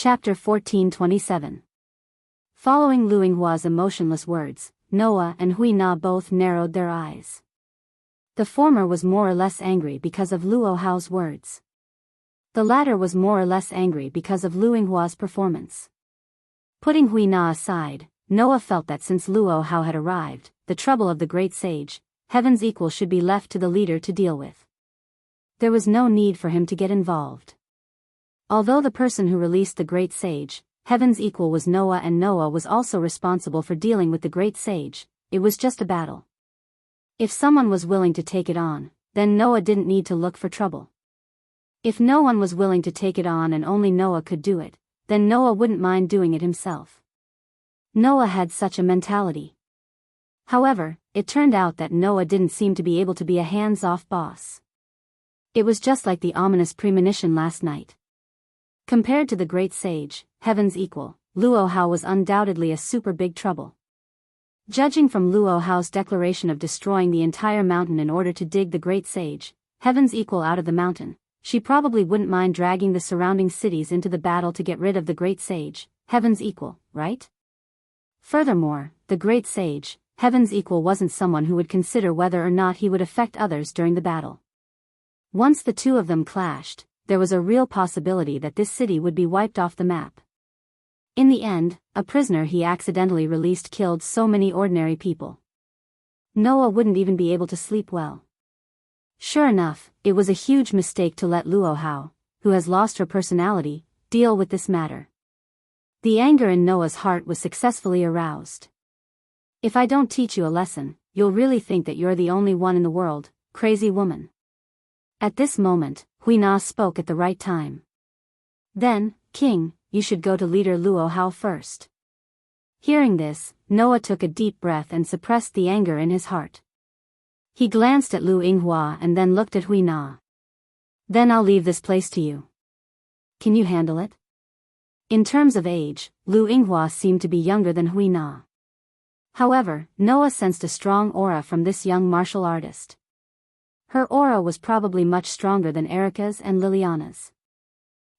Chapter 14:27. Following Lu Yinghua's emotionless words, Noah and Hui Na both narrowed their eyes. The former was more or less angry because of Luo Hao's words. The latter was more or less angry because of Lu Yinghua's performance. Putting Hui Na aside, Noah felt that since Luo Hao had arrived, the trouble of the great sage, heaven's equal, should be left to the leader to deal with. There was no need for him to get involved. Although the person who released the great sage, heaven's equal, was Noah, and Noah was also responsible for dealing with the great sage, it was just a battle. If someone was willing to take it on, then Noah didn't need to look for trouble. If no one was willing to take it on and only Noah could do it, then Noah wouldn't mind doing it himself. Noah had such a mentality. However, it turned out that Noah didn't seem to be able to be a hands-off boss. It was just like the ominous premonition last night. Compared to the great sage, heaven's equal, Luo Hao was undoubtedly a super big trouble. Judging from Luo Hao's declaration of destroying the entire mountain in order to dig the great sage, heaven's equal, out of the mountain, she probably wouldn't mind dragging the surrounding cities into the battle to get rid of the great sage, heaven's equal, right? Furthermore, the great sage, heaven's equal, wasn't someone who would consider whether or not he would affect others during the battle. Once the two of them clashed, there was a real possibility that this city would be wiped off the map. In the end, a prisoner he accidentally released killed so many ordinary people. Noah wouldn't even be able to sleep well. Sure enough, it was a huge mistake to let Luo Hao, who has lost her personality, deal with this matter. The anger in Noah's heart was successfully aroused. If I don't teach you a lesson, you'll really think that you're the only one in the world, crazy woman. At this moment, Hui Na spoke at the right time. Then, King, you should go to leader Luo Hao first. Hearing this, Noah took a deep breath and suppressed the anger in his heart. He glanced at Lu Yinghua and then looked at Hui Na. Then I'll leave this place to you. Can you handle it? In terms of age, Lu Yinghua seemed to be younger than Hui Na. However, Noah sensed a strong aura from this young martial artist. Her aura was probably much stronger than Erica's and Liliana's.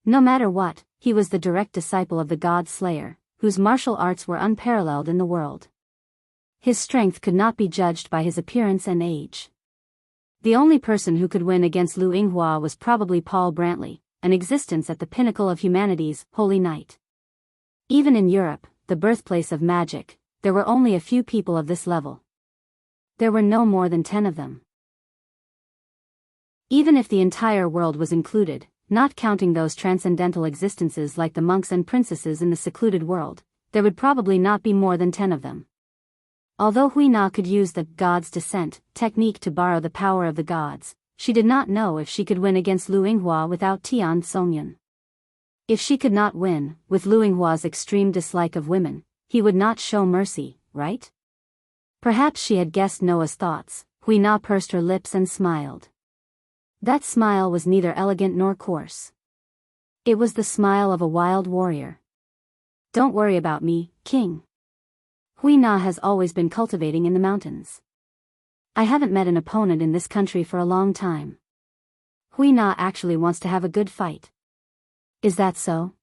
No matter what, he was the direct disciple of the God Slayer, whose martial arts were unparalleled in the world. His strength could not be judged by his appearance and age. The only person who could win against Lu Yinghua was probably Paul Brantley, an existence at the pinnacle of humanity's holy night. Even in Europe, the birthplace of magic, there were only a few people of this level. There were no more than 10 of them. Even if the entire world was included, not counting those transcendental existences like the monks and princesses in the secluded world, there would probably not be more than 10 of them. Although Hui Na could use the God's Descent technique to borrow the power of the gods, she did not know if she could win against Lu Yinghua without Tian Songyun. If she could not win, with Lu Yinghua's extreme dislike of women, he would not show mercy, right? Perhaps she had guessed Noah's thoughts. Hui Na pursed her lips and smiled. That smile was neither elegant nor coarse. It was the smile of a wild warrior. Don't worry about me, King. Hui Na has always been cultivating in the mountains. I haven't met an opponent in this country for a long time. Hui Na actually wants to have a good fight. Is that so?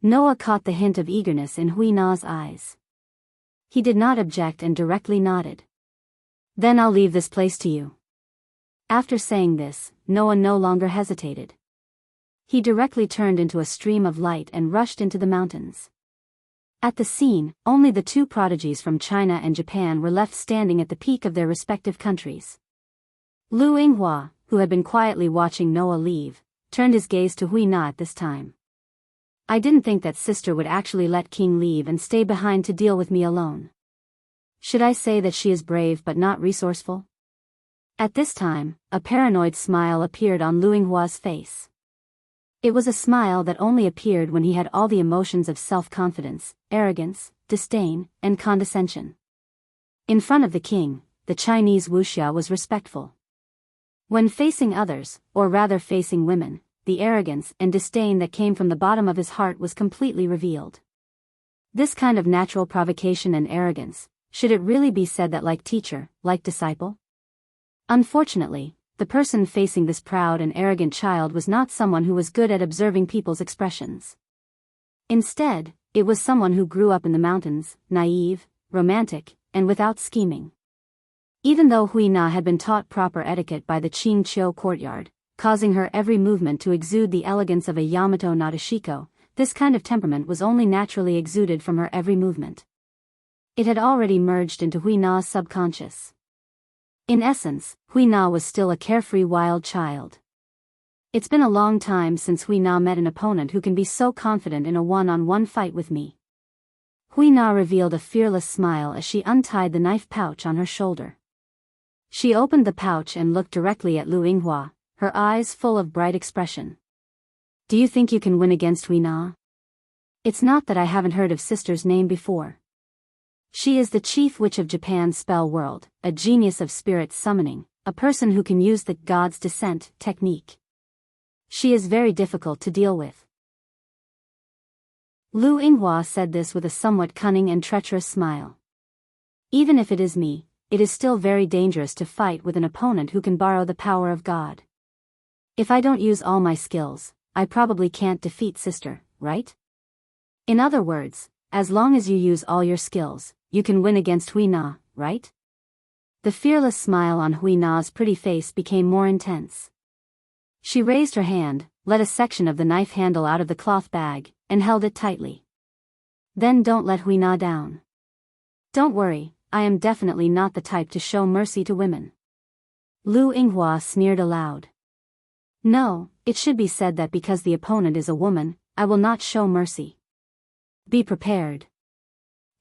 Noah caught the hint of eagerness in Hui Na's eyes. He did not object and directly nodded. Then I'll leave this place to you. After saying this, Noah no longer hesitated. He directly turned into a stream of light and rushed into the mountains. At the scene, only the two prodigies from China and Japan were left standing at the peak of their respective countries. Lu Yinghua, who had been quietly watching Noah leave, turned his gaze to Hui Na at this time. I didn't think that sister would actually let King leave and stay behind to deal with me alone. Should I say that she is brave but not resourceful? At this time, a paranoid smile appeared on Lu Yinghua's face. It was a smile that only appeared when he had all the emotions of self-confidence, arrogance, disdain, and condescension. In front of the king, the Chinese wuxia was respectful. When facing others, or rather facing women, the arrogance and disdain that came from the bottom of his heart was completely revealed. This kind of natural provocation and arrogance, should it really be said that like teacher, like disciple? Unfortunately, the person facing this proud and arrogant child was not someone who was good at observing people's expressions. Instead, it was someone who grew up in the mountains, naive, romantic, and without scheming. Even though Hui Na had been taught proper etiquette by the Qing Chiu courtyard, causing her every movement to exude the elegance of a Yamato Nadeshiko, this kind of temperament was only naturally exuded from her every movement. It had already merged into Hui Na's subconscious. In essence, Hui Na was still a carefree wild child. It's been a long time since Hui Na met an opponent who can be so confident in a one-on-one fight with me. Hui Na revealed a fearless smile as she untied the knife pouch on her shoulder. She opened the pouch and looked directly at Lu Yinghua, her eyes full of bright expression. Do you think you can win against Hui Na? It's not that I haven't heard of sister's name before. She is the chief witch of Japan's spell world, a genius of spirit summoning, a person who can use the God's Descent technique. She is very difficult to deal with. Lu Yinghua said this with a somewhat cunning and treacherous smile. Even if it is me, it is still very dangerous to fight with an opponent who can borrow the power of God. If I don't use all my skills, I probably can't defeat sister, right? In other words, as long as you use all your skills, you can win against Hui Na, right? The fearless smile on Hui Na's pretty face became more intense. She raised her hand, let a section of the knife handle out of the cloth bag, and held it tightly. Then don't let Hui Na down. Don't worry, I am definitely not the type to show mercy to women. Lu Yinghua sneered aloud. No, it should be said that because the opponent is a woman, I will not show mercy. Be prepared.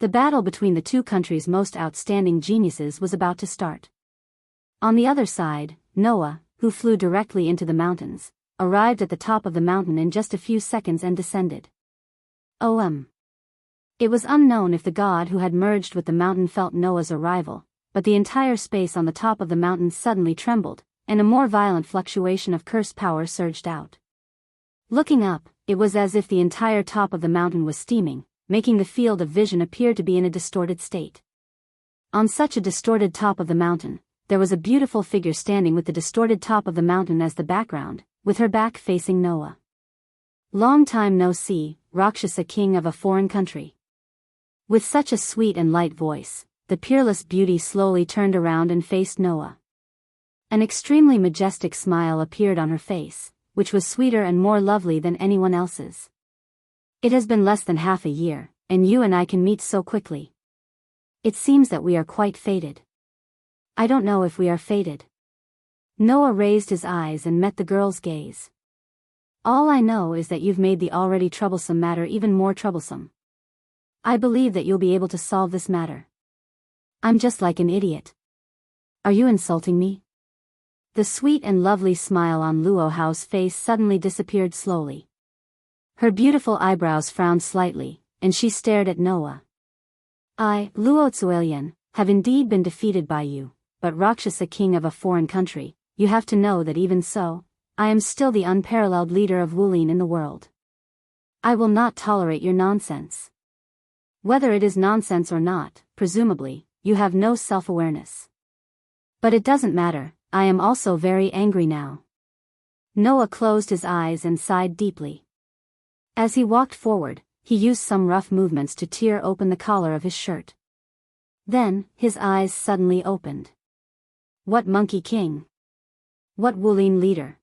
The battle between the two countries' most outstanding geniuses was about to start. On the other side, Noah, who flew directly into the mountains, arrived at the top of the mountain in just a few seconds and descended. It was unknown if the god who had merged with the mountain felt Noah's arrival, but the entire space on the top of the mountain suddenly trembled, and a more violent fluctuation of curse power surged out. Looking up, it was as if the entire top of the mountain was steaming, making the field of vision appear to be in a distorted state. On such a distorted top of the mountain, there was a beautiful figure standing with the distorted top of the mountain as the background, with her back facing Noah. Long time no see, Rakshasa king of a foreign country. With such a sweet and light voice, the peerless beauty slowly turned around and faced Noah. An extremely majestic smile appeared on her face, which was sweeter and more lovely than anyone else's. It has been less than half a year, and you and I can meet so quickly. It seems that we are quite fated. I don't know if we are fated. Noah raised his eyes and met the girl's gaze. All I know is that you've made the already troublesome matter even more troublesome. I believe that you'll be able to solve this matter. I'm just like an idiot. Are you insulting me? The sweet and lovely smile on Luo Hao's face suddenly disappeared slowly. Her beautiful eyebrows frowned slightly, and she stared at Noah. I, Luo Tzuelian, have indeed been defeated by you, but Rakshasa king of a foreign country, you have to know that even so, I am still the unparalleled leader of Wulin in the world. I will not tolerate your nonsense. Whether it is nonsense or not, presumably, you have no self-awareness. But it doesn't matter, I am also very angry now. Noah closed his eyes and sighed deeply. As he walked forward, he used some rough movements to tear open the collar of his shirt. Then, his eyes suddenly opened. What monkey king? What Wulin leader?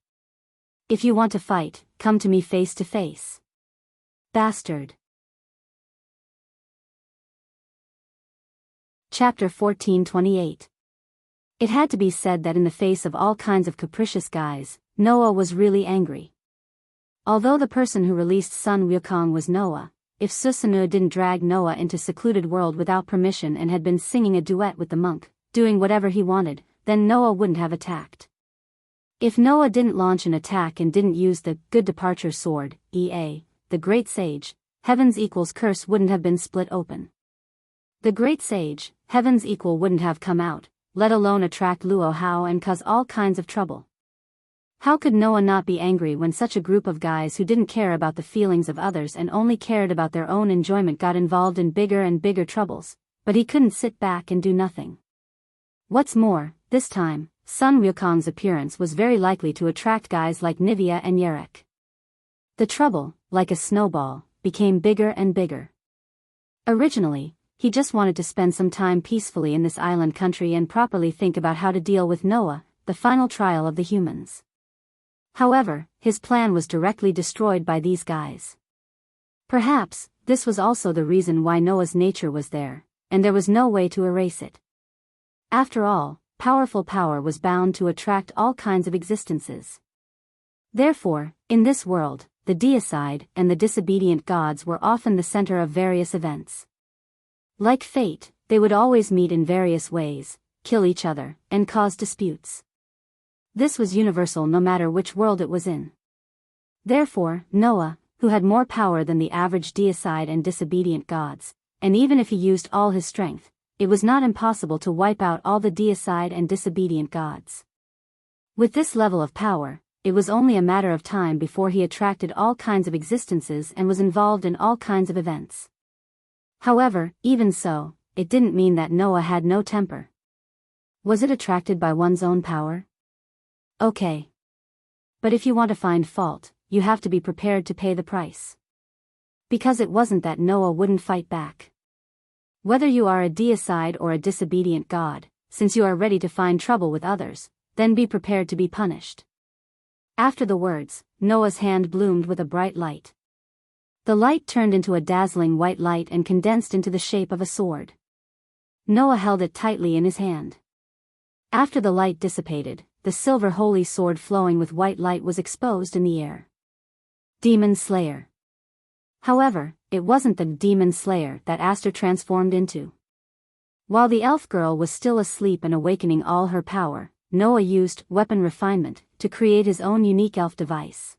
If you want to fight, come to me face to face. Bastard. Chapter 14:28. It had to be said that in the face of all kinds of capricious guys, Noah was really angry. Although the person who released Sun Wukong was Noah, if Susanoo didn't drag Noah into secluded world without permission and had been singing a duet with the monk, doing whatever he wanted, then Noah wouldn't have attacked. If Noah didn't launch an attack and didn't use the good departure sword, the great sage, heaven's equals curse wouldn't have been split open. The great sage, heaven's equal wouldn't have come out, let alone attract Luo Hao and cause all kinds of trouble. How could Noah not be angry when such a group of guys who didn't care about the feelings of others and only cared about their own enjoyment got involved in bigger and bigger troubles, but he couldn't sit back and do nothing. What's more, this time, Sun Wukong's appearance was very likely to attract guys like Nivea and Yarek. The trouble, like a snowball, became bigger and bigger. Originally, he just wanted to spend some time peacefully in this island country and properly think about how to deal with Noah, the final trial of the humans. However, his plan was directly destroyed by these guys. Perhaps, this was also the reason why Noah's nature was there, and there was no way to erase it. After all, powerful power was bound to attract all kinds of existences. Therefore, in this world, the deicide and the disobedient gods were often the center of various events. Like fate, they would always meet in various ways, kill each other, and cause disputes. This was universal no matter which world it was in. Therefore, Noah, who had more power than the average deicide and disobedient gods, and even if he used all his strength, it was not impossible to wipe out all the deicide and disobedient gods. With this level of power, it was only a matter of time before he attracted all kinds of existences and was involved in all kinds of events. However, even so, it didn't mean that Noah had no temper. Was it attracted by one's own power? Okay. But if you want to find fault, you have to be prepared to pay the price. Because it wasn't that Noah wouldn't fight back. Whether you are a deicide or a disobedient god, since you are ready to find trouble with others, then be prepared to be punished. After the words, Noah's hand bloomed with a bright light. The light turned into a dazzling white light and condensed into the shape of a sword. Noah held it tightly in his hand. After the light dissipated, the silver holy sword flowing with white light was exposed in the air. Demon Slayer. However, it wasn't the Demon Slayer that Aster transformed into. While the elf girl was still asleep and awakening all her power, Noah used weapon refinement to create his own unique elf device.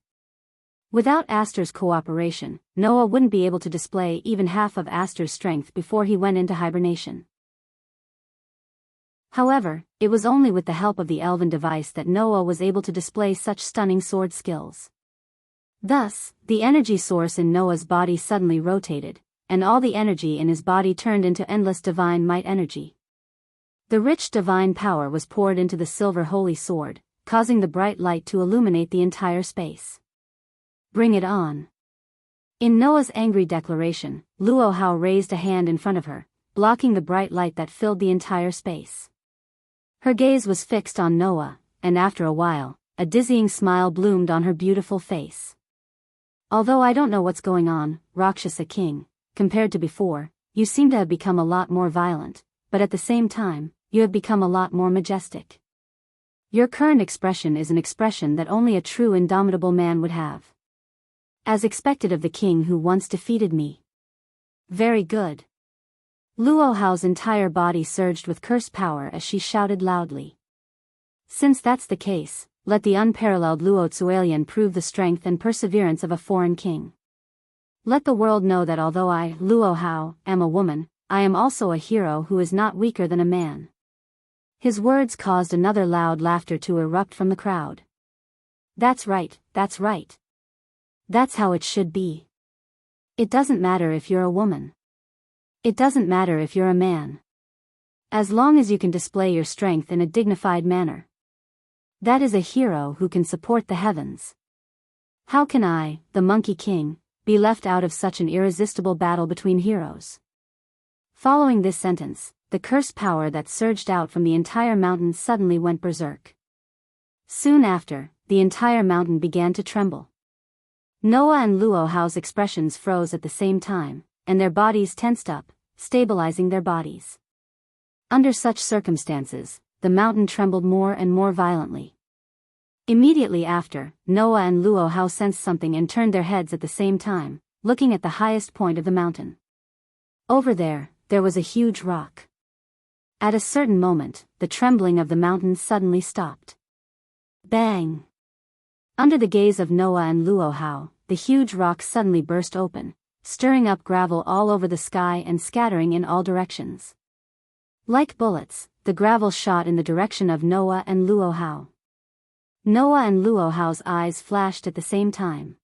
Without Aster's cooperation, Noah wouldn't be able to display even half of Aster's strength before he went into hibernation. However, it was only with the help of the elven device that Noah was able to display such stunning sword skills. Thus, the energy source in Noah's body suddenly rotated, and all the energy in his body turned into endless divine might energy. The rich divine power was poured into the silver holy sword, causing the bright light to illuminate the entire space. Bring it on. In Noah's angry declaration, Luohao raised a hand in front of her, blocking the bright light that filled the entire space. Her gaze was fixed on Noah, and after a while, a dizzying smile bloomed on her beautiful face. Although I don't know what's going on, Rakshasa King, compared to before, you seem to have become a lot more violent, but at the same time, you have become a lot more majestic. Your current expression is an expression that only a true indomitable man would have. As expected of the king who once defeated me. Very good. Luohao's entire body surged with curse power as she shouted loudly. Since that's the case, let the unparalleled Luo Tzuelian prove the strength and perseverance of a foreign king. Let the world know that although I, Luohao, am a woman, I am also a hero who is not weaker than a man. His words caused another loud laughter to erupt from the crowd. That's right, that's right. That's how it should be. It doesn't matter if you're a woman. It doesn't matter if you're a man. As long as you can display your strength in a dignified manner. That is a hero who can support the heavens. How can I, the Monkey King, be left out of such an irresistible battle between heroes? Following this sentence, the curse power that surged out from the entire mountain suddenly went berserk. Soon after, the entire mountain began to tremble. Noah and Luohao's expressions froze at the same time, and their bodies tensed up, stabilizing their bodies. Under such circumstances, the mountain trembled more and more violently. Immediately after, Noah and Luohao sensed something and turned their heads at the same time, looking at the highest point of the mountain. Over there was a huge rock. At a certain moment, the trembling of the mountain suddenly stopped. Bang! Under the gaze of Noah and Luohao, the huge rock suddenly burst open, stirring up gravel all over the sky and scattering in all directions. Like bullets, the gravel shot in the direction of Noah and Luohao. Noah and Luohao's eyes flashed at the same time.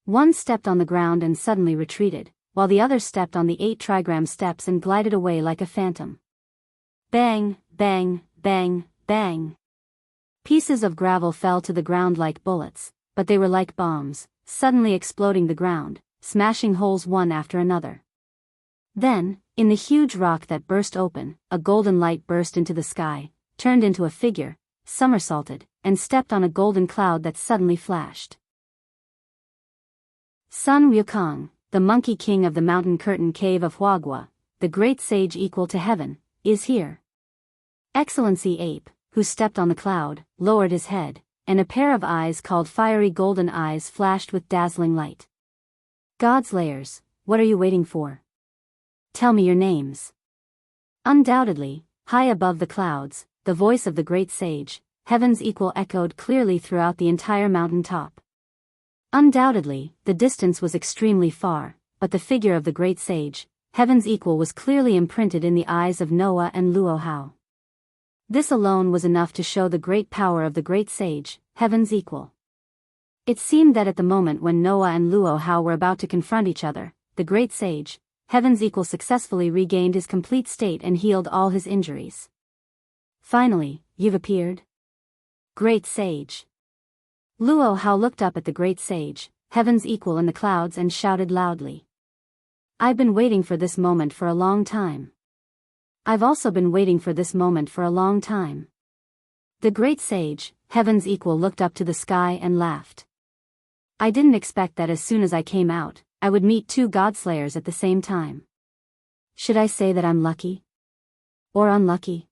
One stepped on the ground and suddenly retreated, while the other stepped on the 8 trigram steps and glided away like a phantom. Bang, bang, bang, bang. Pieces of gravel fell to the ground like bullets, but they were like bombs, suddenly exploding the ground, smashing holes one after another. Then, in the huge rock that burst open, a golden light burst into the sky, turned into a figure, somersaulted, and stepped on a golden cloud that suddenly flashed. Sun Wukong, the Monkey King of the Mountain Curtain Cave of Huagua, the great sage equal to heaven, is here. Excellency Ape, who stepped on the cloud, lowered his head, and a pair of eyes called fiery golden eyes flashed with dazzling light. Godslayers, what are you waiting for? Tell me your names. Undoubtedly, high above the clouds, the voice of the great sage, heaven's equal, echoed clearly throughout the entire mountain top. Undoubtedly, the distance was extremely far, but the figure of the great sage, heaven's equal, was clearly imprinted in the eyes of Noah and Luo Hao. This alone was enough to show the great power of the great sage, heaven's equal. It seemed that at the moment when Noah and Luo Hao were about to confront each other, the great sage, heaven's equal, successfully regained his complete state and healed all his injuries. Finally, you've appeared? Great sage. Luo Hao looked up at the great sage, heaven's equal, in the clouds and shouted loudly. I've been waiting for this moment for a long time. I've also been waiting for this moment for a long time. The great sage, heaven's equal, looked up to the sky and laughed. I didn't expect that as soon as I came out, I would meet two godslayers at the same time. Should I say that I'm lucky? Or unlucky?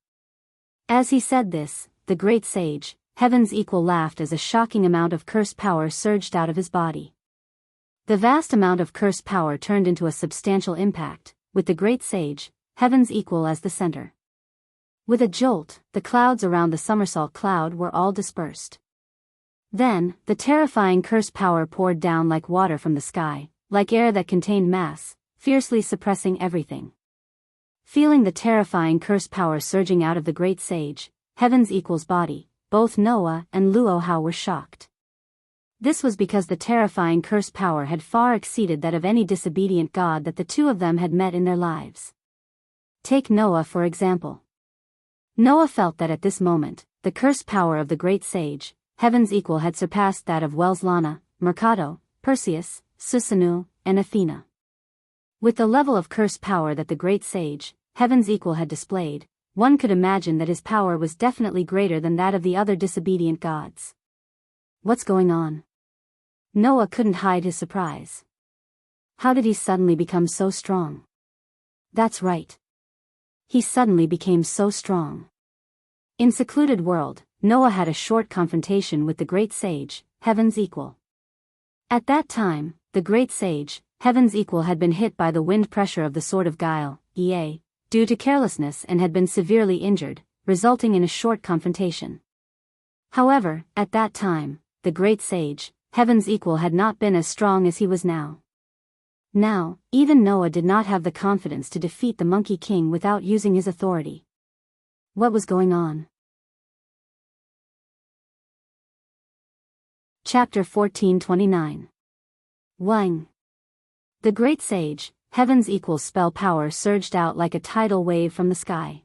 As he said this, the great sage, heaven's equal, laughed as a shocking amount of cursed power surged out of his body. The vast amount of cursed power turned into a substantial impact, with the great sage, heaven's equal, as the center. With a jolt, the clouds around the somersault cloud were all dispersed. Then, the terrifying cursed power poured down like water from the sky, like air that contained mass, fiercely suppressing everything. Feeling the terrifying cursed power surging out of the great sage, heaven's equal's body, both Noah and Luo Hao were shocked. This was because the terrifying cursed power had far exceeded that of any disobedient god that the two of them had met in their lives. Take Noah for example. Noah felt that at this moment, the cursed power of the great sage, heaven's equal, had surpassed that of Wells Lana, Mercado, Perseus, Susanoo, and Athena. With the level of cursed power that the great sage, heaven's equal, had displayed, one could imagine that his power was definitely greater than that of the other disobedient gods. What's going on? Noah couldn't hide his surprise. How did he suddenly become so strong? That's right. He suddenly became so strong. In secluded world, Noah had a short confrontation with the great sage, heaven's equal. At that time, the great sage, heaven's equal, had been hit by the wind pressure of the Sword of Guile, EA, due to carelessness, and had been severely injured, resulting in a short confrontation. However, at that time, the great sage, heaven's equal, had not been as strong as he was now. Now, even Noah did not have the confidence to defeat the Monkey King without using his authority. What was going on? Chapter 1429. Wang. The great sage, heaven's equal, spell power surged out like a tidal wave from the sky.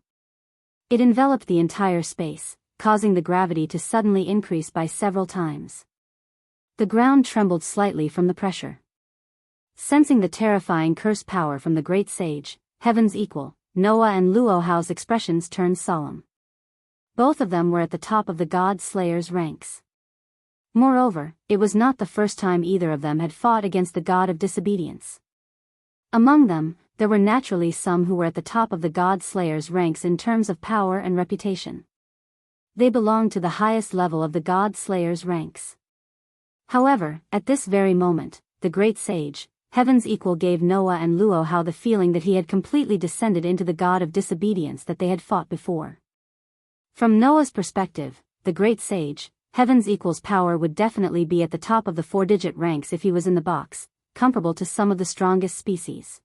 It enveloped the entire space, causing the gravity to suddenly increase by several times. The ground trembled slightly from the pressure. Sensing the terrifying cursed power from the great sage, heaven's equal, Noah and Luo Hao's expressions turned solemn. Both of them were at the top of the god slayers' ranks. Moreover, it was not the first time either of them had fought against the god of disobedience. Among them, there were naturally some who were at the top of the god slayers' ranks in terms of power and reputation. They belonged to the highest level of the god slayers' ranks. However, at this very moment, the great sage, heaven's equal, gave Noah and Luo Hao the feeling that he had completely descended into the god of disobedience that they had fought before. From Noah's perspective, the great sage, heaven's equal's power would definitely be at the top of the 4-digit ranks if he was in the box, comparable to some of the strongest species.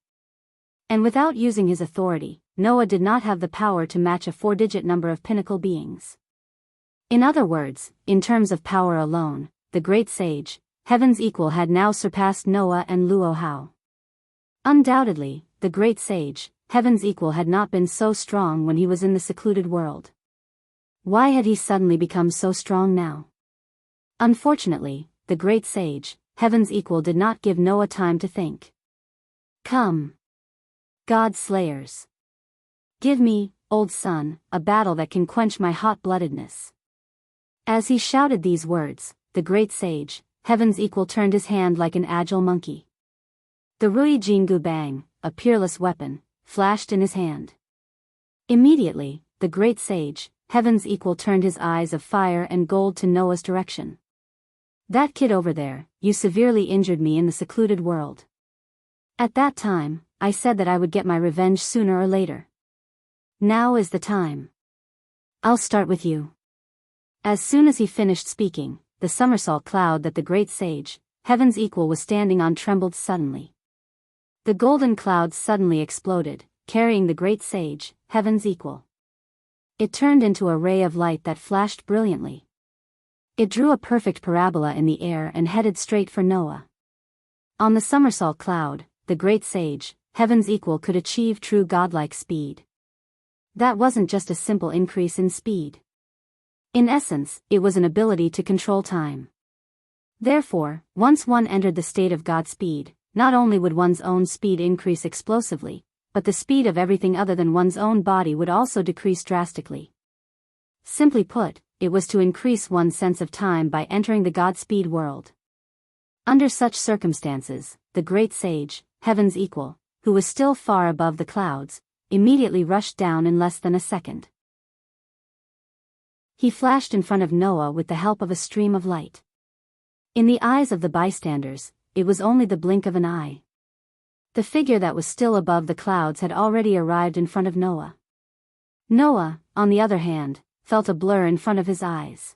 And without using his authority, Noah did not have the power to match a 4-digit number of pinnacle beings. In other words, in terms of power alone, the great sage, heaven's equal, had now surpassed Noah and Luo Hao. Undoubtedly, the great sage, heaven's equal, had not been so strong when he was in the secluded world. Why had he suddenly become so strong now? Unfortunately, the great sage, Heaven's Equal did not give Noah time to think. Come, God slayers. Give me, old son, a battle that can quench my hot-bloodedness. As he shouted these words, the great sage, Heaven's Equal, turned his hand like an agile monkey. The Rui Jingu Bang, a peerless weapon, flashed in his hand. Immediately, the great sage, Heaven's Equal, turned his eyes of fire and gold to Noah's direction. That kid over there, you severely injured me in the secluded world. At that time, I said that I would get my revenge sooner or later. Now is the time. I'll start with you. As soon as he finished speaking, the somersault cloud that the great sage, Heaven's Equal, was standing on trembled suddenly. The golden cloud suddenly exploded, carrying the great sage, Heaven's Equal. It turned into a ray of light that flashed brilliantly. It drew a perfect parabola in the air and headed straight for Noah. On the somersault cloud, the great sage, Heaven's Equal, could achieve true godlike speed. That wasn't just a simple increase in speed. In essence, it was an ability to control time. Therefore, once one entered the state of God speed, not only would one's own speed increase explosively, but the speed of everything other than one's own body would also decrease drastically. Simply put, it was to increase one's sense of time by entering the God speed world. Under such circumstances, the great sage, Heaven's Equal, who was still far above the clouds, immediately rushed down in less than a second. He flashed in front of Noah with the help of a stream of light. In the eyes of the bystanders, it was only the blink of an eye. The figure that was still above the clouds had already arrived in front of Noah. Noah, on the other hand, felt a blur in front of his eyes.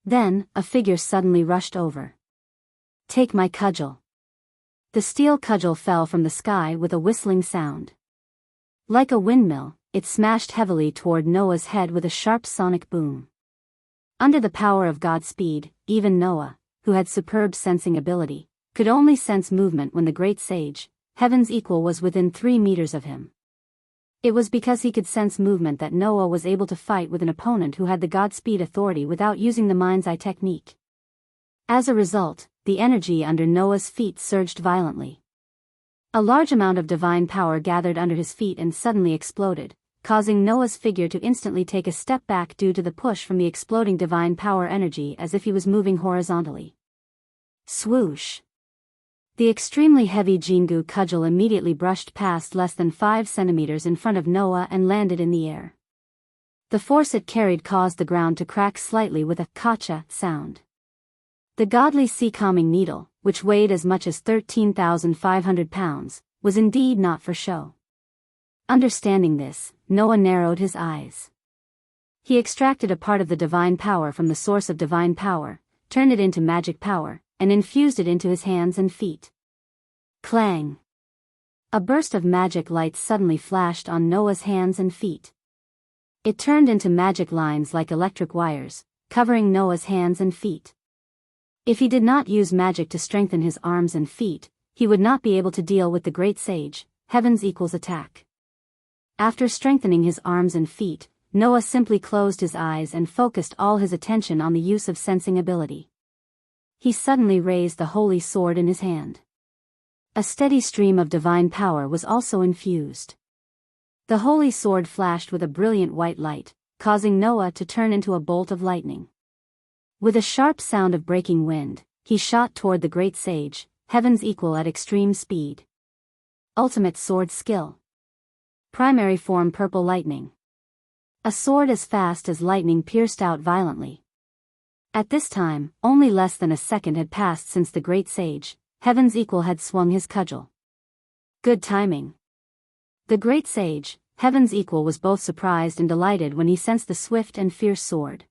Then, a figure suddenly rushed over. Take my cudgel. The steel cudgel fell from the sky with a whistling sound. Like a windmill, it smashed heavily toward Noah's head with a sharp sonic boom. Under the power of God speed, even Noah, who had superb sensing ability, could only sense movement when the great sage, Heaven's Equal, was within 3 meters of him. It was because he could sense movement that Noah was able to fight with an opponent who had the God speed authority without using the mind's eye technique. As a result, the energy under Noah's feet surged violently. A large amount of divine power gathered under his feet and suddenly exploded, causing Noah's figure to instantly take a step back due to the push from the exploding divine power energy, as if he was moving horizontally. Swoosh! The extremely heavy Jingu cudgel immediately brushed past less than 5 centimeters in front of Noah and landed in the air. The force it carried caused the ground to crack slightly with a "kacha" sound. The godly sea-calming needle, which weighed as much as 13,500 pounds, was indeed not for show. Understanding this, Noah narrowed his eyes. He extracted a part of the divine power from the source of divine power, turned it into magic power, and infused it into his hands and feet. Clang! A burst of magic light suddenly flashed on Noah's hands and feet. It turned into magic lines like electric wires, covering Noah's hands and feet. If he did not use magic to strengthen his arms and feet, he would not be able to deal with the great sage, Heaven's Equal's attack. After strengthening his arms and feet, Noah simply closed his eyes and focused all his attention on the use of sensing ability. He suddenly raised the holy sword in his hand. A steady stream of divine power was also infused. The holy sword flashed with a brilliant white light, causing Noah to turn into a bolt of lightning. With a sharp sound of breaking wind, he shot toward the great sage, Heaven's Equal, at extreme speed. Ultimate sword skill. Primary form: purple lightning. A sword as fast as lightning pierced out violently. At this time, only less than a second had passed since the great sage, Heaven's Equal, had swung his cudgel. Good timing. The great sage, Heaven's Equal, was both surprised and delighted when he sensed the swift and fierce sword.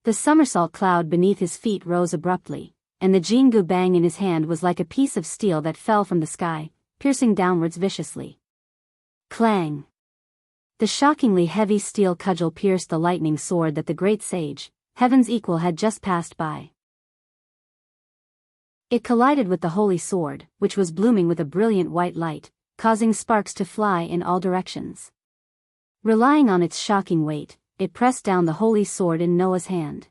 The somersault cloud beneath his feet rose abruptly, and the Jingu Bang in his hand was like a piece of steel that fell from the sky, piercing downwards viciously. Clang! The shockingly heavy steel cudgel pierced the lightning sword that the great sage, Heaven's Equal, had just passed by. It collided with the holy sword, which was blooming with a brilliant white light, causing sparks to fly in all directions. Relying on its shocking weight, it pressed down the holy sword in Noah's hand.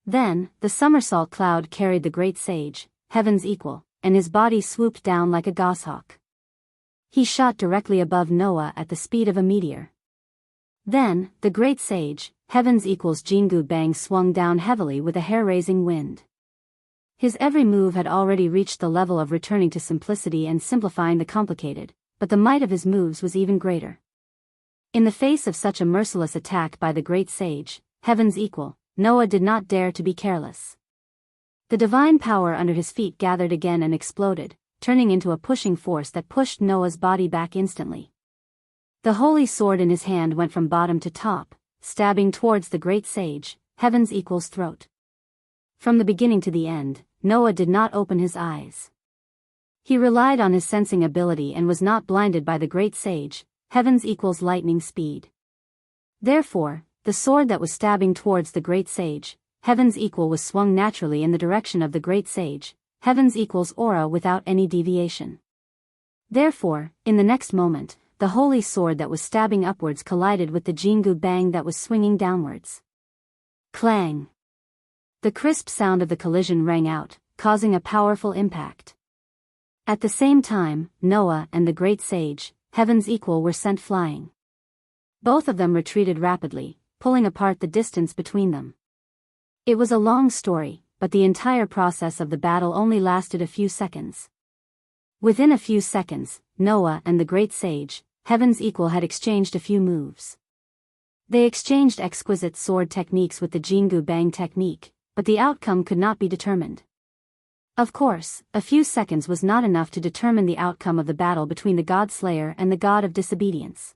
Then, the somersault cloud carried the great sage, heaven's equal, and his body swooped down like a goshawk. He shot directly above Noah at the speed of a meteor. Then, the great sage, heaven's equal's Jingu Bang swung down heavily with a hair-raising wind. His every move had already reached the level of returning to simplicity and simplifying the complicated, but the might of his moves was even greater. In the face of such a merciless attack by the great sage, heaven's equal, Noah did not dare to be careless. The divine power under his feet gathered again and exploded, turning into a pushing force that pushed Noah's body back instantly. The holy sword in his hand went from bottom to top, stabbing towards the great sage, heaven's equal's throat. From the beginning to the end, Noah did not open his eyes. He relied on his sensing ability and was not blinded by the great sage, heaven's equal's lightning speed. Therefore, the sword that was stabbing towards the great sage, heaven's equal, was swung naturally in the direction of the great sage, heaven's equal's aura without any deviation. Therefore, in the next moment, the holy sword that was stabbing upwards collided with the Jingu Bang that was swinging downwards. Clang! The crisp sound of the collision rang out, causing a powerful impact. At the same time, Noah and the great sage, heaven's equal, were sent flying. Both of them retreated rapidly, pulling apart the distance between them. It was a long story, but the entire process of the battle only lasted a few seconds. Within a few seconds, Noah and the great sage, heaven's equal, had exchanged a few moves. They exchanged exquisite sword techniques with the Jingu Bang technique, but the outcome could not be determined. Of course, a few seconds was not enough to determine the outcome of the battle between the God Slayer and the God of Disobedience.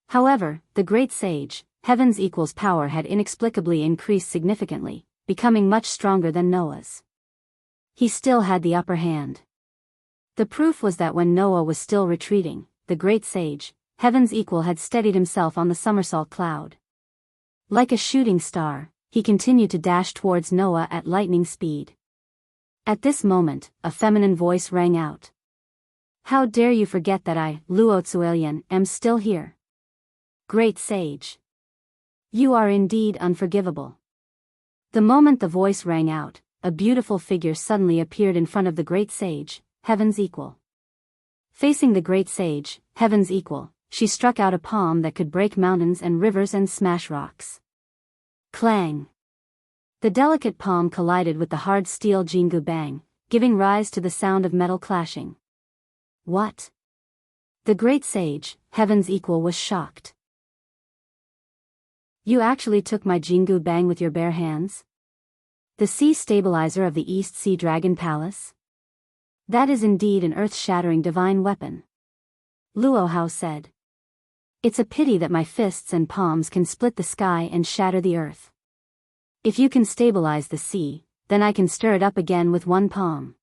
However, the great sage, heaven's equal's power had inexplicably increased significantly, becoming much stronger than Noah's. He still had the upper hand. The proof was that when Noah was still retreating, the great sage, heaven's equal, had steadied himself on the somersault cloud. Like a shooting star, he continued to dash towards Noah at lightning speed. At this moment, a feminine voice rang out. "How dare you forget that I, Luo Tsuelian, am still here? Great sage! You are indeed unforgivable." The moment the voice rang out, a beautiful figure suddenly appeared in front of the great sage, heaven's equal. Facing the great sage, heaven's equal, she struck out a palm that could break mountains and rivers and smash rocks. Clang! The delicate palm collided with the hard steel Jingu Bang, giving rise to the sound of metal clashing. What? The great sage, heaven's equal, was shocked. You actually took my Jingu Bang with your bare hands? The sea stabilizer of the East Sea Dragon Palace? That is indeed an earth-shattering divine weapon. Luo Hao said. It's a pity that my fists and palms can split the sky and shatter the earth. If you can stabilize the sea, then I can stir it up again with one palm.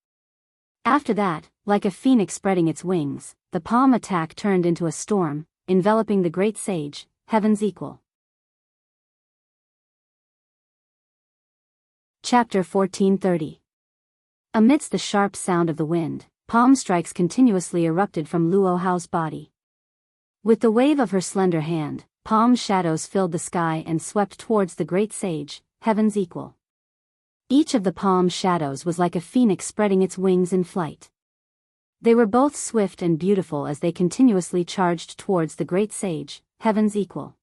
After that, like a phoenix spreading its wings, the palm attack turned into a storm, enveloping the great sage, heaven's equal. Chapter 1430. Amidst the sharp sound of the wind, palm strikes continuously erupted from Luo Hao's body. With the wave of her slender hand, palm shadows filled the sky and swept towards the great sage, heaven's equal. Each of the palm shadows was like a phoenix spreading its wings in flight. They were both swift and beautiful as they continuously charged towards the great sage, heaven's equal.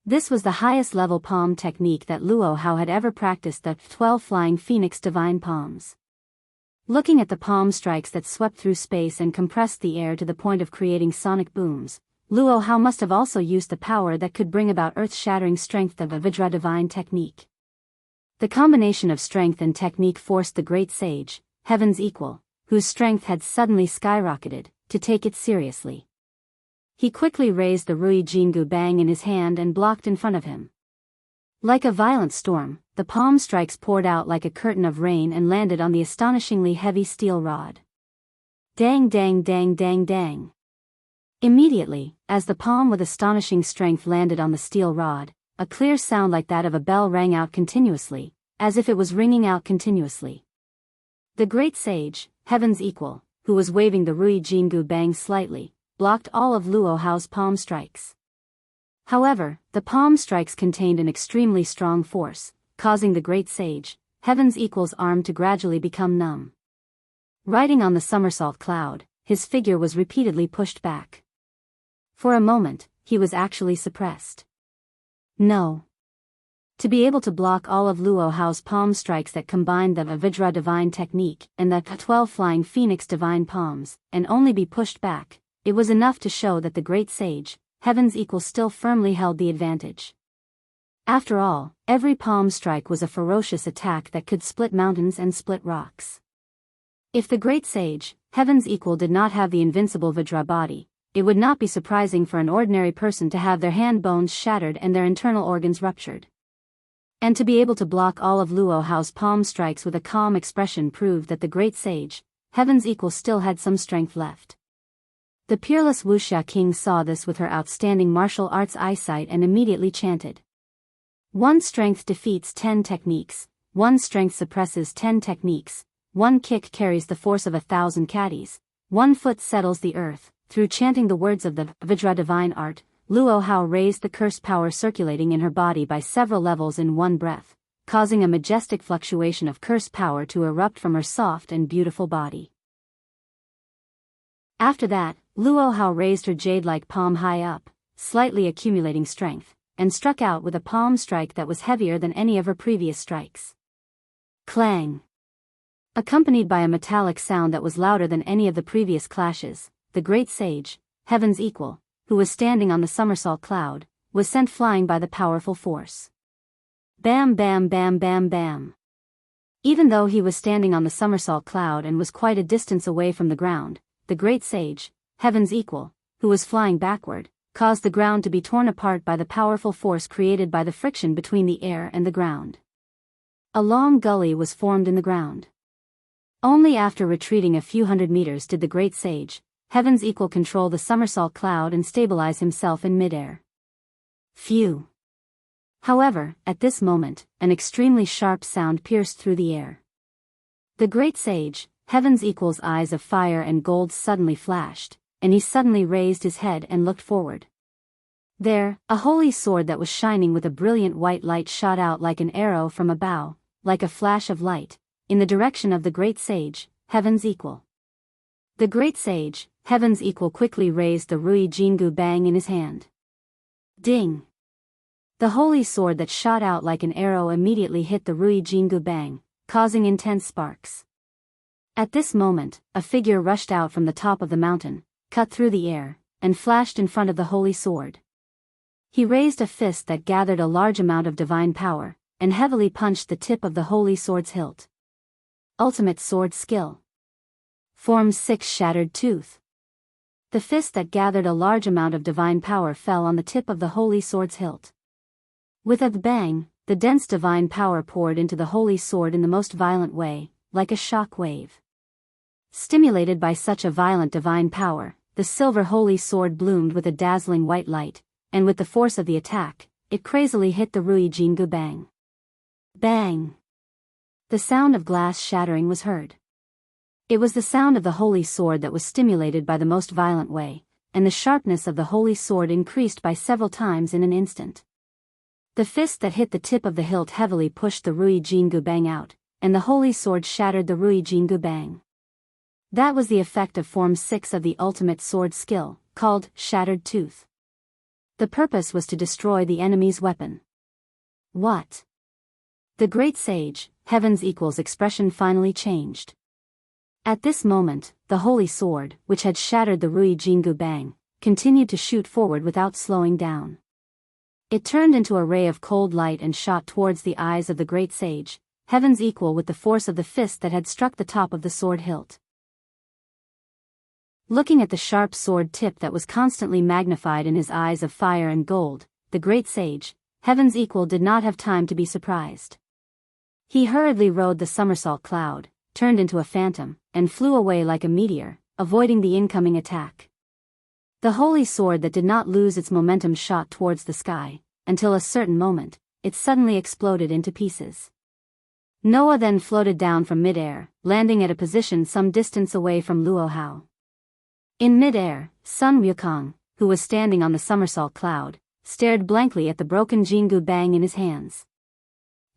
This was the highest level palm technique that Luo Hao had ever practiced, the 12 flying phoenix divine palms. Looking at the palm strikes that swept through space and compressed the air to the point of creating sonic booms, Luo Hao must have also used the power that could bring about earth-shattering strength of a Vidra divine technique. The combination of strength and technique forced the great sage, heaven's equal, whose strength had suddenly skyrocketed, to take it seriously. He quickly raised the Rui Jingu Bang in his hand and blocked in front of him. Like a violent storm, the palm strikes poured out like a curtain of rain and landed on the astonishingly heavy steel rod. Dang dang dang dang dang. Immediately, as the palm with astonishing strength landed on the steel rod, a clear sound like that of a bell rang out continuously, as if it was ringing out continuously. The great sage, heaven's equal, who was waving the Rui Jingu Bang slightly, blocked all of Luo Hao's palm strikes. However, the palm strikes contained an extremely strong force, causing the great sage, Heaven's Equal's arm to gradually become numb. Riding on the somersault cloud, his figure was repeatedly pushed back. For a moment, he was actually suppressed. No. To be able to block all of Luo Hao's palm strikes that combined the Vidra divine technique and the 12 flying phoenix divine palms, and only be pushed back, it was enough to show that the great sage, Heaven's Equal, still firmly held the advantage. After all, every palm strike was a ferocious attack that could split mountains and split rocks. If the great sage, Heaven's Equal, did not have the invincible Vidra body, it would not be surprising for an ordinary person to have their hand bones shattered and their internal organs ruptured. And to be able to block all of Luo Hao's palm strikes with a calm expression proved that the great sage, Heaven's Equal, still had some strength left. The peerless Wuxia King saw this with her outstanding martial arts eyesight and immediately chanted. 1 strength defeats 10 techniques, 1 strength suppresses 10 techniques, 1 kick carries the force of 1,000 caddies, 1 foot settles the earth. Through chanting the words of the Vidra divine art, Luo Hao raised the curse power circulating in her body by several levels in one breath, causing a majestic fluctuation of curse power to erupt from her soft and beautiful body. After that, Luo Hao raised her jade-like palm high up, slightly accumulating strength, and struck out with a palm strike that was heavier than any of her previous strikes. Clang! Accompanied by a metallic sound that was louder than any of the previous clashes, the great sage, Heaven's Equal, who was standing on the somersault cloud, was sent flying by the powerful force. Bam bam bam bam bam. Even though he was standing on the somersault cloud and was quite a distance away from the ground, the great sage, Heaven's Equal, who was flying backward, caused the ground to be torn apart by the powerful force created by the friction between the air and the ground. A long gully was formed in the ground. Only after retreating a few hundred meters did the great sage, Heaven's Equal, control the somersault cloud and stabilize himself in midair. Phew! However, at this moment, an extremely sharp sound pierced through the air. The great sage, Heaven's Equal's eyes of fire and gold suddenly flashed, and he suddenly raised his head and looked forward. There, a holy sword that was shining with a brilliant white light shot out like an arrow from a bow, like a flash of light, in the direction of the great sage, Heaven's Equal. The great sage, Heaven's Equal, quickly raised the Rui Jingu Bang in his hand. Ding! The holy sword that shot out like an arrow immediately hit the Rui Jingu Bang, causing intense sparks. At this moment, a figure rushed out from the top of the mountain, cut through the air, and flashed in front of the holy sword. He raised a fist that gathered a large amount of divine power, and heavily punched the tip of the holy sword's hilt. Ultimate sword skill. Form 6 Shattered Tooth. The fist that gathered a large amount of divine power fell on the tip of the holy sword's hilt. With a bang, the dense divine power poured into the holy sword in the most violent way, like a shock wave. Stimulated by such a violent divine power, the silver holy sword bloomed with a dazzling white light, and with the force of the attack, it crazily hit the Rui Jingu Bang. Bang! The sound of glass shattering was heard. It was the sound of the holy sword that was stimulated by the most violent way, and the sharpness of the holy sword increased by several times in an instant. The fist that hit the tip of the hilt heavily pushed the Rui Jingu Bang out, and the holy sword shattered the Rui Jingu Bang. That was the effect of Form 6 of the ultimate sword skill, called Shattered Tooth. The purpose was to destroy the enemy's weapon. What? The great sage, Heaven's Equal's expression finally changed. At this moment, the holy sword, which had shattered the Rui Jingu Bang, continued to shoot forward without slowing down. It turned into a ray of cold light and shot towards the eyes of the great sage, Heaven's Equal, with the force of the fist that had struck the top of the sword hilt. Looking at the sharp sword tip that was constantly magnified in his eyes of fire and gold, the great sage, Heaven's Equal, did not have time to be surprised. He hurriedly rode the somersault cloud, turned into a phantom, and flew away like a meteor, avoiding the incoming attack. The holy sword that did not lose its momentum shot towards the sky, until a certain moment, it suddenly exploded into pieces. Noah then floated down from midair, landing at a position some distance away from Luo Hao. In midair, Sun Wukong, who was standing on the somersault cloud, stared blankly at the broken Jingu Bang in his hands.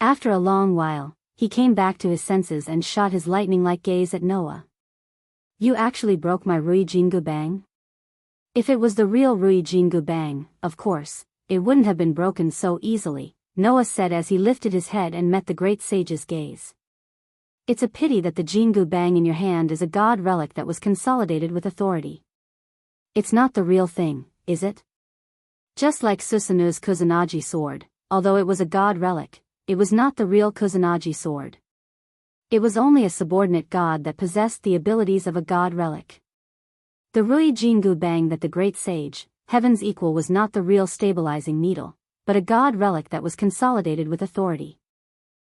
After a long while, he came back to his senses and shot his lightning-like gaze at Noah. You actually broke my Rui Jingu Bang? If it was the real Rui Jingu Bang, of course, it wouldn't have been broken so easily, Noah said as he lifted his head and met the great sage's gaze. It's a pity that the Jingu Bang in your hand is a god relic that was consolidated with authority. It's not the real thing, is it? Just like Susanu's Kusanagi sword, although it was a god relic, it was not the real Kusanagi sword. It was only a subordinate god that possessed the abilities of a god relic. The Rui Jingu Bang that the great sage, heaven's equal, was not the real stabilizing needle, but a god relic that was consolidated with authority.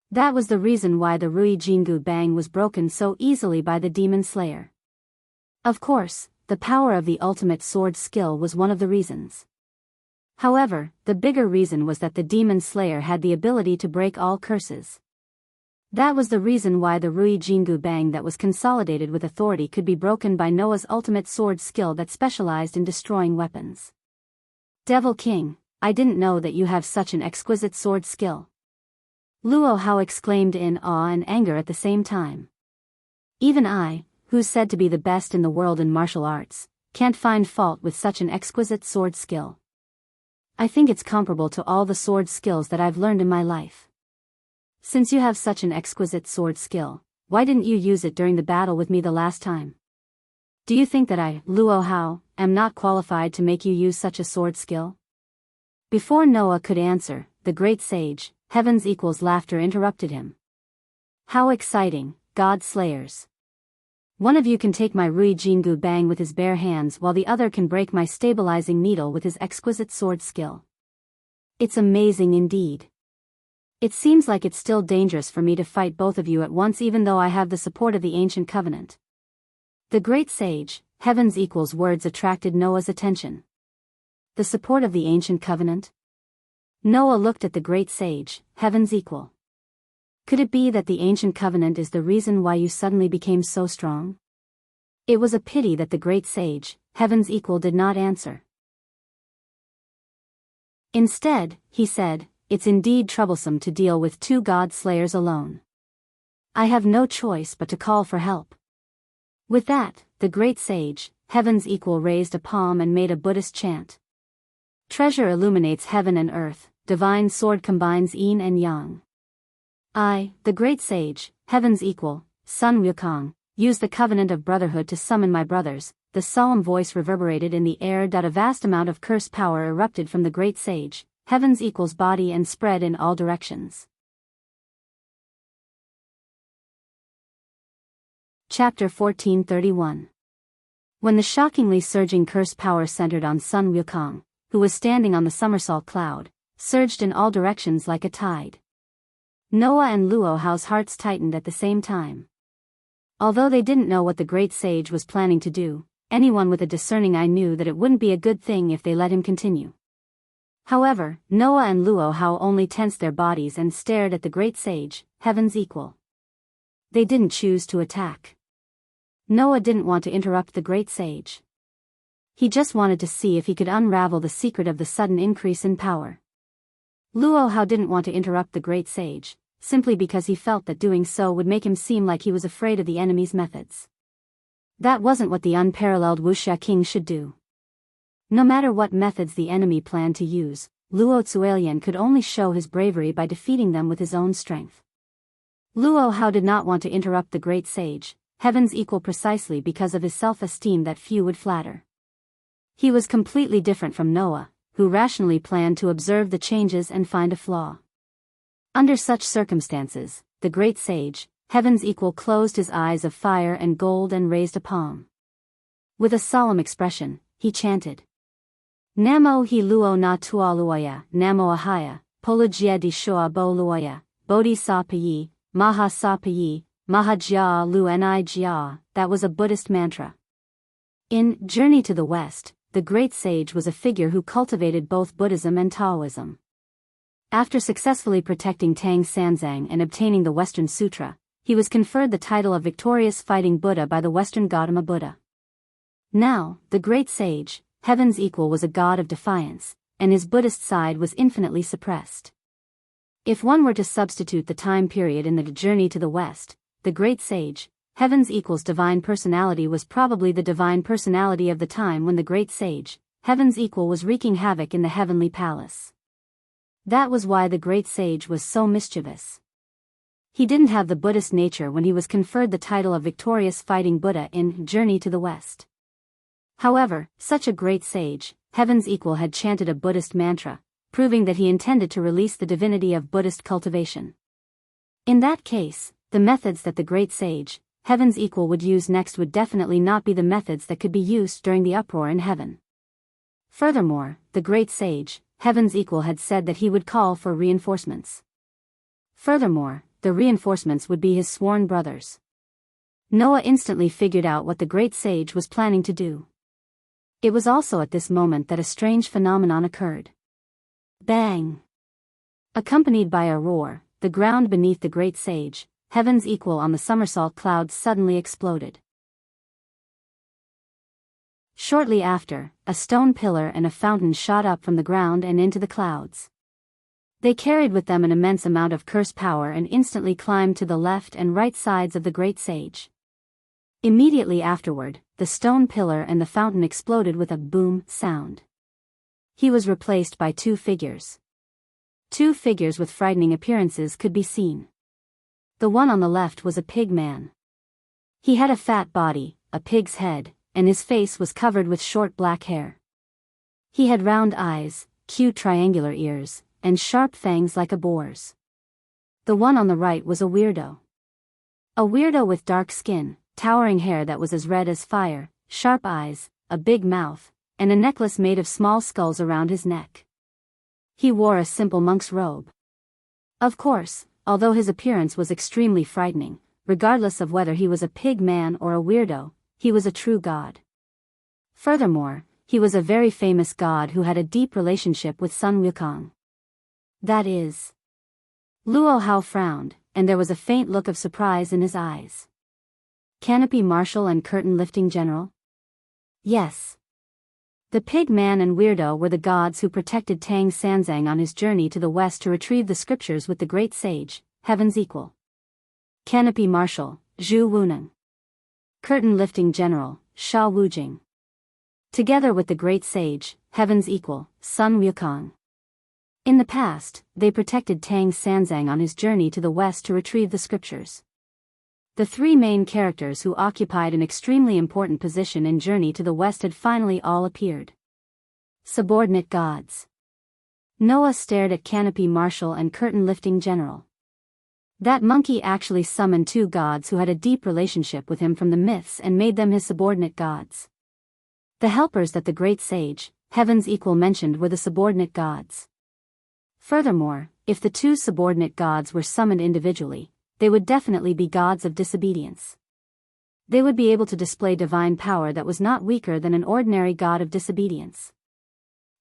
That was the reason why the Rui Jingu Bang was broken so easily by the demon slayer. Of course, the power of the ultimate sword skill was one of the reasons. However, the bigger reason was that the demon slayer had the ability to break all curses. That was the reason why the Rui Jingu Bang that was consolidated with authority could be broken by Noah's ultimate sword skill that specialized in destroying weapons. Devil King, I didn't know that you have such an exquisite sword skill. Luo Hao exclaimed in awe and anger at the same time. Even I, who's said to be the best in the world in martial arts, can't find fault with such an exquisite sword skill. I think it's comparable to all the sword skills that I've learned in my life. Since you have such an exquisite sword skill, why didn't you use it during the battle with me the last time? Do you think that I, Luo Hao, am not qualified to make you use such a sword skill? Before Noah could answer, the great sage, heaven's equal's laughter interrupted him. How exciting, god slayers. One of you can take my Rui Jingu Bang with his bare hands while the other can break my stabilizing needle with his exquisite sword skill. It's amazing indeed. It seems like it's still dangerous for me to fight both of you at once even though I have the support of the ancient covenant. The great sage, heaven's equal's words attracted Noah's attention. The support of the ancient covenant? Noah looked at the great sage, heaven's equal. Could it be that the ancient covenant is the reason why you suddenly became so strong? It was a pity that the great sage, heaven's equal, did not answer. Instead, he said, it's indeed troublesome to deal with two god slayers alone. I have no choice but to call for help. With that, the great sage, heaven's equal, raised a palm and made a Buddhist chant. Treasure illuminates heaven and earth, divine sword combines yin and yang. I, the great sage, heaven's equal, Sun Wukong, use the covenant of brotherhood to summon my brothers. The solemn voice reverberated in the air. A vast amount of curse power erupted from the great sage, heaven's equal's body and spread in all directions. Chapter 1431. When the shockingly surging curse power centered on Sun Wukong, who was standing on the somersault cloud, surged in all directions like a tide. Noah and Luo Hao's hearts tightened at the same time. Although they didn't know what the great sage was planning to do, anyone with a discerning eye knew that it wouldn't be a good thing if they let him continue. However, Noah and Luo Hao only tensed their bodies and stared at the great sage, heaven's equal. They didn't choose to attack. Noah didn't want to interrupt the great sage. He just wanted to see if he could unravel the secret of the sudden increase in power. Luo Hao didn't want to interrupt the great sage, simply because he felt that doing so would make him seem like he was afraid of the enemy's methods. That wasn't what the unparalleled Wuxia king should do. No matter what methods the enemy planned to use, Luo Zuelian could only show his bravery by defeating them with his own strength. Luo Hao did not want to interrupt the great sage, heaven's equal, precisely because of his self-esteem that few would flatter. He was completely different from Noah, who rationally planned to observe the changes and find a flaw. Under such circumstances, the great sage, heaven's equal, closed his eyes of fire and gold and raised a palm. With a solemn expression, he chanted. Namo hi luo na tua luoya, namo ahaya, polujia di shua bo luoya, bodhi sa payi, maha sa payi, maha jia lu ni jia. That was a Buddhist mantra. In Journey to the West, the great sage was a figure who cultivated both Buddhism and Taoism. After successfully protecting Tang Sanzang and obtaining the Western Sutra, he was conferred the title of Victorious Fighting Buddha by the Western Gautama Buddha. Now, the great sage, heaven's equal, was a god of defiance, and his Buddhist side was infinitely suppressed. If one were to substitute the time period in the journey to the west, the great sage, heaven's equals divine personality was probably the divine personality of the time when the great sage, heaven's equal was wreaking havoc in the heavenly palace. That was why the great sage was so mischievous. He didn't have the Buddhist nature when he was conferred the title of victorious fighting Buddha in Journey to the West. However, such a great sage, heaven's equal, had chanted a Buddhist mantra, proving that he intended to release the divinity of Buddhist cultivation. In that case, the methods that the great sage, heaven's equal, would use next would definitely not be the methods that could be used during the uproar in heaven. Furthermore, the great sage, heaven's equal, had said that he would call for reinforcements. Furthermore, the reinforcements would be his sworn brothers. Noah instantly figured out what the great sage was planning to do. It was also at this moment that a strange phenomenon occurred. Bang! Accompanied by a roar, the ground beneath the great sage, heaven's equal, on the somersault clouds suddenly exploded. Shortly after, a stone pillar and a fountain shot up from the ground and into the clouds. They carried with them an immense amount of curse power and instantly climbed to the left and right sides of the great sage. Immediately afterward, the stone pillar and the fountain exploded with a boom sound. He was replaced by two figures. Two figures with frightening appearances could be seen. The one on the left was a pig man. He had a fat body, a pig's head, and his face was covered with short black hair. He had round eyes, cute triangular ears, and sharp fangs like a boar's. The one on the right was a weirdo. A weirdo with dark skin, towering hair that was as red as fire, sharp eyes, a big mouth, and a necklace made of small skulls around his neck. He wore a simple monk's robe. Of course, although his appearance was extremely frightening, regardless of whether he was a pig man or a weirdo, he was a true god. Furthermore, he was a very famous god who had a deep relationship with Sun Wukong. That is. Luo Hao frowned, and there was a faint look of surprise in his eyes. Canopy Marshal and Curtain Lifting General? Yes. The pig man and weirdo were the gods who protected Tang Sanzang on his journey to the west to retrieve the scriptures with the great sage, heaven's equal. Canopy Marshal, Zhu Wuneng. Curtain Lifting General, Sha Wujing. Together with the great sage, heaven's equal, Sun Wukong. In the past, they protected Tang Sanzang on his journey to the west to retrieve the scriptures. The three main characters who occupied an extremely important position in Journey to the West had finally all appeared. Subordinate gods. Noah stared at Canopy Marshal and Curtain Lifting General. That monkey actually summoned two gods who had a deep relationship with him from the myths and made them his subordinate gods. The helpers that the great sage, heaven's equal, mentioned were the subordinate gods. Furthermore, if the two subordinate gods were summoned individually, they would definitely be gods of disobedience. They would be able to display divine power that was not weaker than an ordinary god of disobedience.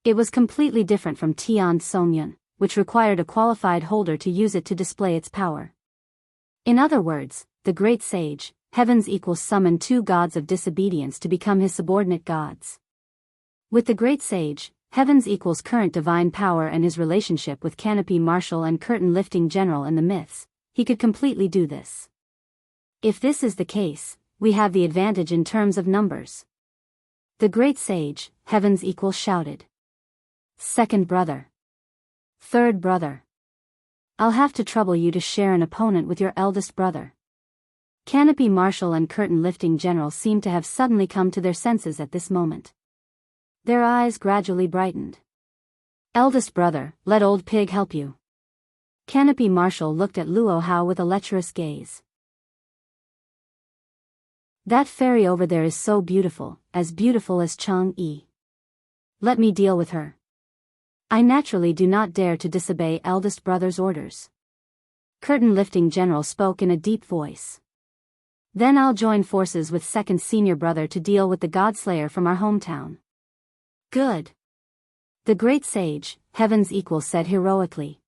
It was completely different from Tian Songyun, which required a qualified holder to use it to display its power. In other words, the great sage, heaven's equal, summoned two gods of disobedience to become his subordinate gods. With the great sage, heaven's equal's current divine power and his relationship with Canopy Marshal and Curtain Lifting General in the myths, he could completely do this. If this is the case, we have the advantage in terms of numbers. The great sage, heaven's equal, shouted. Second brother. Third brother. I'll have to trouble you to share an opponent with your eldest brother. Canopy Marshal and Curtain Lifting General seemed to have suddenly come to their senses at this moment. Their eyes gradually brightened. Eldest brother, let old pig help you. Canopy Marshal looked at Luo Hao with a lecherous gaze. That fairy over there is so beautiful as Chang Yi. Let me deal with her. I naturally do not dare to disobey eldest brother's orders. Curtain Lifting General spoke in a deep voice. Then I'll join forces with second senior brother to deal with the Godslayer from our hometown. Good. The great sage, heaven's equal, said heroically.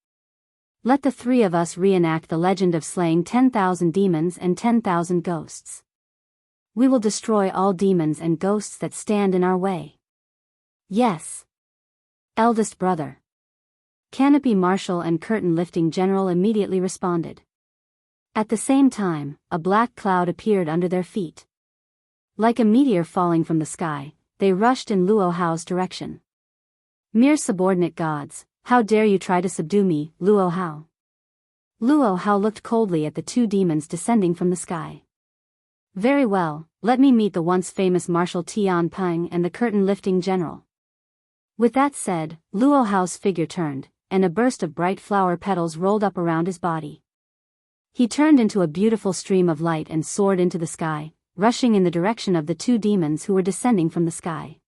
Let the three of us reenact the legend of slaying 10,000 demons and 10,000 ghosts. We will destroy all demons and ghosts that stand in our way. Yes. Eldest brother. Canopy Marshal and Curtain Lifting General immediately responded. At the same time, a black cloud appeared under their feet. Like a meteor falling from the sky, they rushed in Luo Hao's direction. Mere subordinate gods, how dare you try to subdue me, Luo Hao? Luo Hao looked coldly at the two demons descending from the sky. Very well, let me meet the once famous Marshal Tian Peng and the curtain-lifting general. With that said, Luo Hao's figure turned, and a burst of bright flower petals rolled up around his body. He turned into a beautiful stream of light and soared into the sky, rushing in the direction of the two demons who were descending from the sky.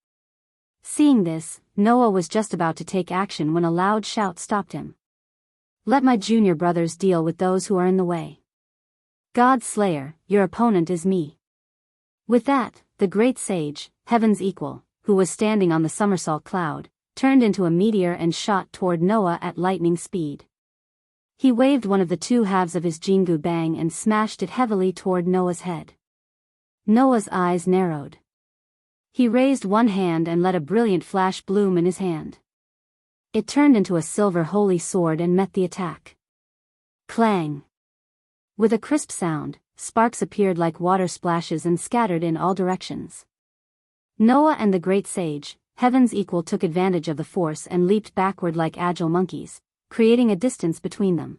Seeing this, Noah was just about to take action when a loud shout stopped him. Let my junior brothers deal with those who are in the way. God Slayer, your opponent is me. With that, the great sage, Heaven's Equal, who was standing on the somersault cloud, turned into a meteor and shot toward Noah at lightning speed. He waved one of the two halves of his Jingu Bang and smashed it heavily toward Noah's head. Noah's eyes narrowed. He raised one hand and let a brilliant flash bloom in his hand. It turned into a silver holy sword and met the attack. Clang! With a crisp sound, sparks appeared like water splashes and scattered in all directions. Noah and the great sage, Heaven's Equal, took advantage of the force and leaped backward like agile monkeys, creating a distance between them.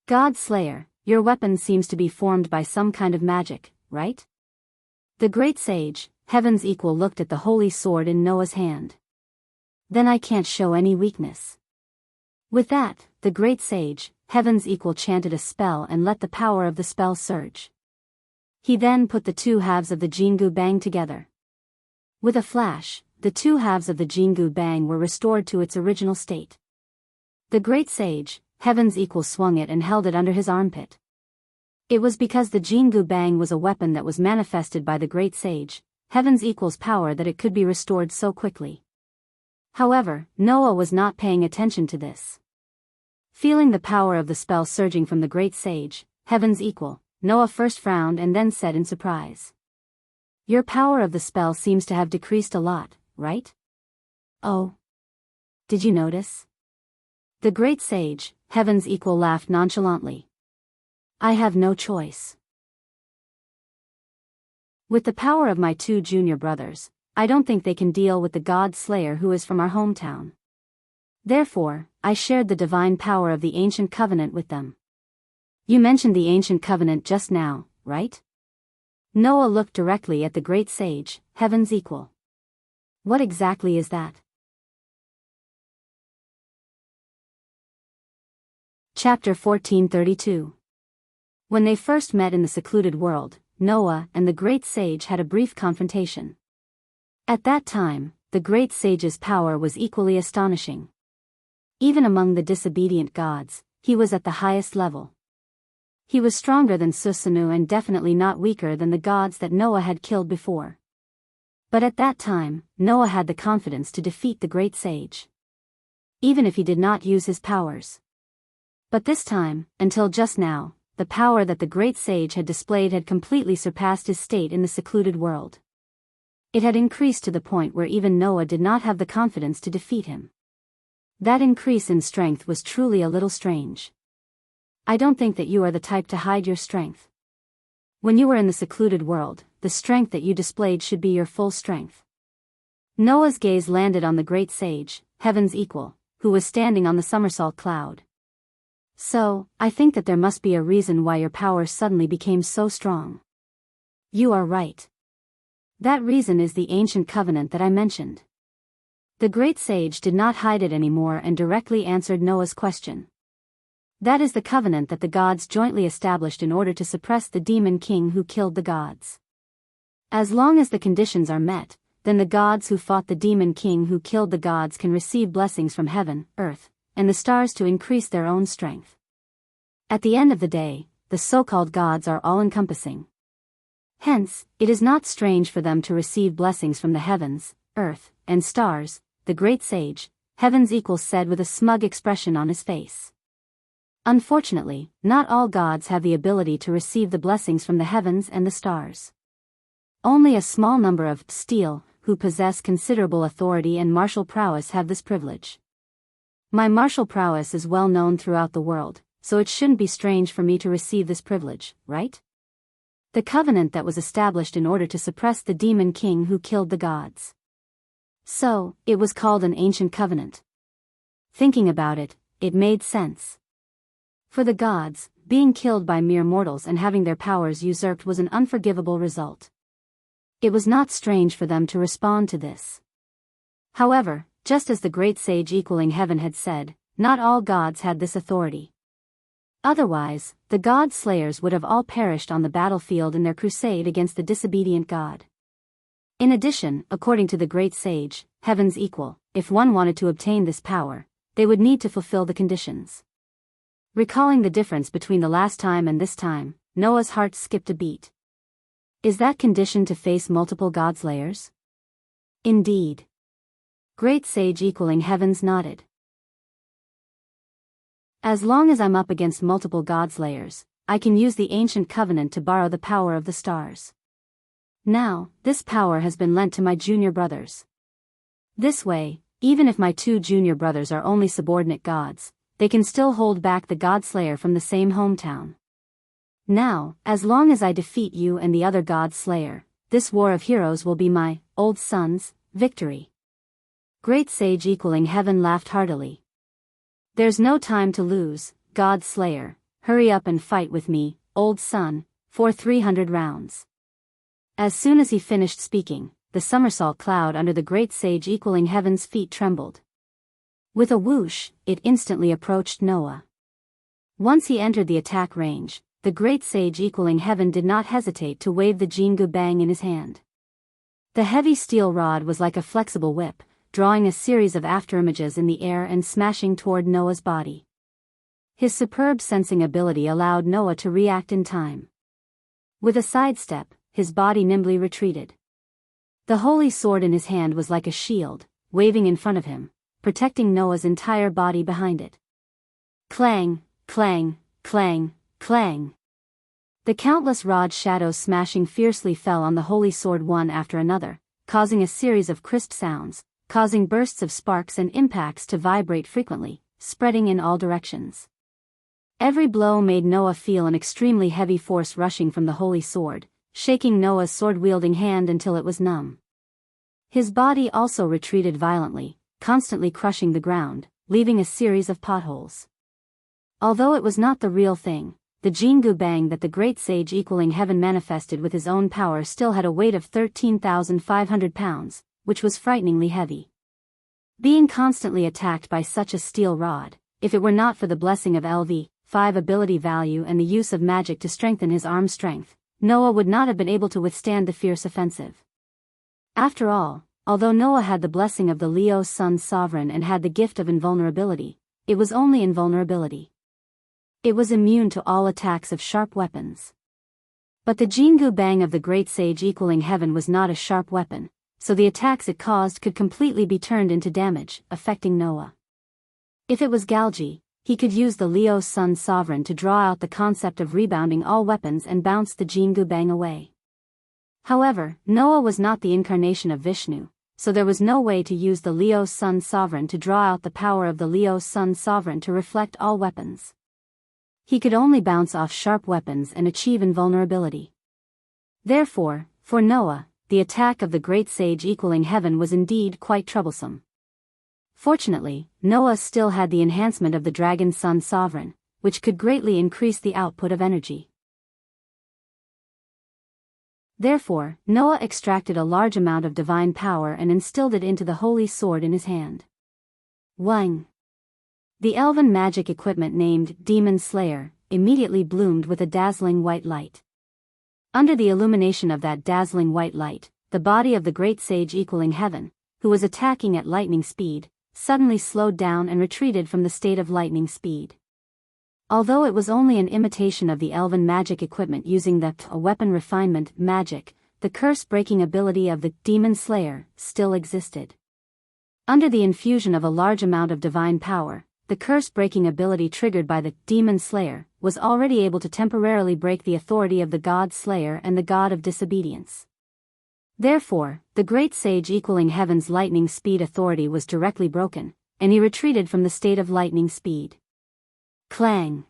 God Slayer, your weapon seems to be formed by some kind of magic, right? The great sage, Heaven's Equal, looked at the holy sword in Noah's hand. Then I can't show any weakness. With that, the great sage, Heaven's Equal, chanted a spell and let the power of the spell surge. He then put the two halves of the Jingu Bang together. With a flash, the two halves of the Jingu Bang were restored to its original state. The great sage, Heaven's Equal, swung it and held it under his armpit. It was because the Jingu Bang was a weapon that was manifested by the great sage, Heaven's Equal's power, that it could be restored so quickly. However, Noah was not paying attention to this. Feeling the power of the spell surging from the great sage, Heaven's Equal, Noah first frowned and then said in surprise. Your power of the spell seems to have decreased a lot, right? Oh. Did you notice? The great sage, Heaven's Equal, laughed nonchalantly. I have no choice. With the power of my two junior brothers, I don't think they can deal with the God Slayer who is from our hometown. Therefore, I shared the divine power of the Ancient Covenant with them. You mentioned the Ancient Covenant just now, right? Noah looked directly at the great sage, Heaven's Equal. What exactly is that? Chapter 1432. When they first met in the secluded world, Noah and the great sage had a brief confrontation. At that time, the great sage's power was equally astonishing. Even among the disobedient gods, he was at the highest level. He was stronger than Susanu and definitely not weaker than the gods that Noah had killed before. But at that time, Noah had the confidence to defeat the great sage, even if he did not use his powers. But this time, until just now, the power that the great sage had displayed had completely surpassed his state in the secluded world. It had increased to the point where even Noah did not have the confidence to defeat him. That increase in strength was truly a little strange. I don't think that you are the type to hide your strength. When you were in the secluded world, the strength that you displayed should be your full strength. Noah's gaze landed on the great sage, Heaven's Equal, who was standing on the somersault cloud. So, I think that there must be a reason why your power suddenly became so strong. You are right. That reason is the Ancient Covenant that I mentioned. The great sage did not hide it anymore and directly answered Noah's question. That is the covenant that the gods jointly established in order to suppress the demon king who killed the gods. As long as the conditions are met, then the gods who fought the demon king who killed the gods can receive blessings from heaven, earth, and the stars to increase their own strength. At the end of the day, the so-called gods are all-encompassing. Hence, it is not strange for them to receive blessings from the heavens, earth, and stars, the great sage, Heaven's Equal, said with a smug expression on his face. Unfortunately, not all gods have the ability to receive the blessings from the heavens and the stars. Only a small number of steel, who possess considerable authority and martial prowess, have this privilege. My martial prowess is well known throughout the world, so it shouldn't be strange for me to receive this privilege, right? The covenant that was established in order to suppress the demon king who killed the gods. So, it was called an ancient covenant. Thinking about it, it made sense. For the gods, being killed by mere mortals and having their powers usurped was an unforgivable result. It was not strange for them to respond to this. However, just as the great sage equaling heaven had said, not all gods had this authority. Otherwise, the god slayers would have all perished on the battlefield in their crusade against the disobedient god. In addition, according to the great sage, heaven's equal, if one wanted to obtain this power, they would need to fulfill the conditions. Recalling the difference between the last time and this time, Noah's heart skipped a beat. Is that condition to face multiple god slayers? Indeed. Great sage equaling heavens nodded. As long as I'm up against multiple god slayers, I can use the ancient covenant to borrow the power of the stars. Now, this power has been lent to my junior brothers. This way, even if my two junior brothers are only subordinate gods, they can still hold back the god slayer from the same hometown. Now, as long as I defeat you and the other god slayer, this war of heroes will be my old son's victory. Great sage equaling heaven laughed heartily. There's no time to lose, god slayer, hurry up and fight with me, old son, for 300 rounds. As soon as he finished speaking, the somersault cloud under the great sage equaling heaven's feet trembled. With a whoosh, it instantly approached Noah. Once he entered the attack range, the great sage equaling heaven did not hesitate to wave the Jingu Bang in his hand. The heavy steel rod was like a flexible whip, drawing a series of afterimages in the air and smashing toward Noah's body. His superb sensing ability allowed Noah to react in time. With a sidestep, his body nimbly retreated. The holy sword in his hand was like a shield, waving in front of him, protecting Noah's entire body behind it. Clang, clang, clang, clang. The countless rod shadows smashing fiercely fell on the holy sword one after another, causing a series of crisp sounds, causing bursts of sparks and impacts to vibrate frequently, spreading in all directions. Every blow made Noah feel an extremely heavy force rushing from the holy sword, shaking Noah's sword-wielding hand until it was numb. His body also retreated violently, constantly crushing the ground, leaving a series of potholes. Although it was not the real thing, the Jingu Bang that the great sage equaling heaven manifested with his own power still had a weight of 13,500 pounds, which was frighteningly heavy. Being constantly attacked by such a steel rod, if it were not for the blessing of LV5 ability value and the use of magic to strengthen his arm strength, Noah would not have been able to withstand the fierce offensive. After all, although Noah had the blessing of the Leo Sun Sovereign and had the gift of invulnerability, it was only invulnerability. It was immune to all attacks of sharp weapons. But the Jingu Bang of the great sage equaling heaven was not a sharp weapon, so the attacks it caused could completely be turned into damage, affecting Noah. If it was Galgi, he could use the Leo Sun Sovereign to draw out the concept of rebounding all weapons and bounce the Jingu Bang away. However, Noah was not the incarnation of Vishnu, so there was no way to use the Leo Sun Sovereign to draw out the power of the Leo Sun Sovereign to reflect all weapons. He could only bounce off sharp weapons and achieve invulnerability. Therefore, for Noah, the attack of the great sage equaling heaven was indeed quite troublesome. Fortunately, Noah still had the enhancement of the Dragon Sun Sovereign, which could greatly increase the output of energy. Therefore, Noah extracted a large amount of divine power and instilled it into the holy sword in his hand. Wang. The elven magic equipment named Demon Slayer immediately bloomed with a dazzling white light. Under the illumination of that dazzling white light, the body of the great sage equaling heaven, who was attacking at lightning speed, suddenly slowed down and retreated from the state of lightning speed. Although it was only an imitation of the elven magic equipment using the weapon refinement magic, the curse-breaking ability of the Demon Slayer still existed. Under the infusion of a large amount of divine power, the curse-breaking ability triggered by the Demon Slayer was already able to temporarily break the authority of the God Slayer and the God of Disobedience. Therefore, the great sage equaling heaven's lightning speed authority was directly broken, and he retreated from the state of lightning speed. Clang!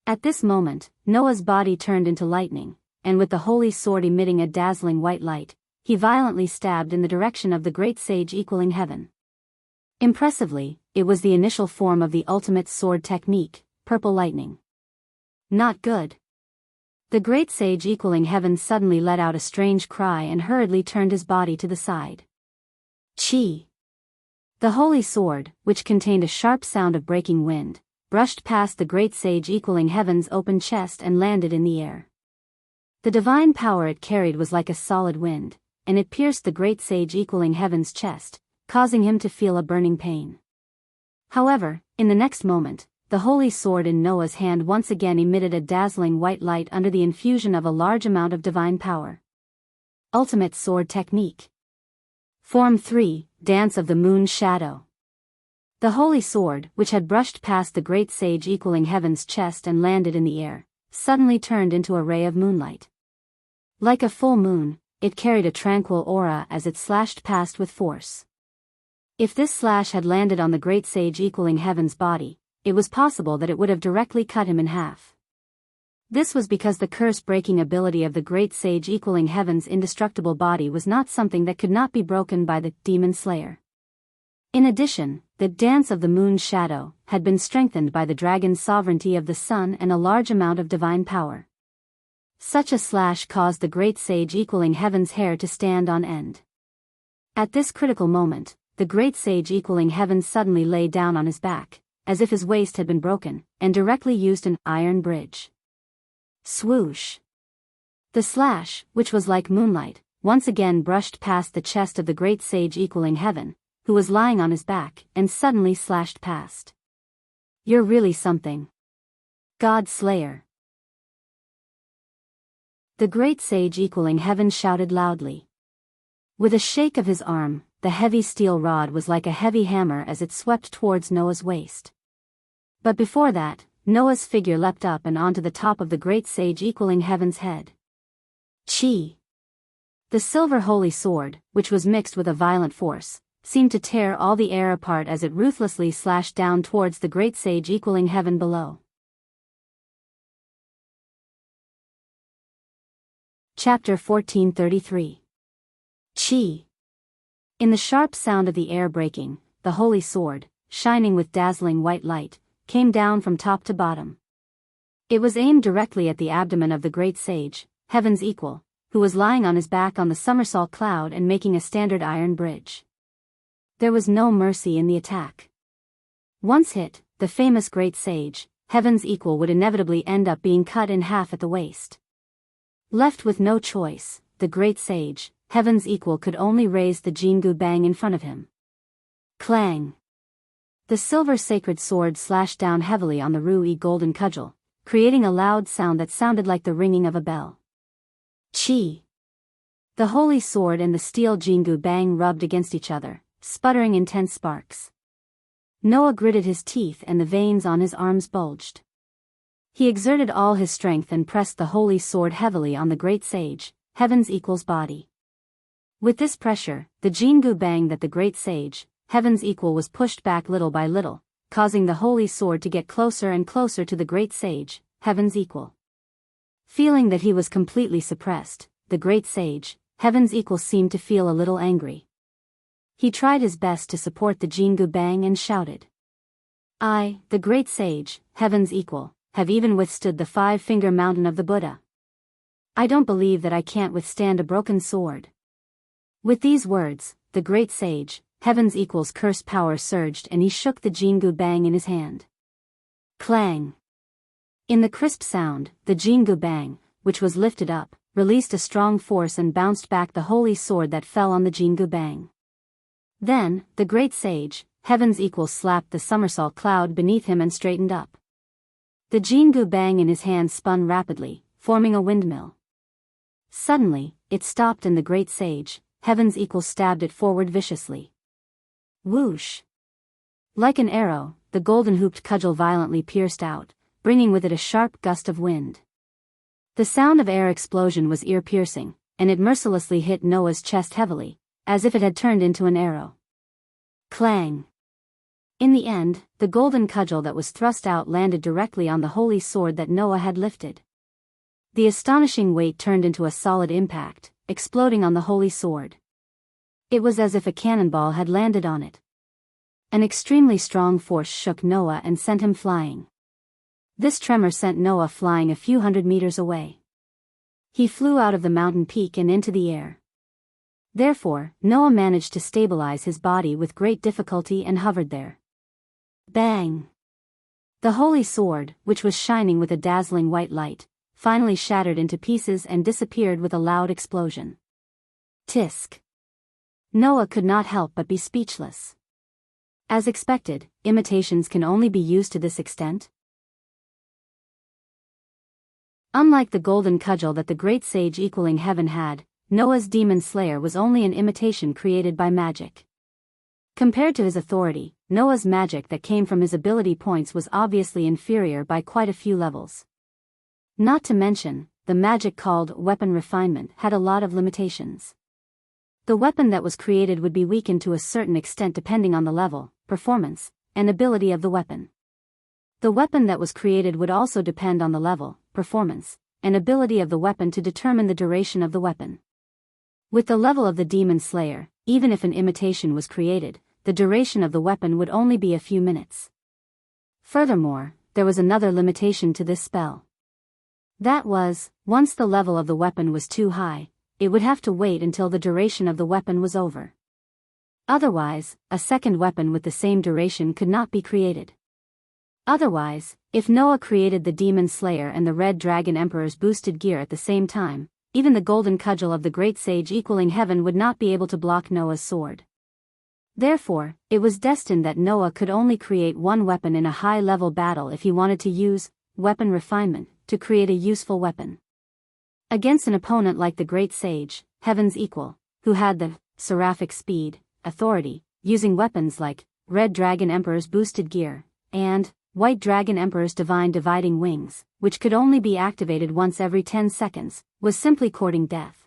At this moment, Noah's body turned into lightning, and with the holy sword emitting a dazzling white light, he violently stabbed in the direction of the great sage equaling heaven. Impressively, it was the initial form of the ultimate sword technique, purple lightning. Not good. The great sage equaling heaven suddenly let out a strange cry and hurriedly turned his body to the side. Chi! The holy sword, which contained a sharp sound of breaking wind, brushed past the great sage equaling heaven's open chest and landed in the air. The divine power it carried was like a solid wind, and it pierced the great sage equaling heaven's chest, causing him to feel a burning pain. However, in the next moment, the holy sword in Noah's hand once again emitted a dazzling white light under the infusion of a large amount of divine power. Ultimate sword technique. Form 3, Dance of the Moon's Shadow. The holy sword, which had brushed past the great sage equaling heaven's chest and landed in the air, suddenly turned into a ray of moonlight. Like a full moon, it carried a tranquil aura as it slashed past with force. If this slash had landed on the great sage equaling heaven's body, it was possible that it would have directly cut him in half. This was because the curse-breaking ability of the great sage equaling heaven's indestructible body was not something that could not be broken by the demon slayer. In addition, the dance of the moon's shadow had been strengthened by the dragon's sovereignty of the sun and a large amount of divine power. Such a slash caused the great sage equaling heaven's hair to stand on end. At this critical moment, the great sage equaling heaven suddenly lay down on his back, as if his waist had been broken, and directly used an iron bridge. Swoosh! The slash, which was like moonlight, once again brushed past the chest of the great sage equaling heaven, who was lying on his back, and suddenly slashed past. You're really something. God Slayer. The great sage equaling heaven shouted loudly. With a shake of his arm, the heavy steel rod was like a heavy hammer as it swept towards Noah's waist. But before that, Noah's figure leapt up and onto the top of the great sage equaling heaven's head. Chi! The silver holy sword, which was mixed with a violent force, seemed to tear all the air apart as it ruthlessly slashed down towards the great sage equaling heaven below. Chapter 1433. Chi! In the sharp sound of the air breaking, the holy sword, shining with dazzling white light, came down from top to bottom. It was aimed directly at the abdomen of the great sage, heaven's equal, who was lying on his back on the somersault cloud and making a standard iron bridge. There was no mercy in the attack. Once hit, the famous great sage, heaven's equal, would inevitably end up being cut in half at the waist. Left with no choice, the great sage, heaven's equal, could only raise the Jingu Bang in front of him. Clang! The silver sacred sword slashed down heavily on the Rui golden cudgel, creating a loud sound that sounded like the ringing of a bell. Chi! The holy sword and the steel Jingu Bang rubbed against each other, sputtering intense sparks. Noah gritted his teeth and the veins on his arms bulged. He exerted all his strength and pressed the holy sword heavily on the great sage, heaven's equal's body. With this pressure, the Jingu Bang that the great sage, heaven's equal, was pushed back little by little, causing the holy sword to get closer and closer to the great sage, heaven's equal. Feeling that he was completely suppressed, the great sage, heaven's equal, seemed to feel a little angry. He tried his best to support the Jingu Bang and shouted. I, the great sage, heaven's equal, have even withstood the 5-finger mountain of the Buddha. I don't believe that I can't withstand a broken sword. With these words, the great sage, heaven's equal's curse power surged and he shook the Jingu Bang in his hand. Clang! In the crisp sound, the Jingu Bang, which was lifted up, released a strong force and bounced back the holy sword that fell on the Jingu Bang. Then, the great sage, heaven's equal, slapped the somersault cloud beneath him and straightened up. The Jingu Bang in his hand spun rapidly, forming a windmill. Suddenly, it stopped and the great sage, heaven's equal, stabbed it forward viciously. Whoosh! Like an arrow, the golden-hooped cudgel violently pierced out, bringing with it a sharp gust of wind. The sound of air explosion was ear-piercing, and it mercilessly hit Noah's chest heavily, as if it had turned into an arrow. Clang! In the end, the golden cudgel that was thrust out landed directly on the holy sword that Noah had lifted. The astonishing weight turned into a solid impact, exploding on the holy sword. It was as if a cannonball had landed on it. An extremely strong force shook Noah and sent him flying. This tremor sent Noah flying a few hundred meters away. He flew out of the mountain peak and into the air. Therefore, Noah managed to stabilize his body with great difficulty and hovered there. Bang! The holy sword, which was shining with a dazzling white light, finally shattered into pieces and disappeared with a loud explosion. Tisk! Noah could not help but be speechless. As expected, imitations can only be used to this extent. Unlike the golden cudgel that the great sage equaling heaven had, Noah's demon slayer was only an imitation created by magic. Compared to his authority, Noah's magic that came from his ability points was obviously inferior by quite a few levels. Not to mention, the magic called weapon refinement had a lot of limitations. The weapon that was created would be weakened to a certain extent depending on the level, performance, and ability of the weapon. The weapon that was created would also depend on the level, performance, and ability of the weapon to determine the duration of the weapon. With the level of the demon slayer, even if an imitation was created, the duration of the weapon would only be a few minutes. Furthermore, there was another limitation to this spell. That was, once the level of the weapon was too high, it would have to wait until the duration of the weapon was over. Otherwise, a second weapon with the same duration could not be created. Otherwise, if Noah created the demon slayer and the red dragon emperor's boosted gear at the same time, even the golden cudgel of the great sage equaling heaven would not be able to block Noah's sword. Therefore, it was destined that Noah could only create one weapon in a high-level battle if he wanted to use weapon refinement to create a useful weapon. Against an opponent like the great sage, heaven's equal, who had the seraphic speed, authority, using weapons like red dragon emperor's boosted gear, and white dragon emperor's divine dividing wings, which could only be activated once every 10 seconds, was simply courting death.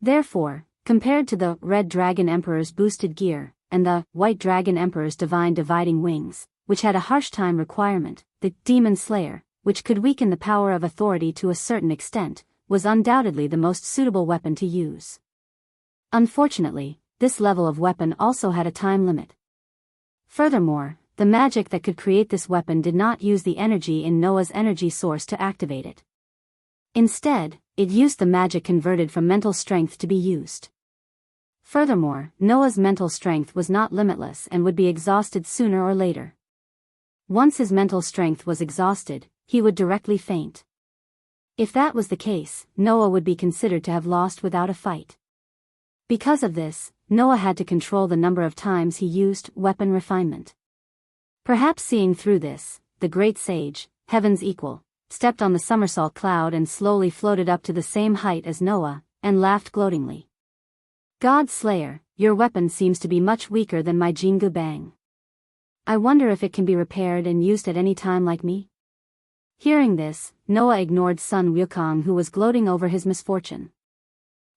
Therefore, compared to the red dragon emperor's boosted gear, and the white dragon emperor's divine dividing wings, which had a harsh time requirement, the demon slayer, which could weaken the power of authority to a certain extent, was undoubtedly the most suitable weapon to use. Unfortunately, this level of weapon also had a time limit. Furthermore, the magic that could create this weapon did not use the energy in Noah's energy source to activate it. Instead, it used the magic converted from mental strength to be used. Furthermore, Noah's mental strength was not limitless and would be exhausted sooner or later. Once his mental strength was exhausted, he would directly faint. If that was the case, Noah would be considered to have lost without a fight. Because of this, Noah had to control the number of times he used weapon refinement. Perhaps seeing through this, the great sage, heaven's equal, stepped on the somersault cloud and slowly floated up to the same height as Noah, and laughed gloatingly. God Slayer, your weapon seems to be much weaker than my Jingu Bang. I wonder if it can be repaired and used at any time like me? Hearing this, Noah ignored Sun Wukong, who was gloating over his misfortune.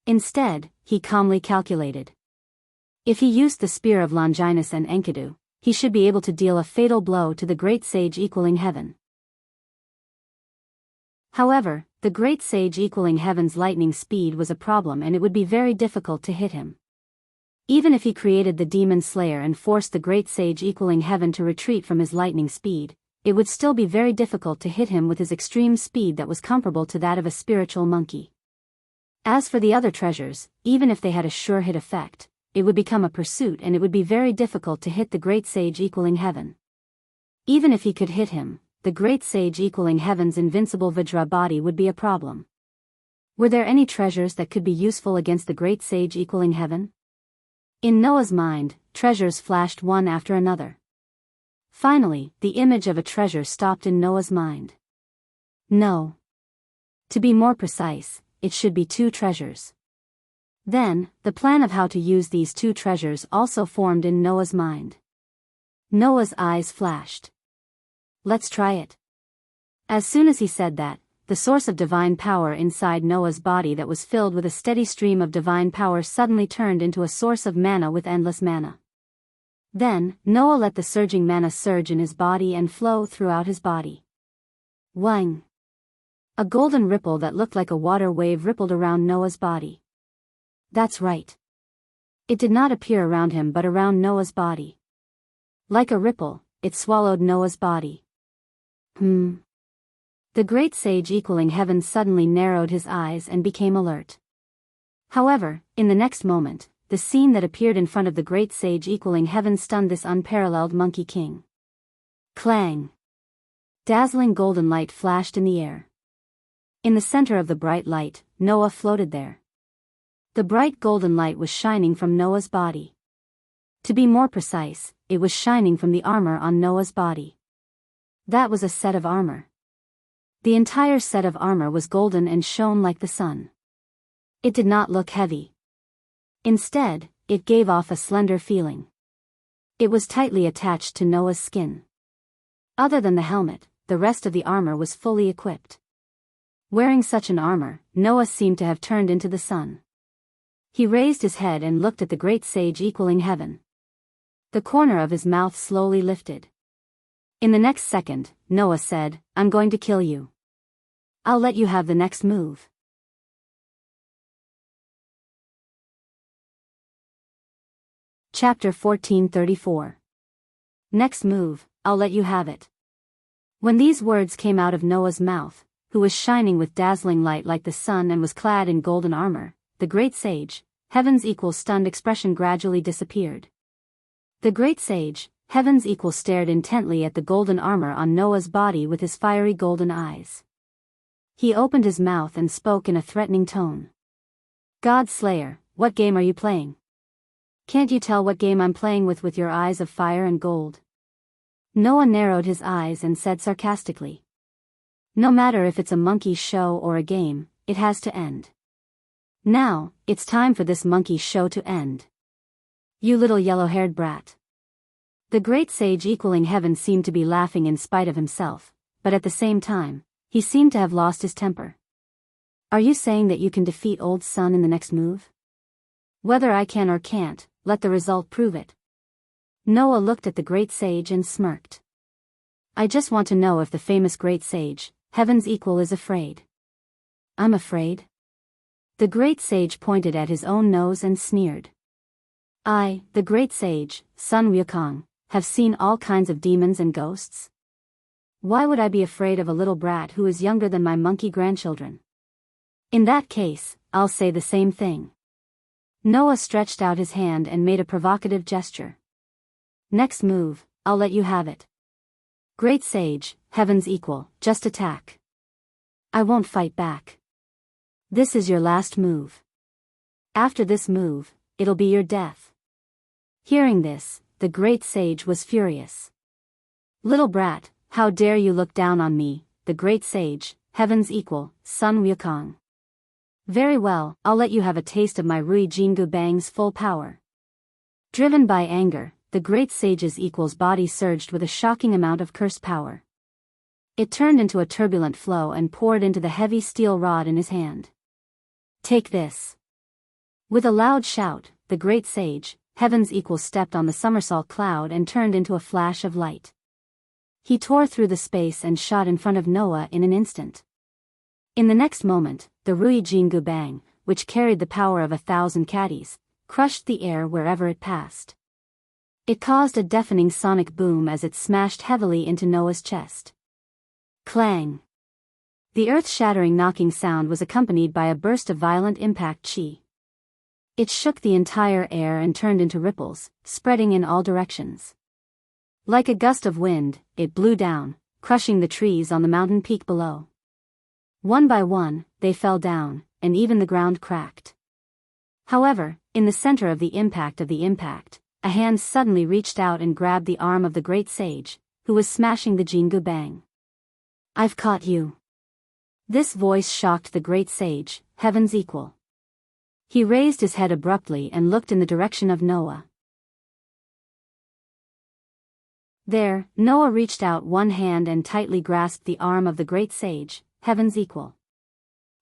Instead, he calmly calculated. If he used the spear of Longinus and Enkidu, he should be able to deal a fatal blow to the great sage equaling heaven. However, the great sage equaling heaven's lightning speed was a problem and it would be very difficult to hit him. Even if he created the demon slayer and forced the great sage equaling heaven to retreat from his lightning speed, it would still be very difficult to hit him with his extreme speed that was comparable to that of a spiritual monkey. As for the other treasures, even if they had a sure hit effect, it would become a pursuit and it would be very difficult to hit the great sage equaling heaven. Even if he could hit him, the great sage equaling heaven's invincible Vajra body would be a problem. Were there any treasures that could be useful against the great sage equaling heaven? In Noah's mind, treasures flashed one after another. Finally, the image of a treasure stopped in Noah's mind. No. To be more precise, it should be 2 treasures. Then, the plan of how to use these 2 treasures also formed in Noah's mind. Noah's eyes flashed. Let's try it. As soon as he said that, the source of divine power inside Noah's body that was filled with a steady stream of divine power suddenly turned into a source of mana with endless mana. Then, Noah let the surging mana surge in his body and flow throughout his body. Wang! A golden ripple that looked like a water wave rippled around Noah's body. That's right. It did not appear around him but around Noah's body. Like a ripple, it swallowed Noah's body. The great sage equaling heaven suddenly narrowed his eyes and became alert. However, in the next moment, the scene that appeared in front of the great sage equaling heaven stunned this unparalleled monkey king. Clang! Dazzling golden light flashed in the air. In the center of the bright light, Noah floated there. The bright golden light was shining from Noah's body. To be more precise, it was shining from the armor on Noah's body. That was a set of armor. The entire set of armor was golden and shone like the sun. It did not look heavy. Instead, it gave off a slender feeling. It was tightly attached to Noah's skin. Other than the helmet, the rest of the armor was fully equipped. Wearing such an armor, Noah seemed to have turned into the sun. He raised his head and looked at the great sage equaling heaven. The corner of his mouth slowly lifted. In the next second, Noah said, "I'm going to kill you. I'll let you have the next move." Chapter 1434. Next move, I'll let you have it. When these words came out of Noah's mouth, who was shining with dazzling light like the sun and was clad in golden armor, the great sage, heaven's equal stunned expression gradually disappeared. The great sage, heaven's equal stared intently at the golden armor on Noah's body with his fiery golden eyes. He opened his mouth and spoke in a threatening tone. "God Slayer, what game are you playing? Can't you tell what game I'm playing with your eyes of fire and gold?" Noah narrowed his eyes and said sarcastically. "No matter if it's a monkey show or a game, it has to end. Now, it's time for this monkey show to end. You little yellow-haired brat." The great sage equaling heaven seemed to be laughing in spite of himself, but at the same time, he seemed to have lost his temper. "Are you saying that you can defeat old sun in the next move? Whether I can or can't, let the result prove it." Noah looked at the great sage and smirked. "I just want to know if the famous great sage, heaven's equal, is afraid." "I'm afraid?" The great sage pointed at his own nose and sneered. "I, the great sage, Sun Wukong, have seen all kinds of demons and ghosts. Why would I be afraid of a little brat who is younger than my monkey grandchildren? In that case, I'll say the same thing." Noah stretched out his hand and made a provocative gesture. "Next move, I'll let you have it. Great sage, heaven's equal, just attack. I won't fight back. This is your last move. After this move, it'll be your death." Hearing this, the great sage was furious. "Little brat, how dare you look down on me, the great sage, heaven's equal, Sun Wukong. Very well, I'll let you have a taste of my Rui Jingu Bang's full power." Driven by anger, the great sage's equal's body surged with a shocking amount of cursed power. It turned into a turbulent flow and poured into the heavy steel rod in his hand. "Take this." With a loud shout, the great sage, heaven's equal, stepped on the somersault cloud and turned into a flash of light. He tore through the space and shot in front of Noah in an instant. In the next moment, the Rui Jingu Bang, which carried the power of 1,000 caddies, crushed the air wherever it passed. It caused a deafening sonic boom as it smashed heavily into Noah's chest. Clang! The earth-shattering knocking sound was accompanied by a burst of violent impact chi. It shook the entire air and turned into ripples, spreading in all directions. Like a gust of wind, it blew down, crushing the trees on the mountain peak below. One by one, they fell down, and even the ground cracked. However, in the center of the impact, a hand suddenly reached out and grabbed the arm of the great sage, who was smashing the Jingu Bang. "I've caught you." This voice shocked the great sage, heaven's equal. He raised his head abruptly and looked in the direction of Noah. There, Noah reached out one hand and tightly grasped the arm of the great sage, heaven's equal.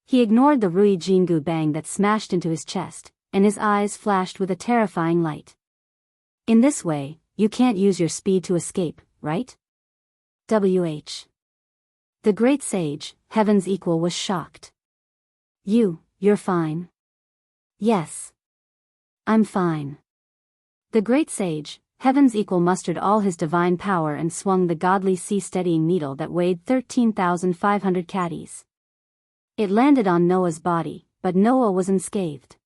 He ignored the Rui Jingu Bang that smashed into his chest, and his eyes flashed with a terrifying light. In this way, you can't use your speed to escape, right? WH. The great sage, heaven's equal, was shocked. You're fine. Yes. I'm fine. The great sage, heaven's equal, mustered all his divine power and swung the godly sea-steadying needle that weighed 13,500 caddies. It landed on Noah's body, but Noah was unscathed.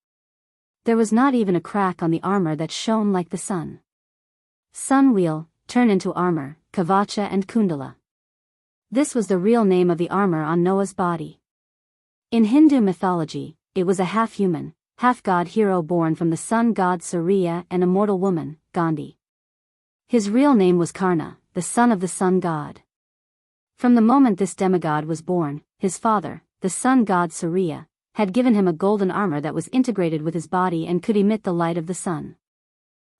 There was not even a crack on the armor that shone like the sun. Sun wheel, turn into armor, Kavacha and Kundala. This was the real name of the armor on Noah's body. In Hindu mythology, it was a half-human, half-god hero born from the sun god Surya and a mortal woman, Gandhi. His real name was Karna, the son of the sun god. From the moment this demigod was born, his father, the sun god Surya, had given him a golden armor that was integrated with his body and could emit the light of the sun.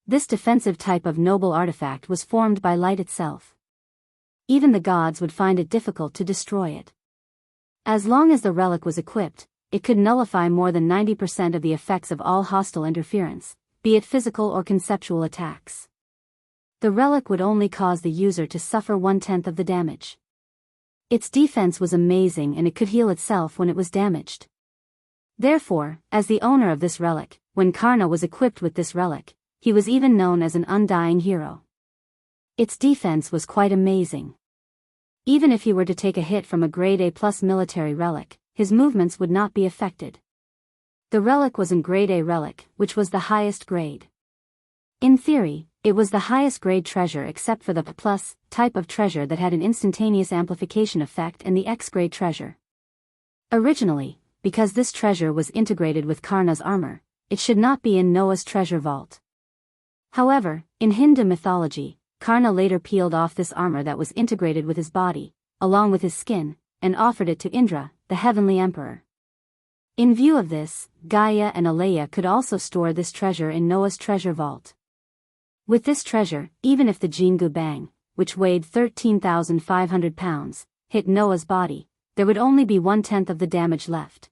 This defensive type of noble artifact was formed by light itself. Even the gods would find it difficult to destroy it. As long as the relic was equipped, it could nullify more than 90% of the effects of all hostile interference, be it physical or conceptual attacks. The relic would only cause the user to suffer 1/10 of the damage. Its defense was amazing and it could heal itself when it was damaged. Therefore, as the owner of this relic, when Karna was equipped with this relic, he was even known as an undying hero. Its defense was quite amazing. Even if he were to take a hit from a grade A+ military relic, his movements would not be affected. The relic was an grade A relic, which was the highest grade. In theory, it was the highest grade treasure except for the P+ type of treasure that had an instantaneous amplification effect and the X-grade treasure. Originally, because this treasure was integrated with Karna's armor, it should not be in Noah's treasure vault. However, in Hindu mythology, Karna later peeled off this armor that was integrated with his body, along with his skin, and offered it to Indra, the heavenly emperor. In view of this, Gaia and Alaya could also store this treasure in Noah's treasure vault. With this treasure, even if the Jingu Bang, which weighed 13,500 pounds, hit Noah's body, there would only be 1/10 of the damage left.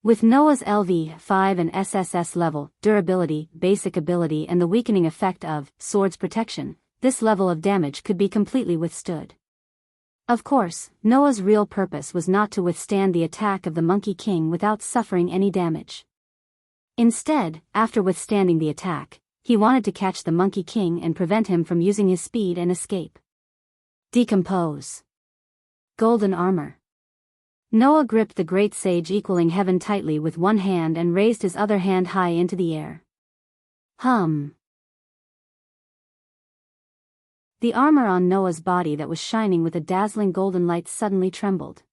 With Noah's LV5 and SSS level, durability, basic ability and the weakening effect of sword's protection, this level of damage could be completely withstood. Of course, Noah's real purpose was not to withstand the attack of the Monkey King without suffering any damage. Instead, after withstanding the attack, he wanted to catch the Monkey King and prevent him from using his speed and escape. Decompose. Golden armor. Noah gripped the great sage equaling heaven tightly with one hand and raised his other hand high into the air. Hum. The armor on Noah's body that was shining with a dazzling golden light suddenly trembled.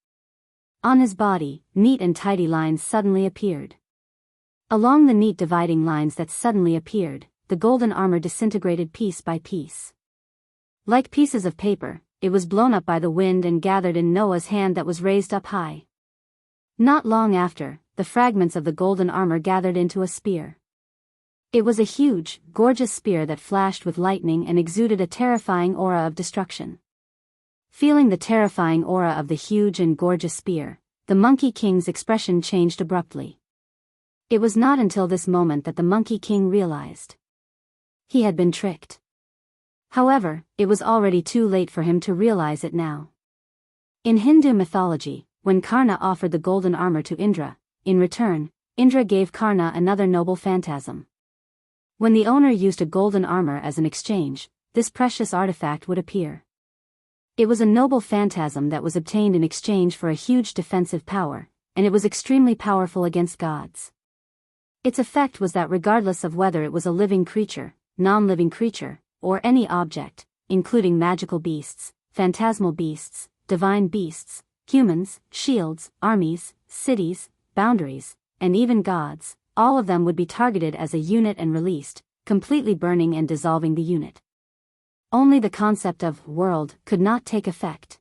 On his body, neat and tidy lines suddenly appeared. Along the neat dividing lines that suddenly appeared, the golden armor disintegrated piece by piece. Like pieces of paper, it was blown up by the wind and gathered in Noah's hand that was raised up high. Not long after, the fragments of the golden armor gathered into a spear. It was a huge, gorgeous spear that flashed with lightning and exuded a terrifying aura of destruction. Feeling the terrifying aura of the huge and gorgeous spear, the Monkey King's expression changed abruptly. It was not until this moment that the Monkey King realized he had been tricked. However, it was already too late for him to realize it now. In Hindu mythology, when Karna offered the golden armor to Indra, in return, Indra gave Karna another noble phantasm. When the owner used a golden armor as an exchange, this precious artifact would appear. It was a noble phantasm that was obtained in exchange for a huge defensive power, and it was extremely powerful against gods. Its effect was that regardless of whether it was a living creature, non-living creature, or any object, including magical beasts, phantasmal beasts, divine beasts, humans, shields, armies, cities, boundaries, and even gods, all of them would be targeted as a unit and released, completely burning and dissolving the unit. Only the concept of world could not take effect.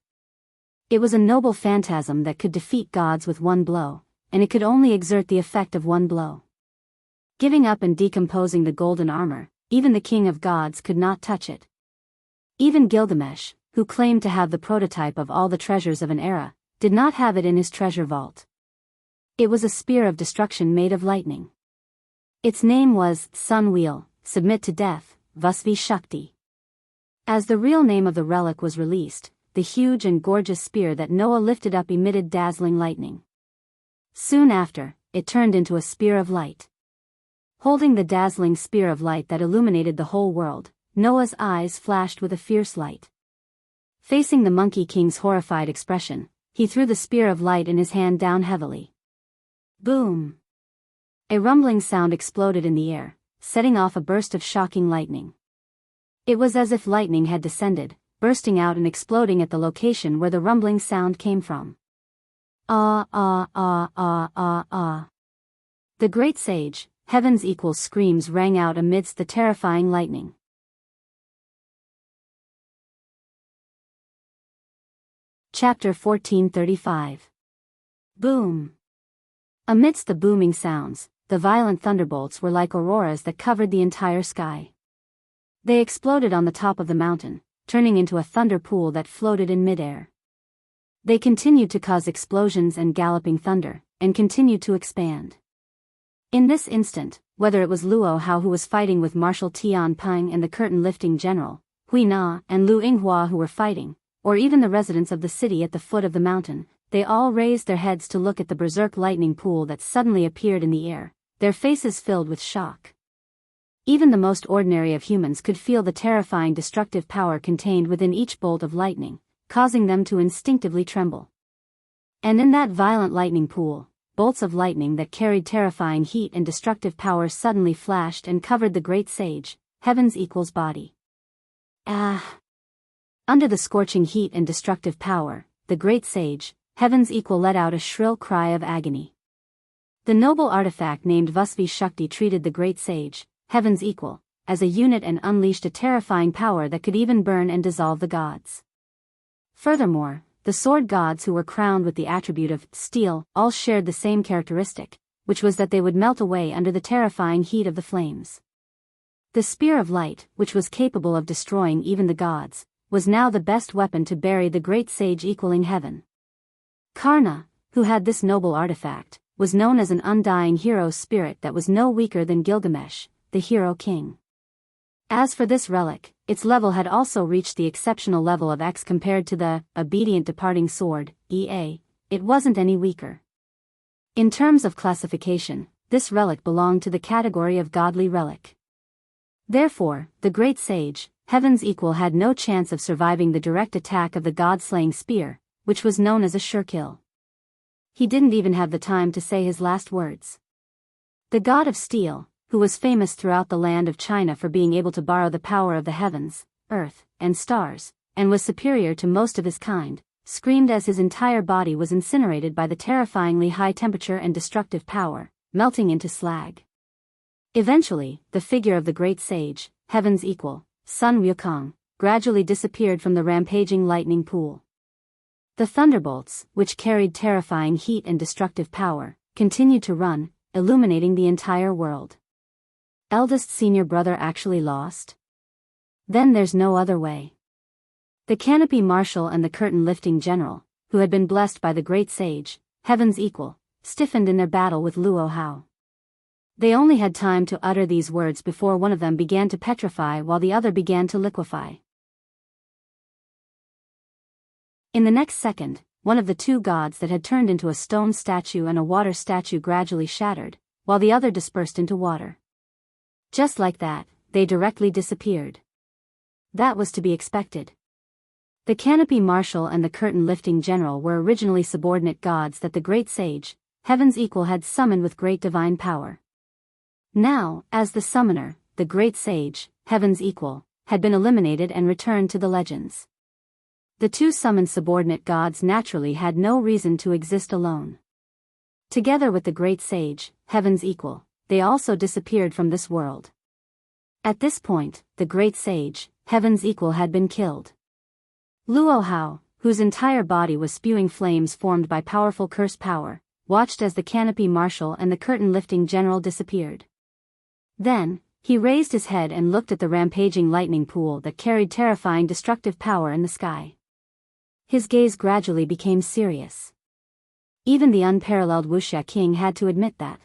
It was a noble phantasm that could defeat gods with one blow, and it could only exert the effect of one blow. Giving up and decomposing the golden armor, even the king of gods could not touch it. Even Gilgamesh, who claimed to have the prototype of all the treasures of an era, did not have it in his treasure vault. It was a spear of destruction made of lightning. Its name was Sun Wheel, submit to death, Vasvi Shakti. As the real name of the relic was released, the huge and gorgeous spear that Noah lifted up emitted dazzling lightning. Soon after, it turned into a spear of light. Holding the dazzling spear of light that illuminated the whole world, Noah's eyes flashed with a fierce light. Facing the Monkey King's horrified expression, he threw the spear of light in his hand down heavily. Boom! A rumbling sound exploded in the air, setting off a burst of shocking lightning. It was as if lightning had descended, bursting out and exploding at the location where the rumbling sound came from. Ah ah ah ah ah ah. The great sage, heaven's equal screams rang out amidst the terrifying lightning. Chapter 1435. Boom! Amidst the booming sounds, the violent thunderbolts were like auroras that covered the entire sky. They exploded on the top of the mountain, turning into a thunder pool that floated in midair. They continued to cause explosions and galloping thunder, and continued to expand. In this instant, whether it was Luo Hao who was fighting with Marshal Tian Peng and the curtain-lifting general, Hui Na and Lu Yinghua who were fighting, or even the residents of the city at the foot of the mountain, they all raised their heads to look at the berserk lightning pool that suddenly appeared in the air, their faces filled with shock. Even the most ordinary of humans could feel the terrifying destructive power contained within each bolt of lightning, causing them to instinctively tremble. And in that violent lightning pool, bolts of lightning that carried terrifying heat and destructive power suddenly flashed and covered the great sage, heaven's equal's body. Ah! Under the scorching heat and destructive power, the great sage, heaven's equal let out a shrill cry of agony. The noble artifact named Vasvi Shakti treated the great sage, heaven's equal, as a unit and unleashed a terrifying power that could even burn and dissolve the gods. Furthermore, the sword gods who were crowned with the attribute of steel all shared the same characteristic, which was that they would melt away under the terrifying heat of the flames. The spear of light, which was capable of destroying even the gods, was now the best weapon to bury the great sage equaling heaven. Karna, who had this noble artifact, was known as an undying hero spirit that was no weaker than Gilgamesh, the hero king. As for this relic, its level had also reached the exceptional level of X compared to the obedient departing sword, EA, it wasn't any weaker. In terms of classification, this relic belonged to the category of godly relic. Therefore, the great sage, heaven's equal, had no chance of surviving the direct attack of the god-slaying spear, which was known as a sure kill. He didn't even have the time to say his last words. The god of steel, who was famous throughout the land of China for being able to borrow the power of the heavens, earth, and stars, and was superior to most of his kind, screamed as his entire body was incinerated by the terrifyingly high temperature and destructive power, melting into slag. Eventually, the figure of the great sage, heaven's equal, Sun Wukong, gradually disappeared from the rampaging lightning pool. The thunderbolts, which carried terrifying heat and destructive power, continued to run, illuminating the entire world. Eldest senior brother actually lost? Then there's no other way. The canopy marshal and the curtain-lifting general, who had been blessed by the great sage, heaven's equal, stiffened in their battle with Luo Hao. They only had time to utter these words before one of them began to petrify while the other began to liquefy. In the next second, one of the two gods that had turned into a stone statue and a water statue gradually shattered, while the other dispersed into water. Just like that, they directly disappeared. That was to be expected. The canopy marshal and the curtain-lifting general were originally subordinate gods that the great sage, heaven's equal, had summoned with great divine power. Now, as the summoner, the great sage, heaven's equal, had been eliminated and returned to the legends. The two summoned subordinate gods naturally had no reason to exist alone. Together with the great sage, heaven's equal, they also disappeared from this world. At this point, the great sage, heaven's equal, had been killed. Luo Hao, whose entire body was spewing flames formed by powerful curse power, watched as the canopy marshal and the curtain-lifting general disappeared. Then, he raised his head and looked at the rampaging lightning pool that carried terrifying destructive power in the sky. His gaze gradually became serious. Even the unparalleled Wuxia king had to admit that.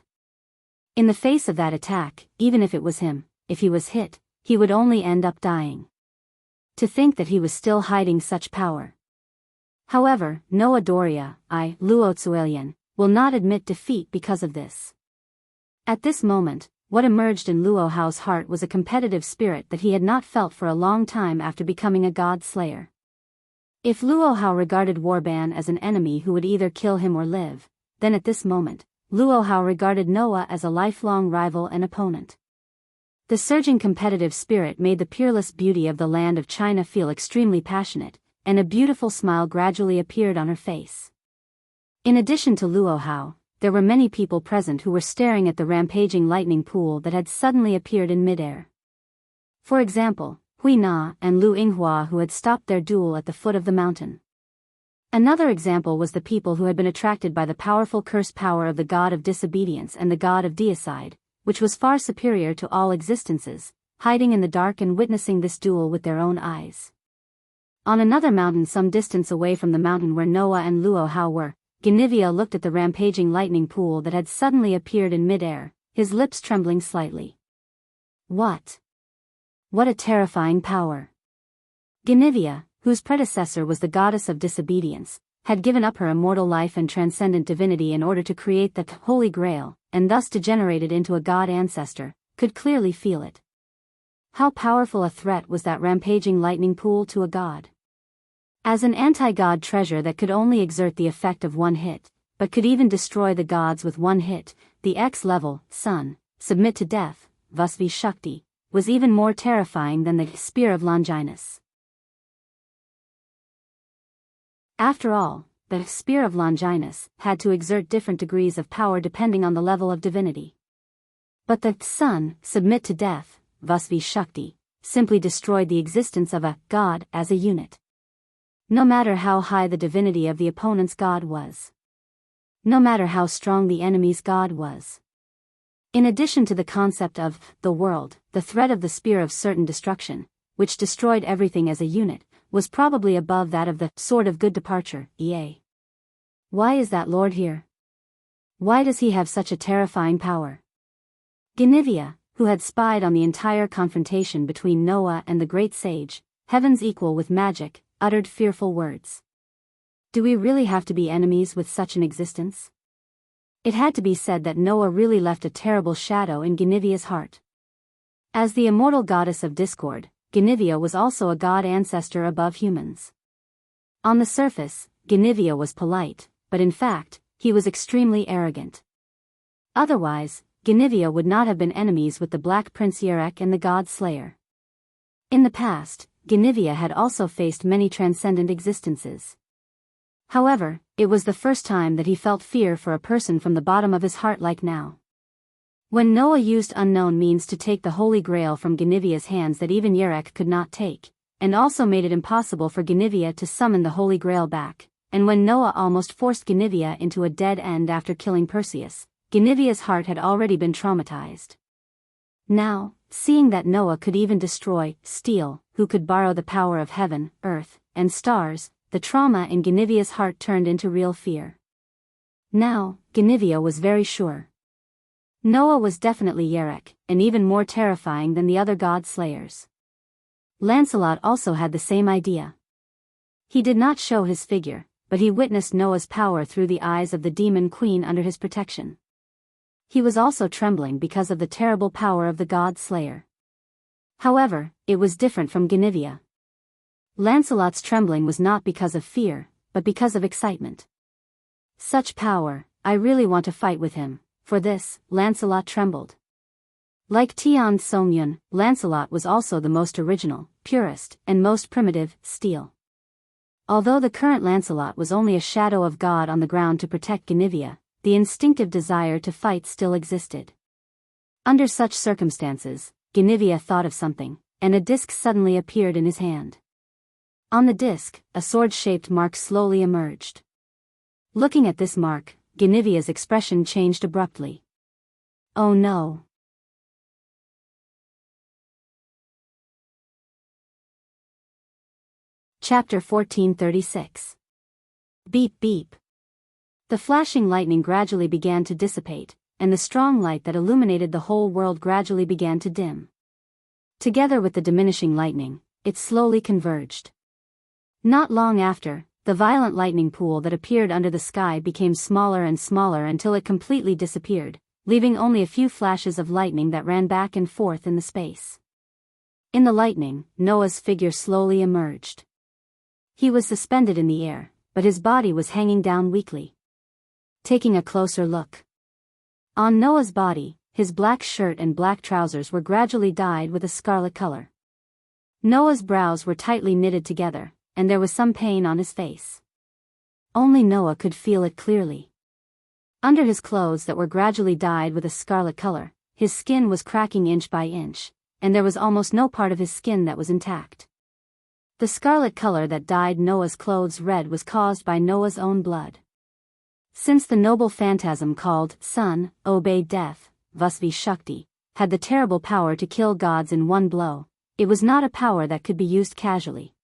In the face of that attack, even if it was him, if he was hit, he would only end up dying. To think that he was still hiding such power. However, Noah Doria, Luo will not admit defeat because of this. At this moment, what emerged in Luo Hao's heart was a competitive spirit that he had not felt for a long time after becoming a god slayer. If Luo Hao regarded Warban as an enemy who would either kill him or live, then at this moment, Luo Hao regarded Noah as a lifelong rival and opponent. The surging competitive spirit made the peerless beauty of the land of China feel extremely passionate, and a beautiful smile gradually appeared on her face. In addition to Luo Hao, there were many people present who were staring at the rampaging lightning pool that had suddenly appeared in midair. For example, Hui Na and Lu Yinghua, who had stopped their duel at the foot of the mountain. Another example was the people who had been attracted by the powerful curse power of the god of disobedience and the god of deicide, which was far superior to all existences, hiding in the dark and witnessing this duel with their own eyes. On another mountain some distance away from the mountain where Noah and Luo Hao were, Ganivia looked at the rampaging lightning pool that had suddenly appeared in midair, his lips trembling slightly. What a terrifying power! Ganivia, whose predecessor was the goddess of disobedience, had given up her immortal life and transcendent divinity in order to create the Holy Grail, and thus degenerated into a god ancestor, could clearly feel it. How powerful a threat was that rampaging lightning pool to a god? As an anti-god treasure that could only exert the effect of one hit, but could even destroy the gods with one hit, the X-level, Sun, submit to death, Vasvi Shakti, was even more terrifying than the Spear of Longinus. After all, the Spear of Longinus had to exert different degrees of power depending on the level of divinity. But the Sun, submit to death, Vasvi Shakti, simply destroyed the existence of a god as a unit. No matter how high the divinity of the opponent's god was. No matter how strong the enemy's god was. In addition to the concept of the world, the threat of the spear of certain destruction, which destroyed everything as a unit, was probably above that of the sword of good departure, EA. Why is that Lord here? Why does he have such a terrifying power? Ganivia, who had spied on the entire confrontation between Noah and the great sage, heaven's equal with magic, uttered fearful words. Do we really have to be enemies with such an existence? It had to be said that Noah really left a terrible shadow in Genivia's heart. As the immortal goddess of discord, Genivia was also a god ancestor above humans. On the surface, Genivia was polite, but in fact, he was extremely arrogant. Otherwise, Genivia would not have been enemies with the Black Prince Yerek and the God Slayer. In the past, Genivia had also faced many transcendent existences. However, it was the first time that he felt fear for a person from the bottom of his heart like now. When Noah used unknown means to take the Holy Grail from Genivia's hands that even Yerek could not take, and also made it impossible for Genivia to summon the Holy Grail back, and when Noah almost forced Genivia into a dead end after killing Perseus, Genivia's heart had already been traumatized. Now, seeing that Noah could even destroy, steal, who could borrow the power of heaven, earth, and stars, the trauma in Genivia's heart turned into real fear. Now, Genivia was very sure. Noah was definitely Yerek, and even more terrifying than the other god slayers. Lancelot also had the same idea. He did not show his figure, but he witnessed Noah's power through the eyes of the demon queen under his protection. He was also trembling because of the terrible power of the god slayer. However, it was different from Genivia. Lancelot's trembling was not because of fear, but because of excitement. Such power, I really want to fight with him. For this, Lancelot trembled. Like Tian Songyun, Lancelot was also the most original, purest, and most primitive, steel. Although the current Lancelot was only a shadow of God on the ground to protect Genivia, the instinctive desire to fight still existed. Under such circumstances, Genivia thought of something, and a disc suddenly appeared in his hand. On the disc, a sword-shaped mark slowly emerged. Looking at this mark, Genivia's expression changed abruptly. Oh no. Chapter 1436. Beep beep. The flashing lightning gradually began to dissipate, and the strong light that illuminated the whole world gradually began to dim. Together with the diminishing lightning, it slowly converged. Not long after, the violent lightning pool that appeared under the sky became smaller and smaller until it completely disappeared, leaving only a few flashes of lightning that ran back and forth in the space. In the lightning, Noah's figure slowly emerged. He was suspended in the air, but his body was hanging down weakly. Taking a closer look. On Noah's body, his black shirt and black trousers were gradually dyed with a scarlet color. Noah's brows were tightly knitted together, and there was some pain on his face. Only Noah could feel it clearly. Under his clothes that were gradually dyed with a scarlet color, his skin was cracking inch by inch, and there was almost no part of his skin that was intact. The scarlet color that dyed Noah's clothes red was caused by Noah's own blood. Since the noble phantasm called Sun, obeyed death, Vasvi Shakti, had the terrible power to kill gods in one blow, it was not a power that could be used casually.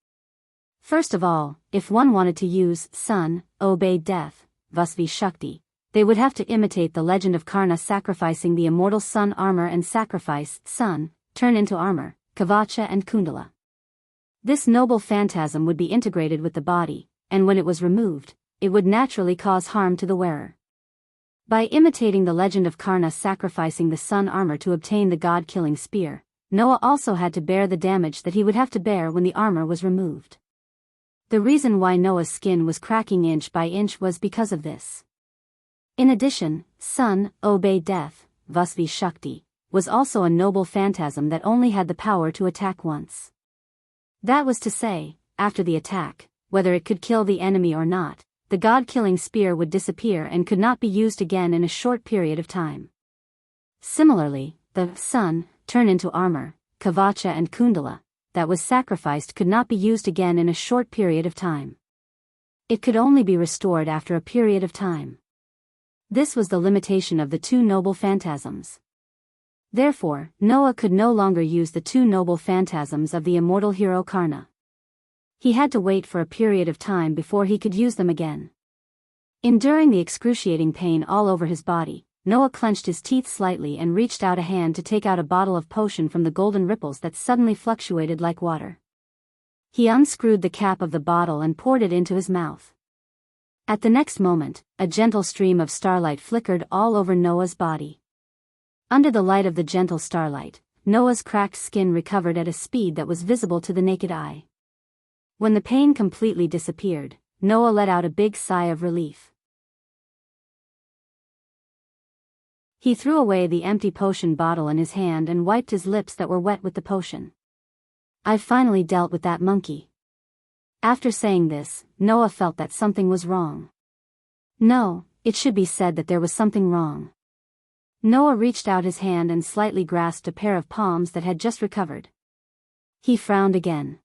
First of all, if one wanted to use Sun, obeyed death, Vasvi Shakti, they would have to imitate the legend of Karna sacrificing the immortal sun armor and sacrifice Sun, turn into armor, Kavacha and Kundala. This noble phantasm would be integrated with the body, and when it was removed, it would naturally cause harm to the wearer. By imitating the legend of Karna sacrificing the sun armor to obtain the god-killing spear, Noah also had to bear the damage that he would have to bear when the armor was removed. The reason why Noah's skin was cracking inch by inch was because of this. In addition, Sun, obey death, Vasvi Shakti, was also a noble phantasm that only had the power to attack once. That was to say, after the attack, whether it could kill the enemy or not, the god-killing spear would disappear and could not be used again in a short period of time. Similarly, the Sun, turn into armor, Kavacha and Kundala, that was sacrificed could not be used again in a short period of time. It could only be restored after a period of time. This was the limitation of the two noble phantasms. Therefore, Noah could no longer use the two noble phantasms of the immortal hero Karna. He had to wait for a period of time before he could use them again. Enduring the excruciating pain all over his body, Noah clenched his teeth slightly and reached out a hand to take out a bottle of potion from the golden ripples that suddenly fluctuated like water. He unscrewed the cap of the bottle and poured it into his mouth. At the next moment, a gentle stream of starlight flickered all over Noah's body. Under the light of the gentle starlight, Noah's cracked skin recovered at a speed that was visible to the naked eye. When the pain completely disappeared, Noah let out a big sigh of relief. He threw away the empty potion bottle in his hand and wiped his lips that were wet with the potion. "I've finally dealt with that monkey." After saying this, Noah felt that something was wrong. No, it should be said that there was something wrong. Noah reached out his hand and slightly grasped a pair of palms that had just recovered. He frowned again.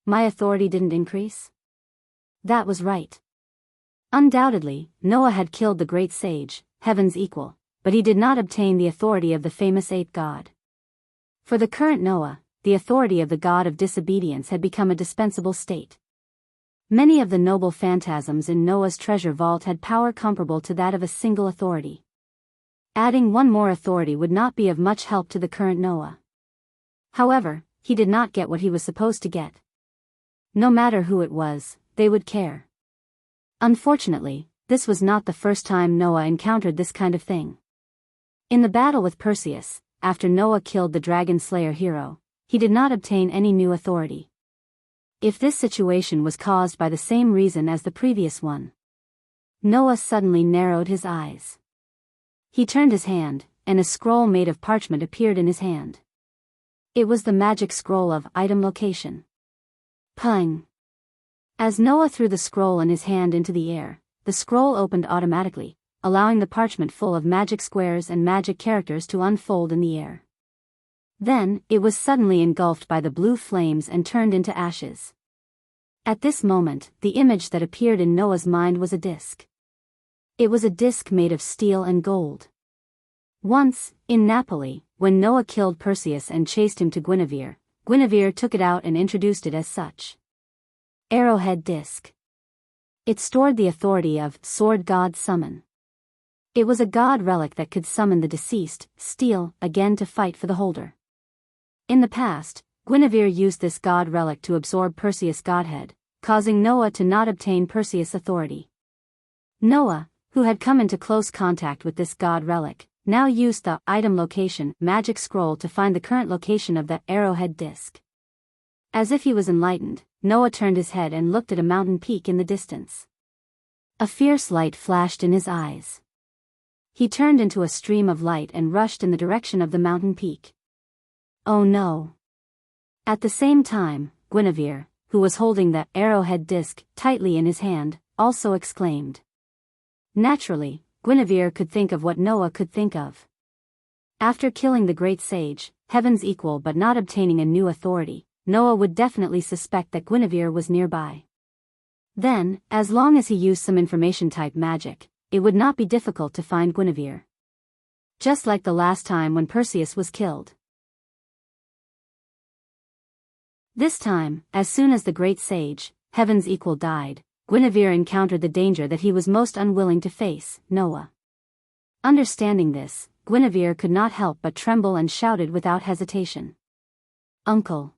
My authority didn't increase? That was right. Undoubtedly, Noah had killed the great sage, heaven's equal, but he did not obtain the authority of the famous eighth god. For the current Noah, the authority of the god of disobedience had become a dispensable state. Many of the noble phantasms in Noah's treasure vault had power comparable to that of a single authority. Adding one more authority would not be of much help to the current Noah. However, he did not get what he was supposed to get. No matter who it was, they would care. Unfortunately, this was not the first time Noah encountered this kind of thing. In the battle with Perseus, after Noah killed the dragon slayer hero, he did not obtain any new authority. If this situation was caused by the same reason as the previous one. Noah suddenly narrowed his eyes. He turned his hand, and a scroll made of parchment appeared in his hand. It was the magic scroll of item location. Pung! As Noah threw the scroll in his hand into the air, the scroll opened automatically, allowing the parchment full of magic squares and magic characters to unfold in the air. Then, it was suddenly engulfed by the blue flames and turned into ashes. At this moment, the image that appeared in Noah's mind was a disc. It was a disc made of steel and gold. Once, in Napoli, when Noah killed Perseus and chased him to Guinevere, Guinevere took it out and introduced it as such. Arrowhead disc. It stored the authority of sword god summon. It was a god relic that could summon the deceased, steel, again to fight for the holder. In the past, Guinevere used this god relic to absorb Perseus' godhead, causing Noah to not obtain Perseus' authority. Noah, who had come into close contact with this god relic, now used the item location magic scroll to find the current location of the arrowhead disc. As if he was enlightened, Noah turned his head and looked at a mountain peak in the distance. A fierce light flashed in his eyes. He turned into a stream of light and rushed in the direction of the mountain peak. Oh no! At the same time, Guinevere, who was holding the arrowhead disc tightly in his hand, also exclaimed. Naturally, Guinevere could think of what Noah could think of. After killing the great sage, heaven's equal but not obtaining a new authority, Noah would definitely suspect that Guinevere was nearby. Then, as long as he used some information-type magic, it would not be difficult to find Guinevere. Just like the last time when Perseus was killed. This time, as soon as the great sage, heaven's equal, died, Guinevere encountered the danger that he was most unwilling to face, Noah. Understanding this, Guinevere could not help but tremble and shouted without hesitation. Uncle!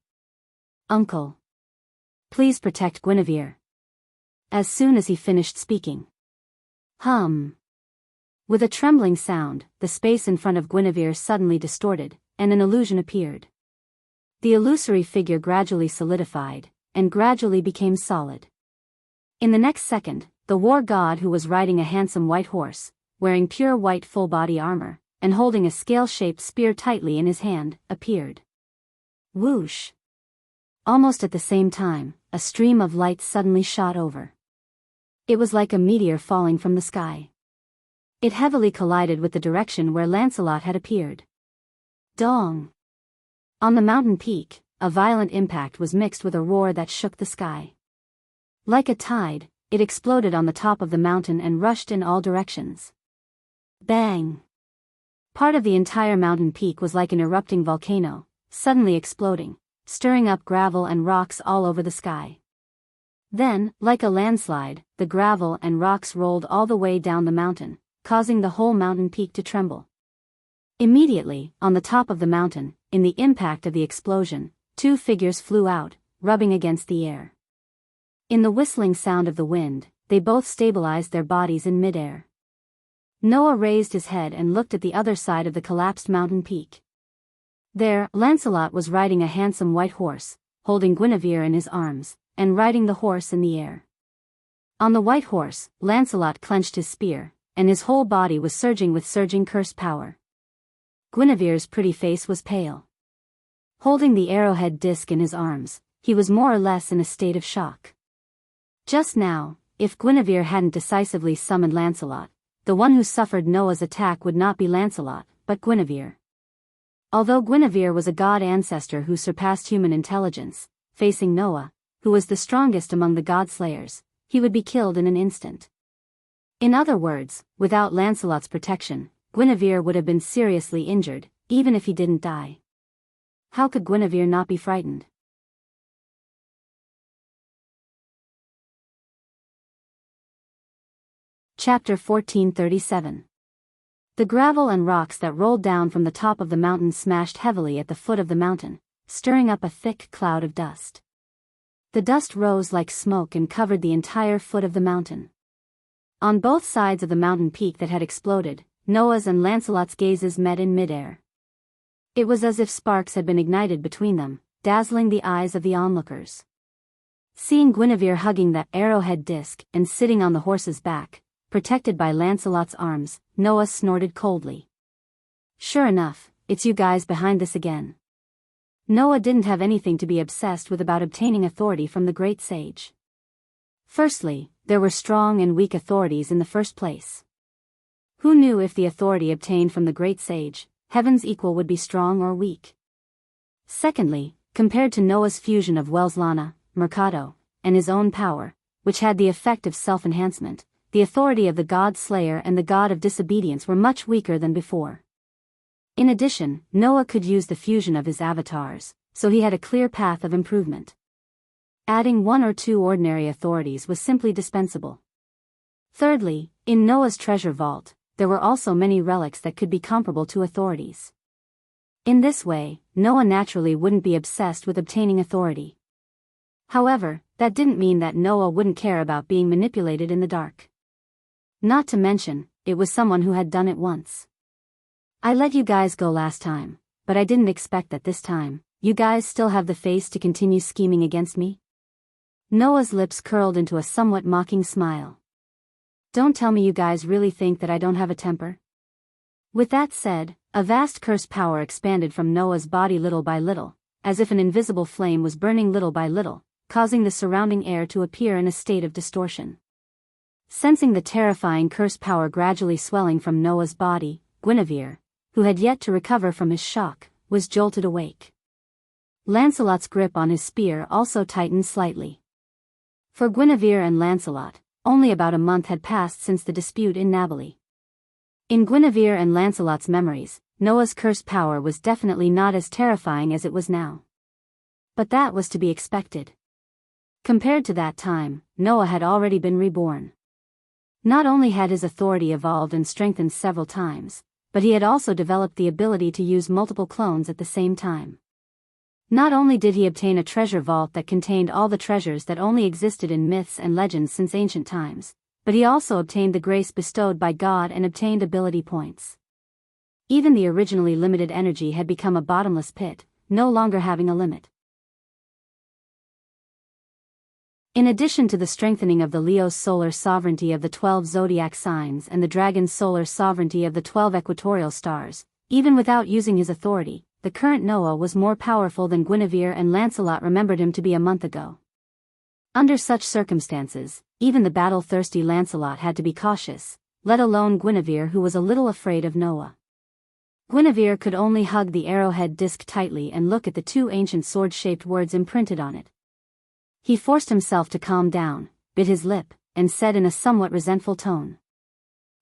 Uncle! Please protect Guinevere. As soon as he finished speaking. With a trembling sound, the space in front of Guinevere suddenly distorted, and an illusion appeared. The illusory figure gradually solidified, and gradually became solid. In the next second, the war god, who was riding a handsome white horse, wearing pure white full-body armor, and holding a scale-shaped spear tightly in his hand, appeared. Whoosh! Almost at the same time, a stream of light suddenly shot over. It was like a meteor falling from the sky. It heavily collided with the direction where Lancelot had appeared. Dong! On the mountain peak, a violent impact was mixed with a roar that shook the sky. Like a tide, it exploded on the top of the mountain and rushed in all directions. Bang! Part of the entire mountain peak was like an erupting volcano, suddenly exploding, stirring up gravel and rocks all over the sky. Then, like a landslide, the gravel and rocks rolled all the way down the mountain, causing the whole mountain peak to tremble. Immediately, on the top of the mountain, in the impact of the explosion, two figures flew out, rubbing against the air. In the whistling sound of the wind, they both stabilized their bodies in midair. Noah raised his head and looked at the other side of the collapsed mountain peak. There, Lancelot was riding a handsome white horse, holding Guinevere in his arms, and riding the horse in the air. On the white horse, Lancelot clenched his spear, and his whole body was surging with surging curse power. Guinevere's pretty face was pale. Holding the arrowhead disc in his arms, he was more or less in a state of shock. Just now, if Guinevere hadn't decisively summoned Lancelot, the one who suffered Noah's attack would not be Lancelot, but Guinevere. Although Guinevere was a god ancestor who surpassed human intelligence, facing Noah, who was the strongest among the god-slayers, he would be killed in an instant. In other words, without Lancelot's protection, Guinevere would have been seriously injured, even if he didn't die. How could Guinevere not be frightened? Chapter 1437. The gravel and rocks that rolled down from the top of the mountain smashed heavily at the foot of the mountain, stirring up a thick cloud of dust. The dust rose like smoke and covered the entire foot of the mountain. On both sides of the mountain peak that had exploded, Noah's and Lancelot's gazes met in midair. It was as if sparks had been ignited between them, dazzling the eyes of the onlookers. Seeing Guinevere hugging that arrowhead disc and sitting on the horse's back, protected by Lancelot's arms, Noah snorted coldly. Sure enough, it's you guys behind this again. Noah didn't have anything to be obsessed with about obtaining authority from the great sage. Firstly, there were strong and weak authorities in the first place. Who knew if the authority obtained from the great sage, heaven's equal, would be strong or weak? Secondly, compared to Noah's fusion of Welslana, Mercado, and his own power, which had the effect of self-enhancement, the authority of the god Slayer and the god of disobedience were much weaker than before. In addition, Noah could use the fusion of his avatars, so he had a clear path of improvement. Adding one or two ordinary authorities was simply dispensable. Thirdly, in Noah's treasure vault, there were also many relics that could be comparable to authorities. In this way, Noah naturally wouldn't be obsessed with obtaining authority. However, that didn't mean that Noah wouldn't care about being manipulated in the dark. Not to mention, it was someone who had done it once. I let you guys go last time, but I didn't expect that this time, you guys still have the face to continue scheming against me? Noah's lips curled into a somewhat mocking smile. Don't tell me you guys really think that I don't have a temper? With that said, a vast curse power expanded from Noah's body little by little, as if an invisible flame was burning little by little, causing the surrounding air to appear in a state of distortion. Sensing the terrifying curse power gradually swelling from Noah's body, Guinevere, who had yet to recover from his shock, was jolted awake. Lancelot's grip on his spear also tightened slightly. For Guinevere and Lancelot, only about a month had passed since the dispute in Nabali. In Guinevere and Lancelot's memories, Noah's curse power was definitely not as terrifying as it was now. But that was to be expected. Compared to that time, Noah had already been reborn. Not only had his authority evolved and strengthened several times, but he had also developed the ability to use multiple clones at the same time. Not only did he obtain a treasure vault that contained all the treasures that only existed in myths and legends since ancient times, but he also obtained the grace bestowed by God and obtained ability points. Even the originally limited energy had become a bottomless pit, no longer having a limit. In addition to the strengthening of the Leo's solar sovereignty of the 12 zodiac signs and the dragon's solar sovereignty of the 12 equatorial stars, even without using his authority, the current Noah was more powerful than Guinevere and Lancelot remembered him to be a month ago. Under such circumstances, even the battle-thirsty Lancelot had to be cautious, let alone Guinevere, who was a little afraid of Noah. Guinevere could only hug the arrowhead disc tightly and look at the two ancient sword-shaped words imprinted on it. He forced himself to calm down, bit his lip, and said in a somewhat resentful tone.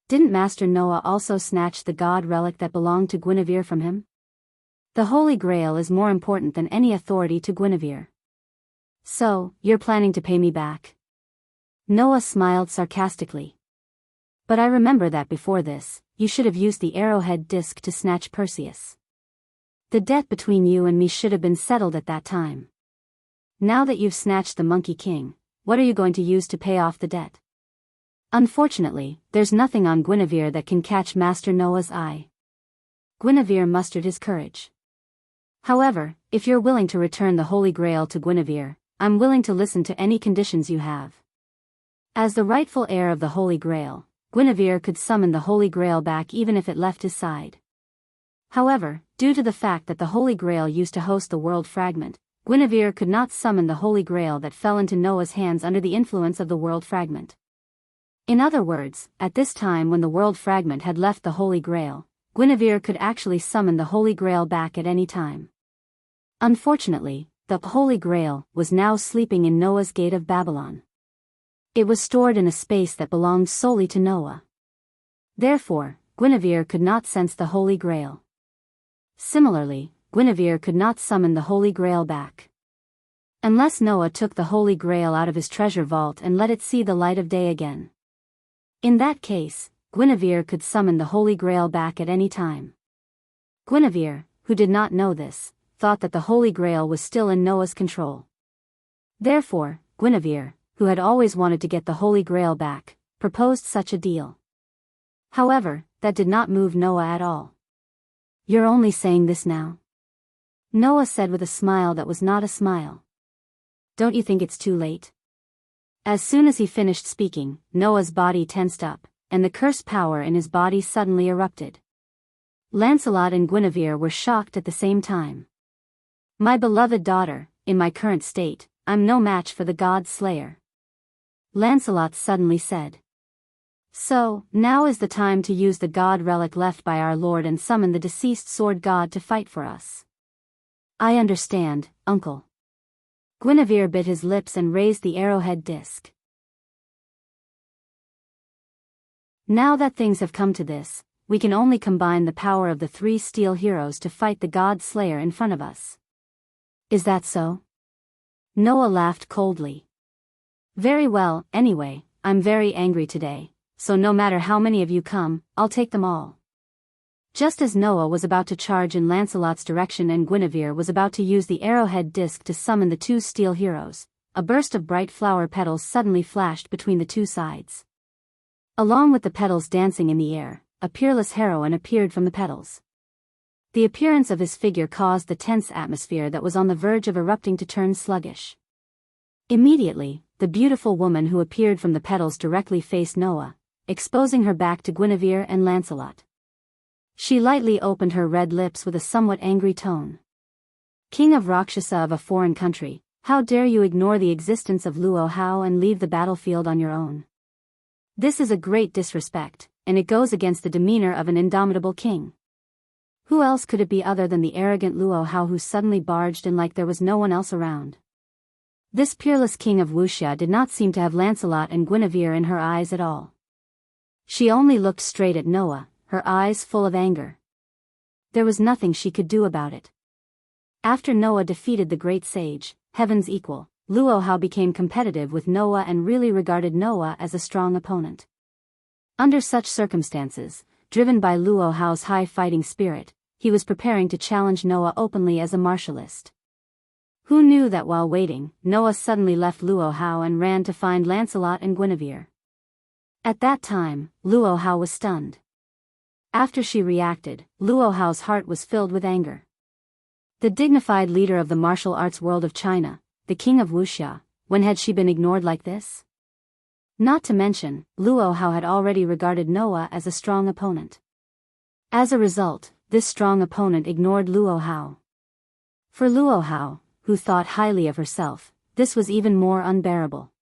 Didn't Master Noah also snatch the god relic that belonged to Guinevere from him? The Holy Grail is more important than any authority to Guinevere. So, you're planning to pay me back? Noah smiled sarcastically. But I remember that before this, you should have used the arrowhead disc to snatch Perseus. The debt between you and me should have been settled at that time. Now that you've snatched the Monkey King, what are you going to use to pay off the debt? Unfortunately, there's nothing on Guinevere that can catch Master Noah's eye. Guinevere mustered his courage. However, if you're willing to return the Holy Grail to Guinevere, I'm willing to listen to any conditions you have. As the rightful heir of the Holy Grail, Guinevere could summon the Holy Grail back even if it left his side. However, due to the fact that the Holy Grail used to host the world fragment, Guinevere could not summon the Holy Grail that fell into Noah's hands under the influence of the world fragment. In other words, at this time when the world fragment had left the Holy Grail, Guinevere could actually summon the Holy Grail back at any time. Unfortunately, the Holy Grail was now sleeping in Noah's Gate of Babylon. It was stored in a space that belonged solely to Noah. Therefore, Guinevere could not sense the Holy Grail. Similarly, Guinevere could not summon the Holy Grail back. Unless Noah took the Holy Grail out of his treasure vault and let it see the light of day again. In that case, Guinevere could summon the Holy Grail back at any time. Guinevere, who did not know this, thought that the Holy Grail was still in Noah's control. Therefore, Guinevere, who had always wanted to get the Holy Grail back, proposed such a deal. However, that did not move Noah at all. You're only saying this now? Noah said with a smile that was not a smile. Don't you think it's too late? As soon as he finished speaking, Noah's body tensed up, and the curse power in his body suddenly erupted. Lancelot and Guinevere were shocked at the same time. My beloved daughter, in my current state, I'm no match for the god Slayer. Lancelot suddenly said. So, now is the time to use the god relic left by our lord and summon the deceased sword god to fight for us. I understand, uncle. Guinevere bit his lips and raised the arrowhead disc. Now that things have come to this, we can only combine the power of the three steel heroes to fight the god Slayer in front of us. Is that so? Noah laughed coldly. Very well, anyway, I'm very angry today, so no matter how many of you come, I'll take them all. Just as Noah was about to charge in Lancelot's direction and Guinevere was about to use the arrowhead disc to summon the two steel heroes, a burst of bright flower petals suddenly flashed between the two sides. Along with the petals dancing in the air, a peerless heroine appeared from the petals. The appearance of his figure caused the tense atmosphere that was on the verge of erupting to turn sluggish. Immediately, the beautiful woman who appeared from the petals directly faced Noah, exposing her back to Guinevere and Lancelot. She lightly opened her red lips with a somewhat angry tone. "King of Rakshasa of a foreign country, how dare you ignore the existence of Luo Hao and leave the battlefield on your own? This is a great disrespect, and it goes against the demeanor of an indomitable king." Who else could it be other than the arrogant Luo Hao who suddenly barged in like there was no one else around? This peerless king of Wuxia did not seem to have Lancelot and Guinevere in her eyes at all. She only looked straight at Noah, her eyes full of anger. There was nothing she could do about it. After Noah defeated the great sage, heaven's equal, Luo Hao became competitive with Noah and really regarded Noah as a strong opponent. Under such circumstances, driven by Luo Hao's high fighting spirit, he was preparing to challenge Noah openly as a martialist. Who knew that while waiting, Noah suddenly left Luo Hao and ran to find Lancelot and Guinevere. At that time, Luo Hao was stunned. After she reacted, Luo Hao's heart was filled with anger. The dignified leader of the martial arts world of China, the king of Wuxia, when had she been ignored like this? Not to mention, Luo Hao had already regarded Noah as a strong opponent. As a result, this strong opponent ignored Luo Hao. For Luo Hao, who thought highly of herself, this was even more unbearable.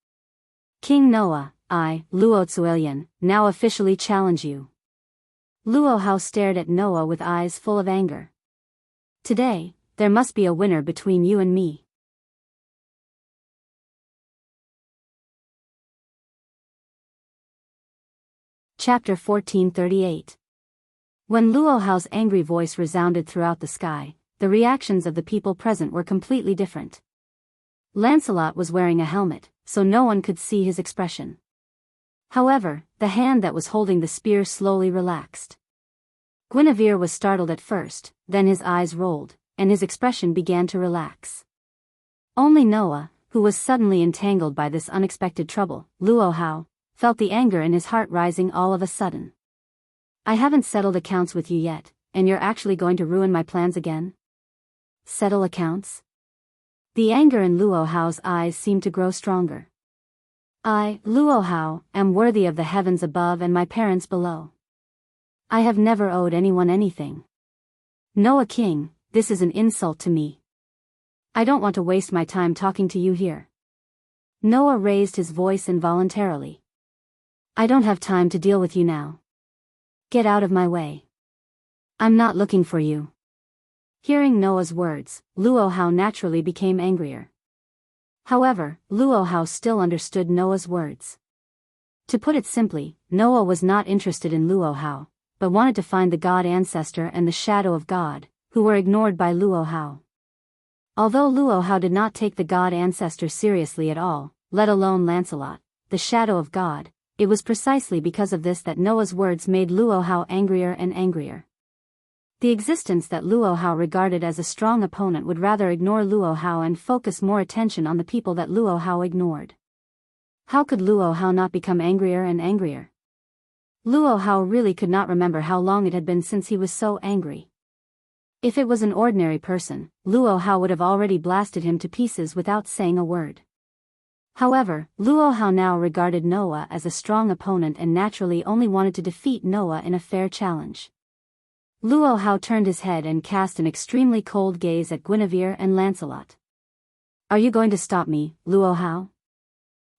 "King Noah, I, Luo Tzuelian, now officially challenge you." Luo Hao stared at Noah with eyes full of anger. "Today, there must be a winner between you and me." Chapter 1438. When Luo Hao's angry voice resounded throughout the sky, the reactions of the people present were completely different. Lancelot was wearing a helmet, so no one could see his expression. However, the hand that was holding the spear slowly relaxed. Guinevere was startled at first, then his eyes rolled, and his expression began to relax. Only Noah, who was suddenly entangled by this unexpected trouble, Luo Hao, felt the anger in his heart rising all of a sudden. "I haven't settled accounts with you yet, and you're actually going to ruin my plans again? Settle accounts?" The anger in Luo Hao's eyes seemed to grow stronger. "I, Luo Hao, am worthy of the heavens above and my parents below. I have never owed anyone anything. Noah King, this is an insult to me. I don't want to waste my time talking to you here." Noah raised his voice involuntarily. "I don't have time to deal with you now. Get out of my way. I'm not looking for you." Hearing Noah's words, Luo Hao naturally became angrier. However, Luo Hao still understood Noah's words. To put it simply, Noah was not interested in Luo Hao, but wanted to find the god ancestor and the shadow of God, who were ignored by Luo Hao. Although Luo Hao did not take the god ancestor seriously at all, let alone Lancelot, the shadow of God, it was precisely because of this that Noah's words made Luo Hao angrier and angrier. The existence that Luo Hao regarded as a strong opponent would rather ignore Luo Hao and focus more attention on the people that Luo Hao ignored. How could Luo Hao not become angrier and angrier? Luo Hao really could not remember how long it had been since he was so angry. If it was an ordinary person, Luo Hao would have already blasted him to pieces without saying a word. However, Luo Hao now regarded Noah as a strong opponent and naturally only wanted to defeat Noah in a fair challenge. Luo Hao turned his head and cast an extremely cold gaze at Guinevere and Lancelot. "Are you going to stop me, Luo Hao?"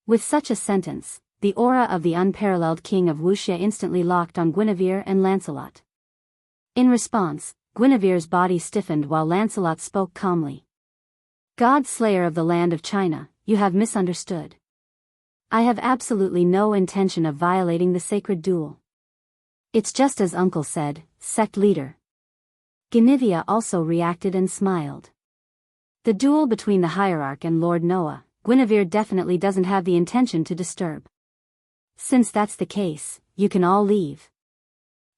With such a sentence, the aura of the unparalleled king of Wuxia instantly locked on Guinevere and Lancelot. In response, Guinevere's body stiffened while Lancelot spoke calmly. "God Slayer of the land of China, you have misunderstood. I have absolutely no intention of violating the sacred duel. It's just as Uncle said, sect leader." Guinevere also reacted and smiled. The duel between the hierarch and Lord Noah, Guinevere definitely doesn't have the intention to disturb. "Since that's the case, you can all leave."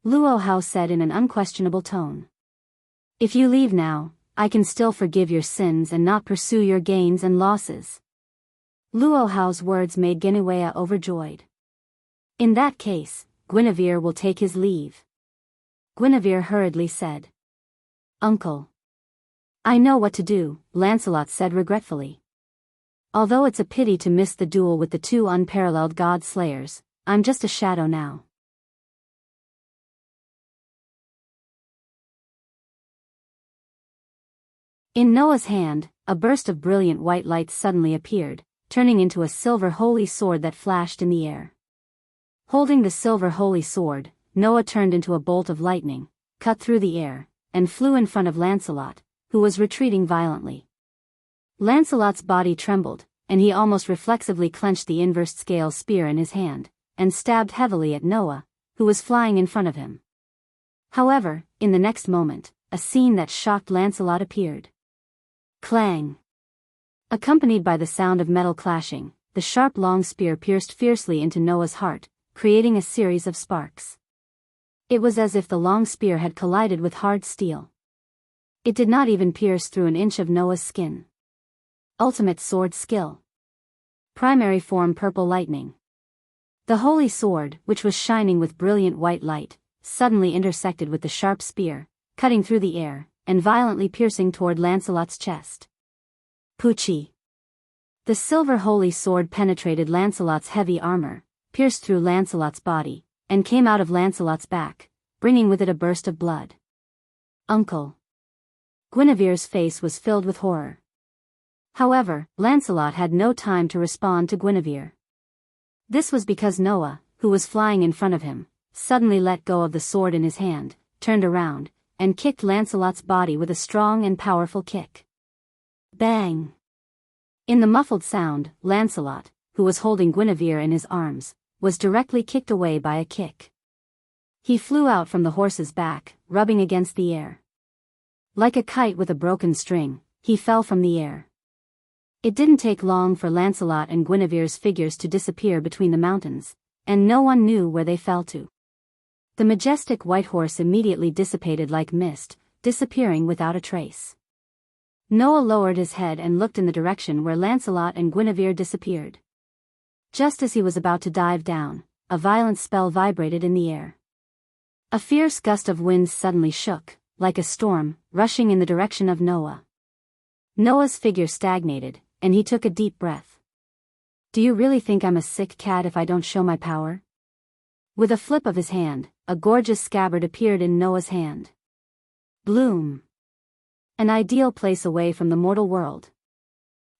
Luo Hao said in an unquestionable tone. If you leave now, I can still forgive your sins and not pursue your gains and losses. Luo Hao's words made Guinevere overjoyed. In that case, Guinevere will take his leave. Guinevere hurriedly said. Uncle. I know what to do, Lancelot said regretfully. Although it's a pity to miss the duel with the two unparalleled god-slayers, I'm just a shadow now. In Noah's hand, a burst of brilliant white light suddenly appeared, turning into a silver holy sword that flashed in the air. Holding the silver holy sword, Noah turned into a bolt of lightning, cut through the air, and flew in front of Lancelot, who was retreating violently. Lancelot's body trembled, and he almost reflexively clenched the inversed scale spear in his hand, and stabbed heavily at Noah, who was flying in front of him. However, in the next moment, a scene that shocked Lancelot appeared. Clang! Accompanied by the sound of metal clashing, the sharp long spear pierced fiercely into Noah's heart, creating a series of sparks. It was as if the long spear had collided with hard steel. It did not even pierce through an inch of Noah's skin. Ultimate sword skill. Primary form purple lightning. The holy sword, which was shining with brilliant white light, suddenly intersected with the sharp spear, cutting through the air, and violently piercing toward Lancelot's chest. Poochie! The silver holy sword penetrated Lancelot's heavy armor, pierced through Lancelot's body, and came out of Lancelot's back, bringing with it a burst of blood. Uncle! Guinevere's face was filled with horror. However, Lancelot had no time to respond to Guinevere. This was because Noah, who was flying in front of him, suddenly let go of the sword in his hand, turned around, and kicked Lancelot's body with a strong and powerful kick. Bang! In the muffled sound, Lancelot, who was holding Guinevere in his arms, was directly kicked away by a kick. He flew out from the horse's back, rubbing against the air. Like a kite with a broken string, he fell from the air. It didn't take long for Lancelot and Guinevere's figures to disappear between the mountains, and no one knew where they fell to. The majestic white horse immediately dissipated like mist, disappearing without a trace. Noah lowered his head and looked in the direction where Lancelot and Guinevere disappeared. Just as he was about to dive down, a violent spell vibrated in the air. A fierce gust of wind suddenly shook, like a storm, rushing in the direction of Noah. Noah's figure stagnated, and he took a deep breath. Do you really think I'm a sick cat if I don't show my power? With a flip of his hand, a gorgeous scabbard appeared in Noah's hand. Bloom. An ideal place away from the mortal world.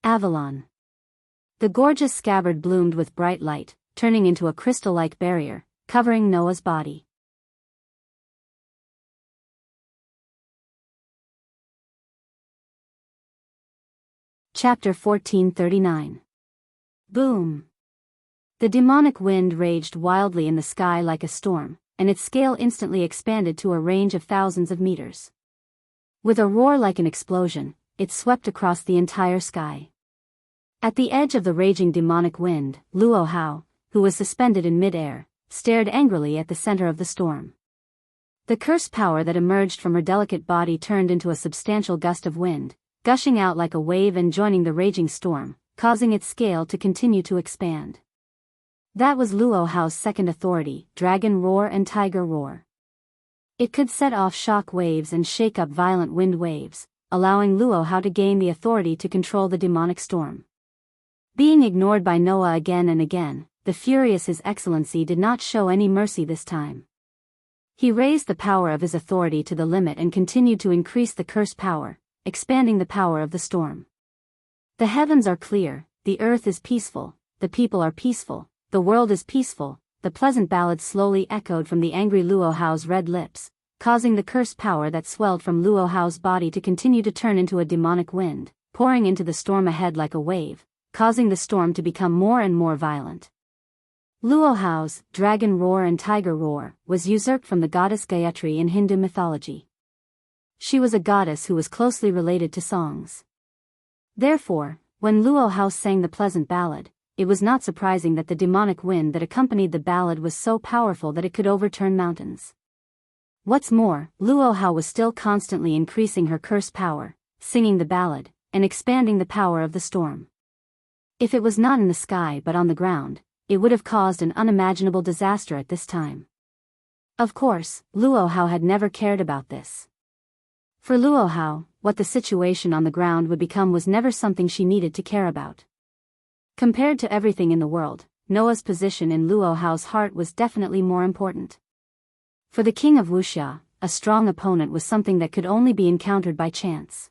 Avalon. The gorgeous scabbard bloomed with bright light, turning into a crystal-like barrier, covering Noah's body. Chapter 1439. Boom. The demonic wind raged wildly in the sky like a storm, and its scale instantly expanded to a range of thousands of meters. With a roar like an explosion, it swept across the entire sky. At the edge of the raging demonic wind, Luo Hao, who was suspended in mid-air, stared angrily at the center of the storm. The cursed power that emerged from her delicate body turned into a substantial gust of wind, gushing out like a wave and joining the raging storm, causing its scale to continue to expand. That was Luo Hao's second authority, Dragon Roar and Tiger Roar. It could set off shock waves and shake up violent wind waves, allowing Luo Hao to gain the authority to control the demonic storm. Being ignored by Noah again and again, the furious His Excellency did not show any mercy this time. He raised the power of his authority to the limit and continued to increase the cursed power, expanding the power of the storm. The heavens are clear, the earth is peaceful, the people are peaceful, the world is peaceful, the pleasant ballad slowly echoed from the angry Luo Hao's red lips, causing the cursed power that swelled from Luo Hao's body to continue to turn into a demonic wind, pouring into the storm ahead like a wave, causing the storm to become more and more violent. Luo Hao's Dragon Roar and Tiger Roar was usurped from the goddess Gayatri in Hindu mythology. She was a goddess who was closely related to songs. Therefore, when Luo Hao sang the pleasant ballad, it was not surprising that the demonic wind that accompanied the ballad was so powerful that it could overturn mountains. What's more, Luo Hao was still constantly increasing her curse power, singing the ballad, and expanding the power of the storm. If it was not in the sky but on the ground, it would have caused an unimaginable disaster at this time. Of course, Luo Hao had never cared about this. For Luo Hao, what the situation on the ground would become was never something she needed to care about. Compared to everything in the world, Noah's position in Luo Hao's heart was definitely more important. For the king of Wuxia, a strong opponent was something that could only be encountered by chance.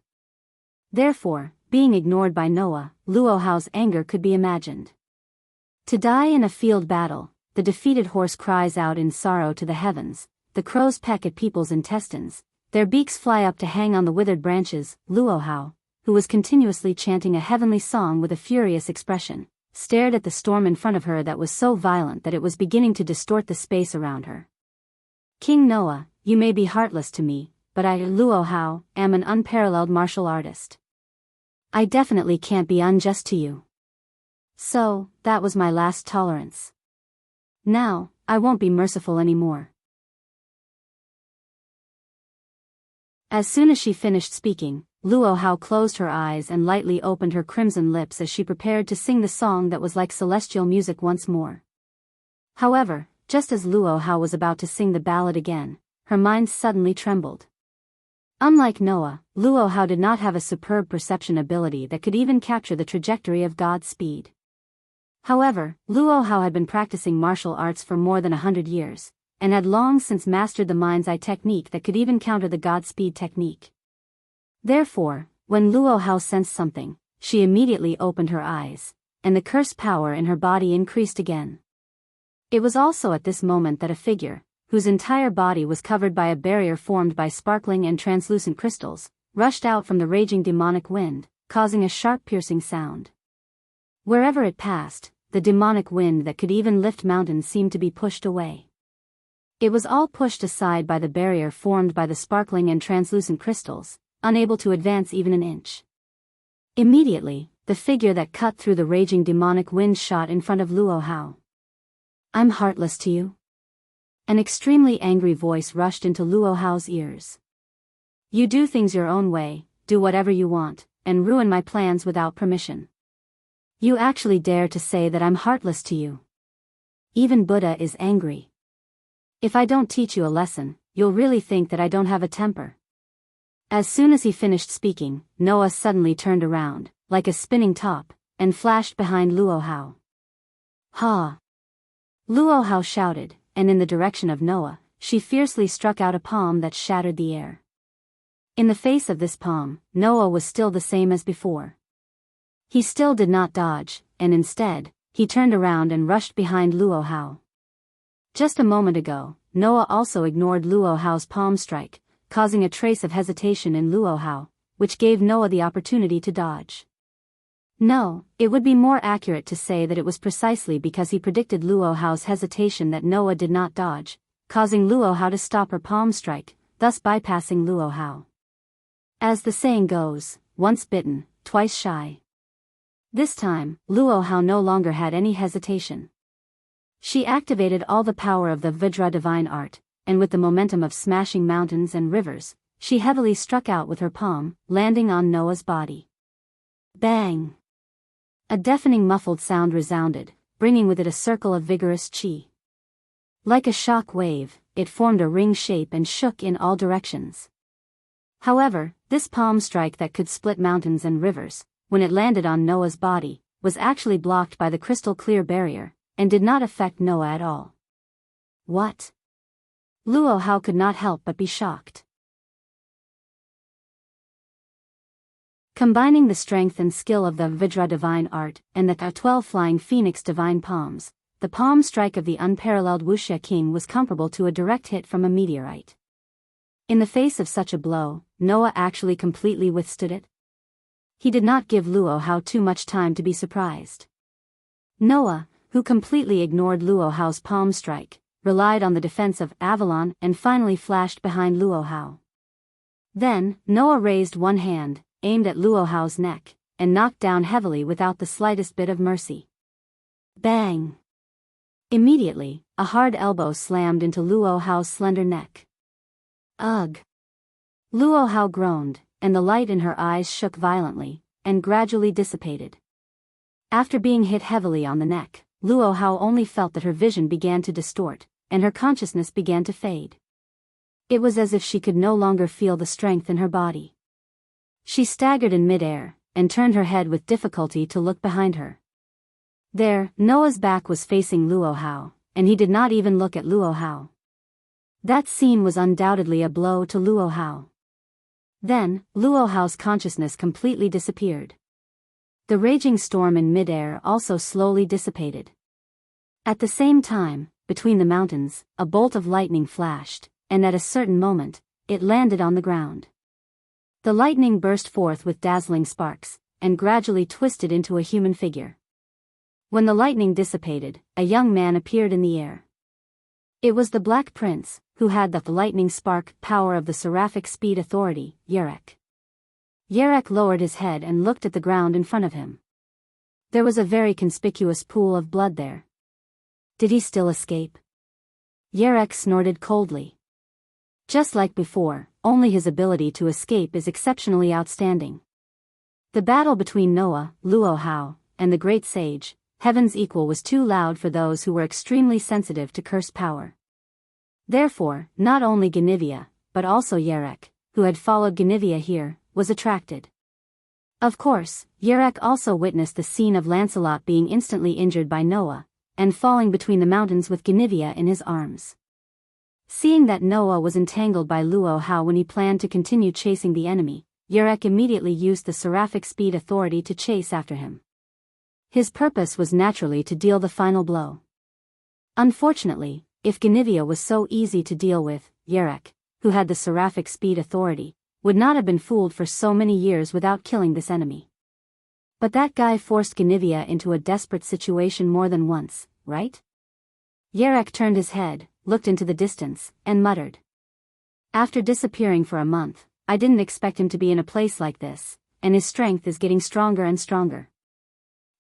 Therefore, being ignored by Noah, Luo Hao's anger could be imagined. To die in a field battle, the defeated horse cries out in sorrow to the heavens, the crows peck at people's intestines, their beaks fly up to hang on the withered branches. Luo Hao, who was continuously chanting a heavenly song with a furious expression, stared at the storm in front of her that was so violent that it was beginning to distort the space around her. King Noah, you may be heartless to me, but I, Luo Hao, am an unparalleled martial artist. I definitely can't be unjust to you. So, that was my last tolerance. Now, I won't be merciful anymore. As soon as she finished speaking, Luo Hao closed her eyes and lightly opened her crimson lips as she prepared to sing the song that was like celestial music once more. However, just as Luo Hao was about to sing the ballad again, her mind suddenly trembled. Unlike Noah, Luo Hao did not have a superb perception ability that could even capture the trajectory of God's speed. However, Luo Hao had been practicing martial arts for more than 100 years, and had long since mastered the mind's eye technique that could even counter the Godspeed technique. Therefore, when Luo Hao sensed something, she immediately opened her eyes, and the curse power in her body increased again. It was also at this moment that a figure, whose entire body was covered by a barrier formed by sparkling and translucent crystals, rushed out from the raging demonic wind, causing a sharp piercing sound. Wherever it passed, the demonic wind that could even lift mountains seemed to be pushed away. It was all pushed aside by the barrier formed by the sparkling and translucent crystals, unable to advance even an inch. Immediately, the figure that cut through the raging demonic wind shot in front of Luo Hao. I'm heartless to you? An extremely angry voice rushed into Luo Hao's ears. You do things your own way, do whatever you want, and ruin my plans without permission. You actually dare to say that I'm heartless to you. Even Buddha is angry. If I don't teach you a lesson, you'll really think that I don't have a temper. As soon as he finished speaking, Noah suddenly turned around, like a spinning top, and flashed behind Luo Hao. Ha! Luo Hao shouted, and in the direction of Noah, she fiercely struck out a palm that shattered the air. In the face of this palm, Noah was still the same as before. He still did not dodge, and instead, he turned around and rushed behind Luo Hao. Just a moment ago, Noah also ignored Luo Hao's palm strike, causing a trace of hesitation in Luo Hao, which gave Noah the opportunity to dodge. No, it would be more accurate to say that it was precisely because he predicted Luo Hao's hesitation that Noah did not dodge, causing Luo Hao to stop her palm strike, thus bypassing Luo Hao. As the saying goes, once bitten, twice shy. This time, Luo Hao no longer had any hesitation. She activated all the power of the Vajra divine art, and with the momentum of smashing mountains and rivers, she heavily struck out with her palm, landing on Noah's body. Bang! A deafening muffled sound resounded, bringing with it a circle of vigorous chi. Like a shock wave, it formed a ring shape and shook in all directions. However, this palm strike that could split mountains and rivers, when it landed on Noah's body, was actually blocked by the crystal-clear barrier, and did not affect Noah at all. What? Luo Hao could not help but be shocked. Combining the strength and skill of the Vajra divine art and the 12 flying phoenix divine palms, the palm strike of the unparalleled Wuxia king was comparable to a direct hit from a meteorite. In the face of such a blow, Noah actually completely withstood it. He did not give Luo Hao too much time to be surprised. Noah, who completely ignored Luo Hao's palm strike, relied on the defense of Avalon and finally flashed behind Luo Hao. Then, Noah raised one hand, aimed at Luo Hao's neck, and knocked down heavily without the slightest bit of mercy. Bang! Immediately, a hard elbow slammed into Luo Hao's slender neck. Ugh! Luo Hao groaned, and the light in her eyes shook violently, and gradually dissipated. After being hit heavily on the neck, Luo Hao only felt that her vision began to distort, and her consciousness began to fade. It was as if she could no longer feel the strength in her body. She staggered in midair, and turned her head with difficulty to look behind her. There, Noah's back was facing Luo Hao, and he did not even look at Luo Hao. That scene was undoubtedly a blow to Luo Hao. Then, Luo Hao's consciousness completely disappeared. The raging storm in midair also slowly dissipated. At the same time, between the mountains, a bolt of lightning flashed, and at a certain moment, it landed on the ground. The lightning burst forth with dazzling sparks, and gradually twisted into a human figure. When the lightning dissipated, a young man appeared in the air. It was the Black Prince, who had the lightning spark power of the Seraphic Speed Authority, Yerek. Yerek lowered his head and looked at the ground in front of him. There was a very conspicuous pool of blood there. Did he still escape? Yerek snorted coldly. Just like before, only his ability to escape is exceptionally outstanding. The battle between Noah, Luo Hao, and the Great Sage, Heaven's Equal, was too loud for those who were extremely sensitive to curse power. Therefore, not only Ganivia, but also Yerek, who had followed Ganivia here, was attracted. Of course, Yerek also witnessed the scene of Lancelot being instantly injured by Noah, and falling between the mountains with Ganivia in his arms. Seeing that Noah was entangled by Luo Hao when he planned to continue chasing the enemy, Yerek immediately used the Seraphic Speed Authority to chase after him. His purpose was naturally to deal the final blow. Unfortunately, if Ganivia was so easy to deal with, Yerek, who had the Seraphic Speed Authority, would not have been fooled for so many years without killing this enemy. But that guy forced Ganivia into a desperate situation more than once, right? Yerek turned his head, looked into the distance, and muttered. After disappearing for a month, I didn't expect him to be in a place like this, and his strength is getting stronger and stronger.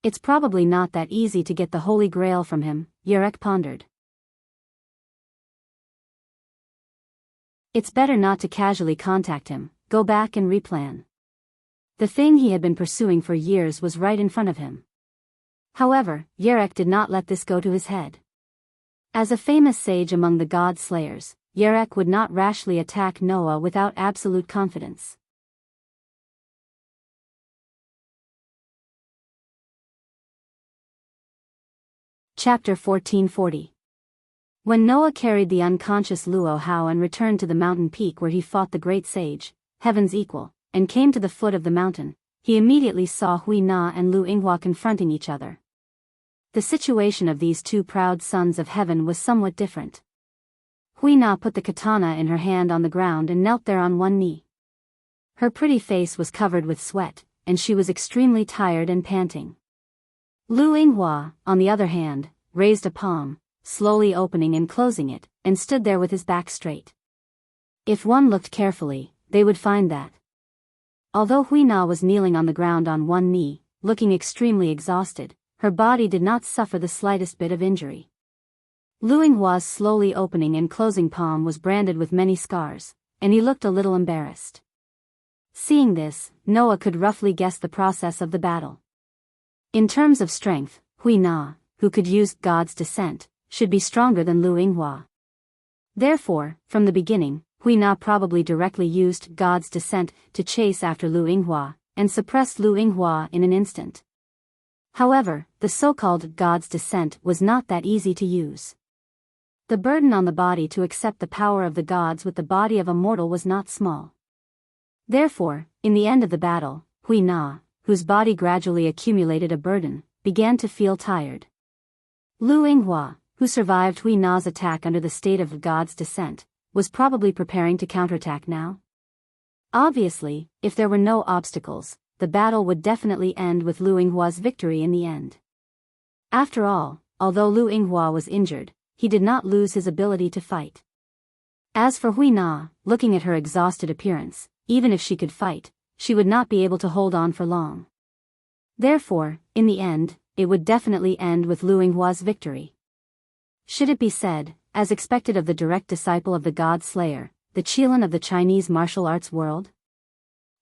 It's probably not that easy to get the Holy Grail from him, Yerek pondered. It's better not to casually contact him, go back and replan. The thing he had been pursuing for years was right in front of him. However, Yerek did not let this go to his head. As a famous sage among the god slayers, Yerek would not rashly attack Noah without absolute confidence. Chapter 1440. When Noah carried the unconscious Luo Hao and returned to the mountain peak where he fought the Great Sage, Heaven's Equal, and came to the foot of the mountain, he immediately saw Hui Na and Lu Yinghua confronting each other. The situation of these two proud sons of heaven was somewhat different. Hui Na put the katana in her hand on the ground and knelt there on one knee. Her pretty face was covered with sweat, and she was extremely tired and panting. Lu Yinghua, on the other hand, raised a palm, slowly opening and closing it, and stood there with his back straight. If one looked carefully, they would find that, although Hui Na was kneeling on the ground on one knee, looking extremely exhausted, her body did not suffer the slightest bit of injury. Lu Yinghua's slowly opening and closing palm was branded with many scars, and he looked a little embarrassed. Seeing this, Noah could roughly guess the process of the battle. In terms of strength, Hui Na, who could use God's descent, should be stronger than Lu Yinghua. Therefore, from the beginning, Hui Na probably directly used God's descent to chase after Lu Yinghua, and suppressed Lu Yinghua in an instant. However, the so-called God's descent was not that easy to use. The burden on the body to accept the power of the gods with the body of a mortal was not small. Therefore, in the end of the battle, Hui Na, whose body gradually accumulated a burden, began to feel tired. Lu Yinghua, who survived Hui Na's attack under the state of God's descent, was probably preparing to counterattack now. Obviously, if there were no obstacles, the battle would definitely end with Lu Yinghua's victory in the end. After all, although Lu Yinghua was injured, he did not lose his ability to fight. As for Hui Na, looking at her exhausted appearance, even if she could fight, she would not be able to hold on for long. Therefore, in the end, it would definitely end with Lu Yinghua's victory. Should it be said, as expected of the direct disciple of the God Slayer, the Qilin of the Chinese martial arts world?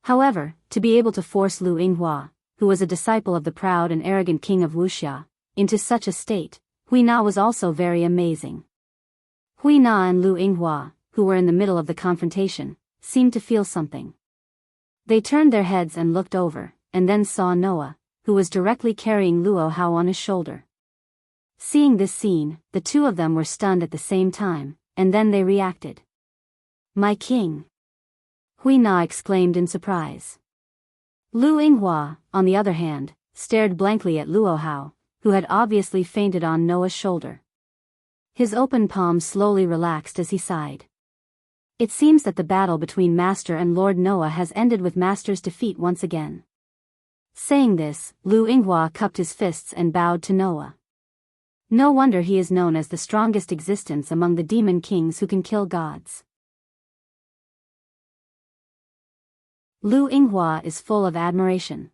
However, to be able to force Lu Yinghua, who was a disciple of the proud and arrogant king of Wuxia, into such a state, Hui Na was also very amazing. Hui Na and Lu Yinghua, who were in the middle of the confrontation, seemed to feel something. They turned their heads and looked over, and then saw Noah, who was directly carrying Luo Hao on his shoulder. Seeing this scene, the two of them were stunned at the same time, and then they reacted. "My king!" Hui Na exclaimed in surprise. Lu Yinghua, on the other hand, stared blankly at Luo Hao, who had obviously fainted on Noah's shoulder. His open palm slowly relaxed as he sighed. It seems that the battle between Master and Lord Noah has ended with Master's defeat once again. Saying this, Lu Yinghua cupped his fists and bowed to Noah. No wonder he is known as the strongest existence among the demon kings who can kill gods. Lu Yinghua is full of admiration.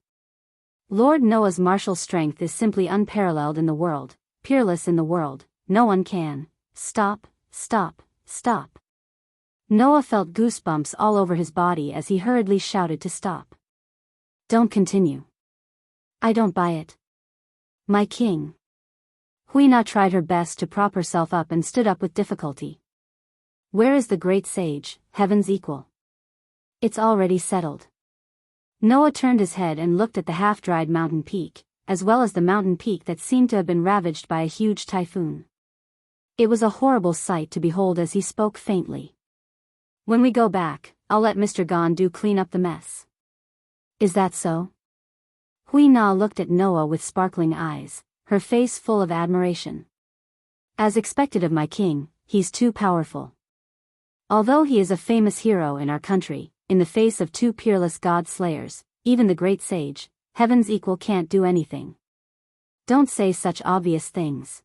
Lord Noah's martial strength is simply unparalleled in the world, peerless in the world. No one can. Stop, stop, stop. Noah felt goosebumps all over his body as he hurriedly shouted to stop. "Don't continue. I don't buy it. My king." Hui Na tried her best to prop herself up and stood up with difficulty. "Where is the great sage, heaven's equal? It's already settled." Noah turned his head and looked at the half-dried mountain peak, as well as the mountain peak that seemed to have been ravaged by a huge typhoon. It was a horrible sight to behold as he spoke faintly. "When we go back, I'll let Mr. Gandu clean up the mess." "Is that so?" Hui Na looked at Noah with sparkling eyes, her face full of admiration. "As expected of my king, he's too powerful. Although he is a famous hero in our country, in the face of two peerless god-slayers, even the great sage, heaven's equal can't do anything. Don't say such obvious things."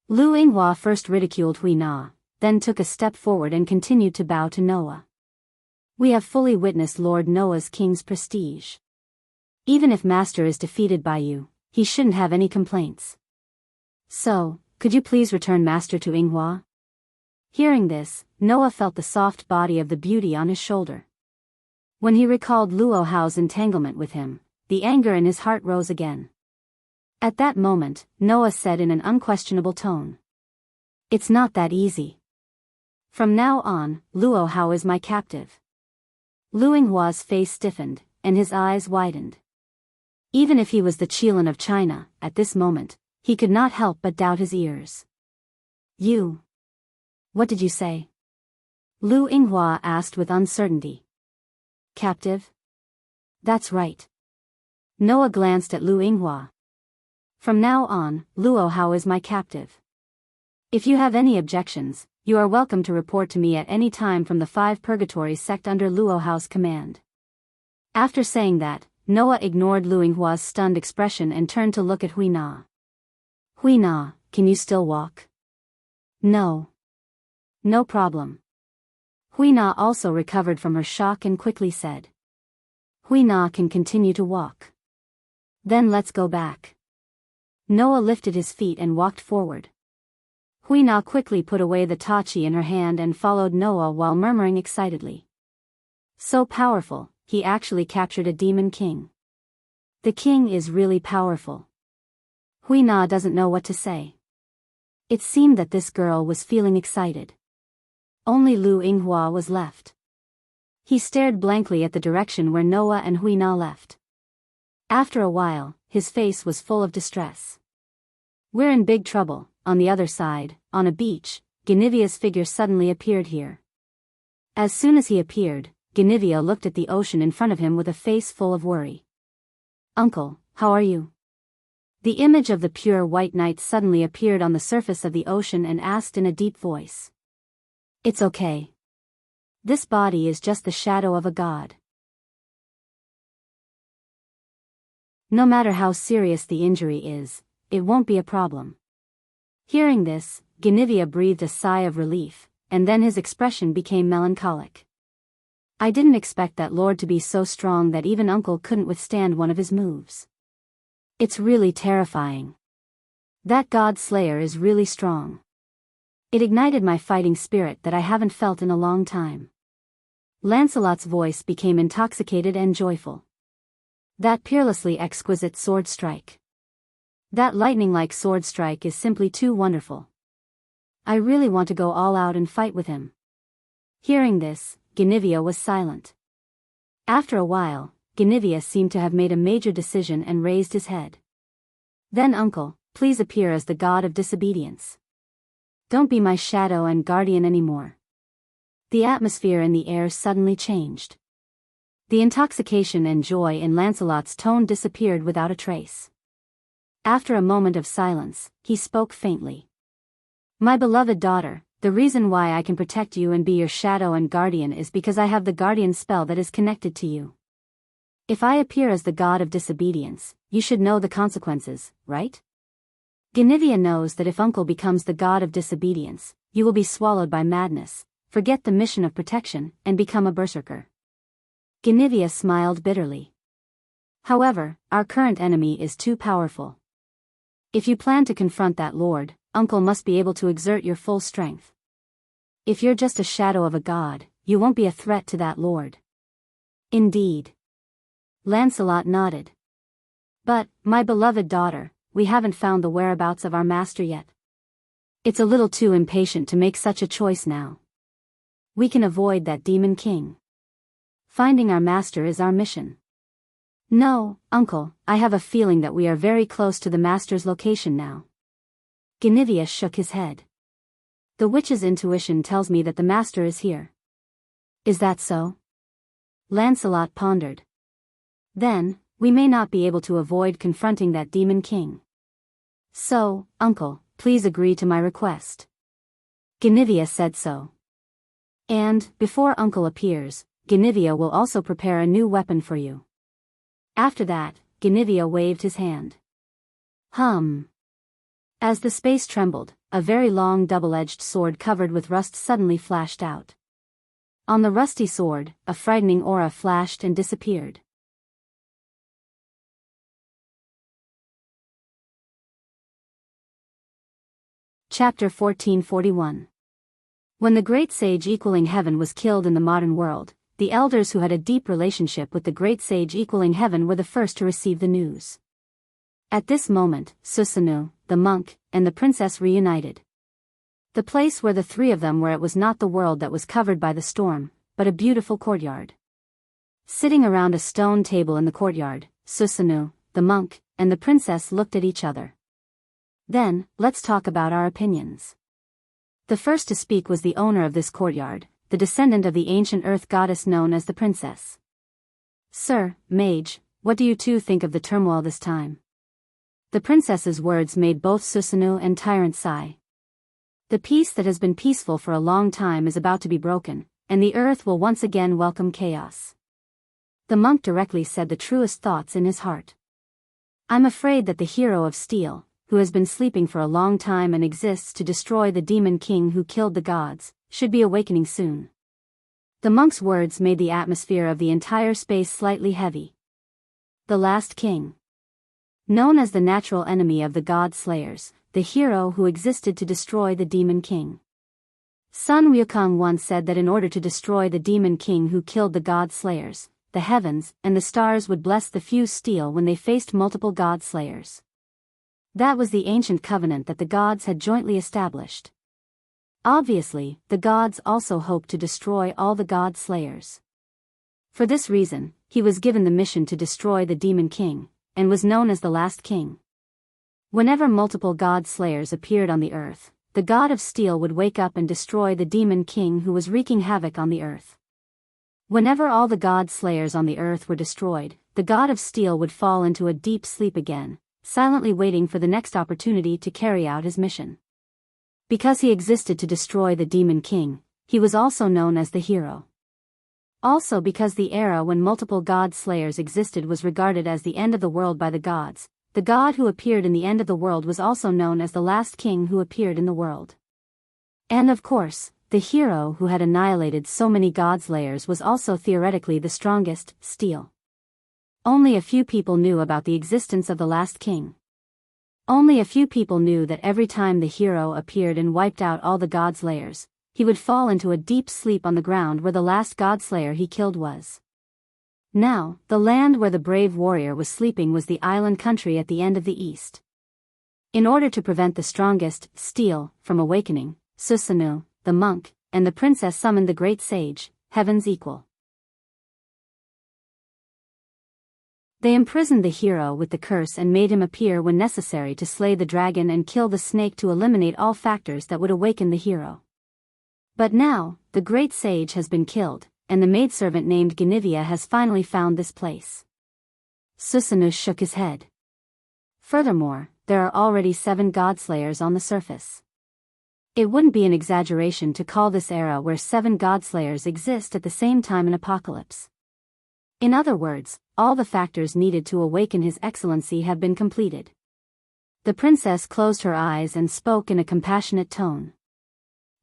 Lu Yinghua first ridiculed Hui Na, then took a step forward and continued to bow to Noah. "We have fully witnessed Lord Noah's king's prestige. Even if Master is defeated by you, he shouldn't have any complaints. So, could you please return Master to Yinghua?" Hearing this, Noah felt the soft body of the beauty on his shoulder. When he recalled Luo Hao's entanglement with him, the anger in his heart rose again. At that moment, Noah said in an unquestionable tone, "It's not that easy. From now on, Luo Hao is my captive." Lu Yinghua's face stiffened, and his eyes widened. Even if he was the Qilin of China, at this moment, he could not help but doubt his ears. "You? What did you say?" Lu Yinghua asked with uncertainty. "Captive?" "That's right." Noah glanced at Lu Yinghua. "From now on, Luo Hao is my captive. If you have any objections, you are welcome to report to me at any time from the 5 Purgatory sect under Luo Hao's command." After saying that, Noah ignored Lu Yinghua's stunned expression and turned to look at Hui Na. "Hui Na, can you still walk?" "No. No problem." Hui Na also recovered from her shock and quickly said. "Hui Na can continue to walk. Then let's go back." Noah lifted his feet and walked forward. Hui Na quickly put away the tachi in her hand and followed Noah while murmuring excitedly. "So powerful, he actually captured a demon king. The king is really powerful." Hui Na doesn't know what to say. It seemed that this girl was feeling excited. Only Lu Yinghua was left. He stared blankly at the direction where Noah and Hui Na left. After a while, his face was full of distress. "We're in big trouble." On the other side, on a beach, Genivia's figure suddenly appeared here. As soon as he appeared, Genivia looked at the ocean in front of him with a face full of worry. "Uncle, how are you?" The image of the pure white knight suddenly appeared on the surface of the ocean and asked in a deep voice. "It's okay. This body is just the shadow of a god. No matter how serious the injury is, it won't be a problem." Hearing this, Genivia breathed a sigh of relief, and then his expression became melancholic. "I didn't expect that lord to be so strong that even uncle couldn't withstand one of his moves. It's really terrifying. That god slayer is really strong." It ignited my fighting spirit that I haven't felt in a long time. Lancelot's voice became intoxicated and joyful. That peerlessly exquisite sword strike. That lightning-like sword strike is simply too wonderful. I really want to go all out and fight with him. Hearing this, Guinevere was silent. After a while, Guinevere seemed to have made a major decision and raised his head. Then uncle, please appear as the god of disobedience. Don't be my shadow and guardian anymore. The atmosphere in the air suddenly changed. The intoxication and joy in Lancelot's tone disappeared without a trace. After a moment of silence, he spoke faintly. My beloved daughter, the reason why I can protect you and be your shadow and guardian is because I have the guardian spell that is connected to you. If I appear as the god of disobedience, you should know the consequences, right? Guinevere knows that if uncle becomes the god of disobedience, you will be swallowed by madness, forget the mission of protection, and become a berserker. Guinevere smiled bitterly. However, our current enemy is too powerful. If you plan to confront that lord, uncle must be able to exert your full strength. If you're just a shadow of a god, you won't be a threat to that lord. Indeed. Lancelot nodded. But, my beloved daughter, we haven't found the whereabouts of our master yet. It's a little too impatient to make such a choice now. We can avoid that demon king. Finding our master is our mission. No, uncle, I have a feeling that we are very close to the master's location now. Guinevere shook his head. The witch's intuition tells me that the master is here. Is that so? Lancelot pondered. Then, we may not be able to avoid confronting that demon king. So, uncle, please agree to my request. Guinevere said so. And, before uncle appears, Guinevere will also prepare a new weapon for you. After that, Guinevere waved his hand. As the space trembled, a very long double-edged sword covered with rust suddenly flashed out. On the rusty sword, a frightening aura flashed and disappeared. Chapter 1441. When the great sage equaling heaven was killed in the modern world, the elders who had a deep relationship with the great sage equaling heaven were the first to receive the news. At this moment, Susanoo, the monk, and the princess reunited. The place where the three of them were, it was not the world that was covered by the storm, but a beautiful courtyard. Sitting around a stone table in the courtyard, Susanoo, the monk, and the princess looked at each other. Then, let's talk about our opinions. The first to speak was the owner of this courtyard, the descendant of the ancient earth goddess known as the princess. Sir, mage, what do you two think of the turmoil this time? The princess's words made both Susanoo and Tyrant sigh. The peace that has been peaceful for a long time is about to be broken, and the earth will once again welcome chaos. The monk directly said the truest thoughts in his heart. I'm afraid that the hero of steel, who has been sleeping for a long time and exists to destroy the demon king who killed the gods, should be awakening soon. The monk's words made the atmosphere of the entire space slightly heavy. The last king. Known as the natural enemy of the god slayers, the hero who existed to destroy the demon king. Sun Wukong once said that in order to destroy the demon king who killed the god slayers, the heavens and the stars would bless the fused steel when they faced multiple god slayers. That was the ancient covenant that the gods had jointly established. Obviously, the gods also hoped to destroy all the god slayers. For this reason, he was given the mission to destroy the demon king, and was known as the last king. Whenever multiple god slayers appeared on the earth, the god of steel would wake up and destroy the demon king who was wreaking havoc on the earth. Whenever all the god slayers on the earth were destroyed, the god of steel would fall into a deep sleep again, silently waiting for the next opportunity to carry out his mission. Because he existed to destroy the demon king, he was also known as the hero. Also because the era when multiple god slayers existed was regarded as the end of the world by the gods, the god who appeared in the end of the world was also known as the last king who appeared in the world. And of course, the hero who had annihilated so many god slayers was also theoretically the strongest, steel. Only a few people knew about the existence of the last king. Only a few people knew that every time the hero appeared and wiped out all the god slayers, he would fall into a deep sleep on the ground where the last god slayer he killed was. Now, the land where the brave warrior was sleeping was the island country at the end of the east. In order to prevent the strongest, steel, from awakening, Susanoo, the monk, and the princess summoned the great sage, heaven's equal. They imprisoned the hero with the curse and made him appear when necessary to slay the dragon and kill the snake to eliminate all factors that would awaken the hero. But now, the great sage has been killed, and the maidservant named Guinevere has finally found this place. Susanoo shook his head. Furthermore, there are already 7 godslayers on the surface. It wouldn't be an exaggeration to call this era where 7 godslayers exist at the same time an apocalypse. In other words, all the factors needed to awaken His Excellency have been completed. The princess closed her eyes and spoke in a compassionate tone.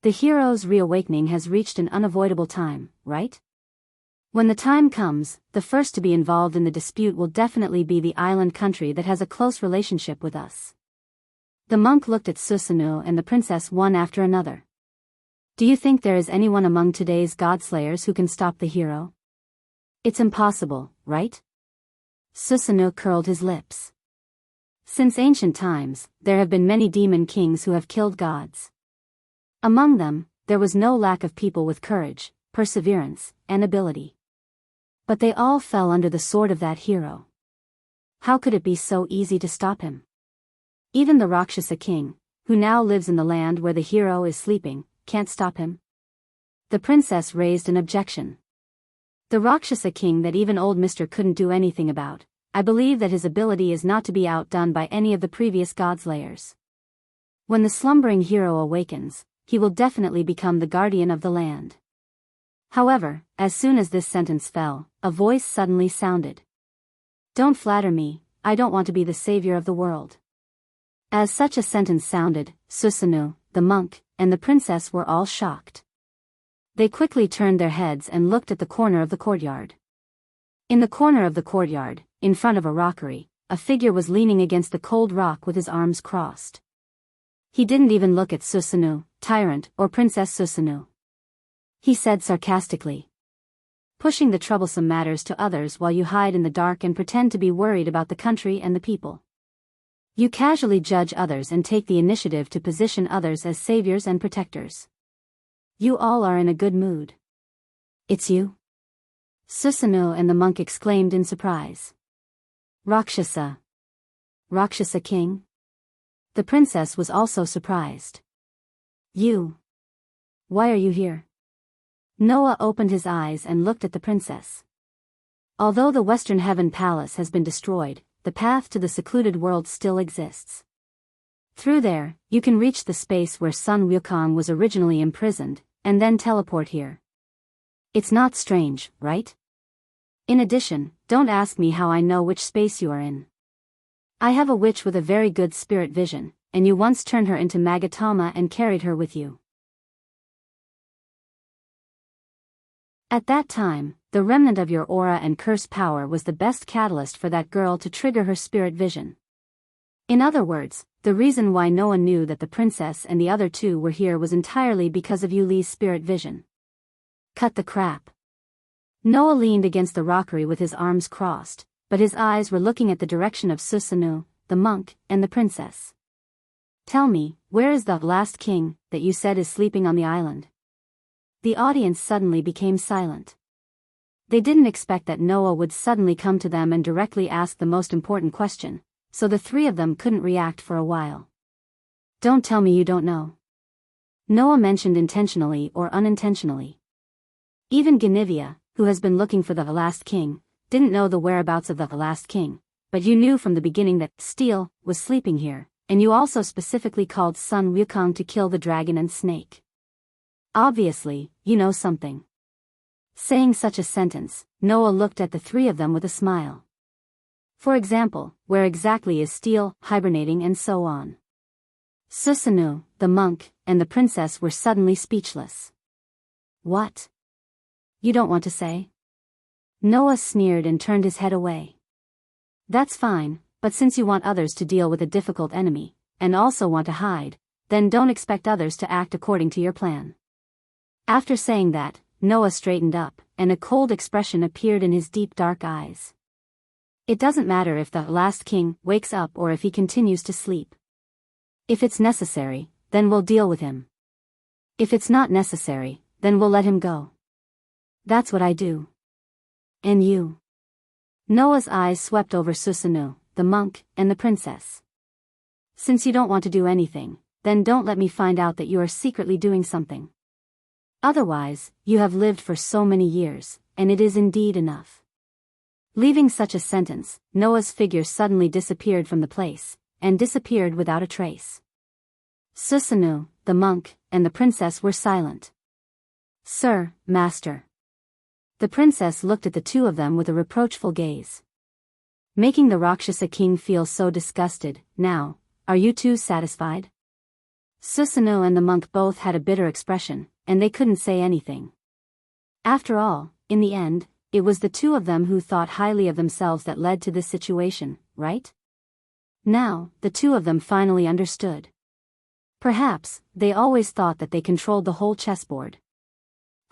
The hero's reawakening has reached an unavoidable time, right? When the time comes, the first to be involved in the dispute will definitely be the island country that has a close relationship with us. The monk looked at Susanoo and the princess one after another. Do you think there is anyone among today's godslayers who can stop the hero? It's impossible, right? Susanoo curled his lips. Since ancient times, there have been many demon kings who have killed gods. Among them, there was no lack of people with courage, perseverance, and ability. But they all fell under the sword of that hero. How could it be so easy to stop him? Even the Rakshasa king, who now lives in the land where the hero is sleeping, can't stop him. The princess raised an objection. The Rakshasa king that even old Mr. couldn't do anything about. I believe that his ability is not to be outdone by any of the previous godslayers. When the slumbering hero awakens, he will definitely become the guardian of the land. However, as soon as this sentence fell, a voice suddenly sounded. Don't flatter me, I don't want to be the savior of the world. As such a sentence sounded, Susanoo, the monk, and the princess were all shocked. They quickly turned their heads and looked at the corner of the courtyard. In the corner of the courtyard, in front of a rockery, a figure was leaning against the cold rock with his arms crossed. He didn't even look at Susanoo, tyrant, or Princess Susanoo. He said sarcastically. Pushing the troublesome matters to others while you hide in the dark and pretend to be worried about the country and the people. You casually judge others and take the initiative to position others as saviors and protectors. You all are in a good mood. It's you? Susanoo and the monk exclaimed in surprise. Rakshasa. Rakshasa king? The princess was also surprised. You. Why are you here? Noah opened his eyes and looked at the princess. Although the Western Heaven Palace has been destroyed, the path to the secluded world still exists. Through there, you can reach the space where Sun Wukong was originally imprisoned, and then teleport here. It's not strange, right? In addition, don't ask me how I know which space you are in. I have a witch with a very good spirit vision, and you once turned her into Magatama and carried her with you. At that time, the remnant of your aura and curse power was the best catalyst for that girl to trigger her spirit vision. In other words, the reason why no one knew that the princess and the other 2 were here was entirely because of Yuli's spirit vision. Cut the crap. Noah leaned against the rockery with his arms crossed, but his eyes were looking at the direction of Susanoo, the monk, and the princess. Tell me, where is the last king that you said is sleeping on the island? The audience suddenly became silent. They didn't expect that Noah would suddenly come to them and directly ask the most important question, so the 3 of them couldn't react for a while. Don't tell me you don't know. Noah mentioned intentionally or unintentionally. Even Guinevere, who has been looking for the last king, didn't know the whereabouts of the last king, but you knew from the beginning that Steel was sleeping here, and you also specifically called Sun Wukong to kill the dragon and snake. Obviously, you know something. Saying such a sentence, Noah looked at the 3 of them with a smile. For example, where exactly is Steel hibernating and so on. Susanoo, the monk, and the princess were suddenly speechless. What? You don't want to say? Noah sneered and turned his head away. That's fine, but since you want others to deal with a difficult enemy, and also want to hide, then don't expect others to act according to your plan." After saying that, Noah straightened up, and a cold expression appeared in his deep dark eyes. "It doesn't matter if the last king wakes up or if he continues to sleep. If it's necessary, then we'll deal with him. If it's not necessary, then we'll let him go. That's what I do. And you?" Noah's eyes swept over Susanu, the monk, and the princess. "Since you don't want to do anything, then don't let me find out that you are secretly doing something. Otherwise, you have lived for so many years, and it is indeed enough." Leaving such a sentence, Noah's figure suddenly disappeared from the place, and disappeared without a trace. Susanu, the monk, and the princess were silent. "Sir, master." The princess looked at the two of them with a reproachful gaze. "Making the Rakshasa king feel so disgusted, now, are you two satisfied?" Susanu and the monk both had a bitter expression, and they couldn't say anything. After all, in the end, it was the two of them who thought highly of themselves that led to this situation, right? Now, the two of them finally understood. Perhaps, they always thought that they controlled the whole chessboard.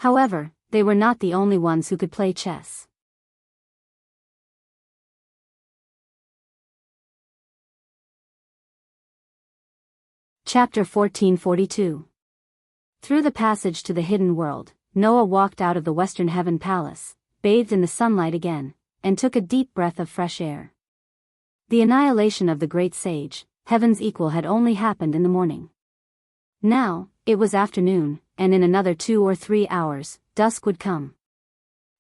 However, they were not the only ones who could play chess. Chapter 1442. Through the passage to the hidden world, Noah walked out of the Western Heaven Palace, bathed in the sunlight again, and took a deep breath of fresh air. The annihilation of the great sage, Heaven's equal, had only happened in the morning. Now, it was afternoon, and in another 2 or 3 hours, dusk would come.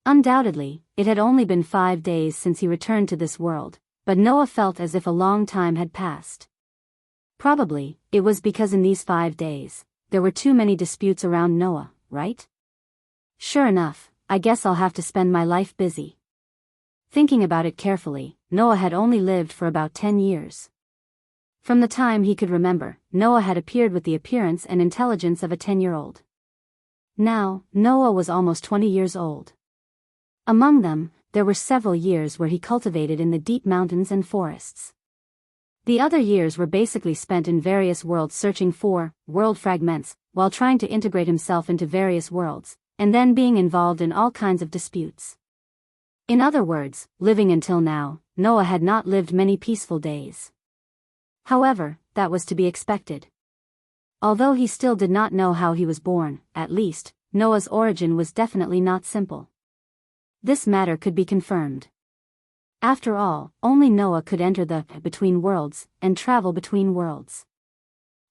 Undoubtedly, it had only been 5 days since he returned to this world, but Noah felt as if a long time had passed. Probably, it was because in these 5 days, there were too many disputes around Noah, right? Sure enough, I guess I'll have to spend my life busy. Thinking about it carefully, Noah had only lived for about 10 years. From the time he could remember, Noah had appeared with the appearance and intelligence of a 10-year-old. Now, Noah was almost 20 years old. Among them, there were several years where he cultivated in the deep mountains and forests. The other years were basically spent in various worlds searching for world fragments, while trying to integrate himself into various worlds, and then being involved in all kinds of disputes. In other words, living until now, Noah had not lived many peaceful days. However, that was to be expected. Although he still did not know how he was born, at least, Noah's origin was definitely not simple. This matter could be confirmed. After all, only Noah could enter the between worlds and travel between worlds.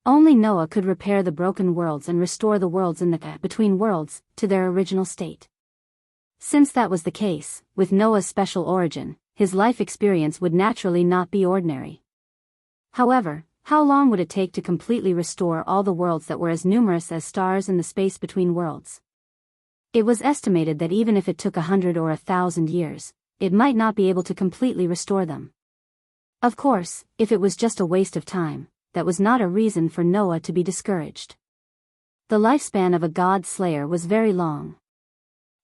Only Noah could repair the broken worlds and restore the worlds in the between worlds to their original state. Since that was the case, with Noah's special origin, his life experience would naturally not be ordinary. However, how long would it take to completely restore all the worlds that were as numerous as stars in the space between worlds? It was estimated that even if it took 100 or 1,000 years, it might not be able to completely restore them. Of course, if it was just a waste of time, that was not a reason for Noah to be discouraged. The lifespan of a god slayer was very long.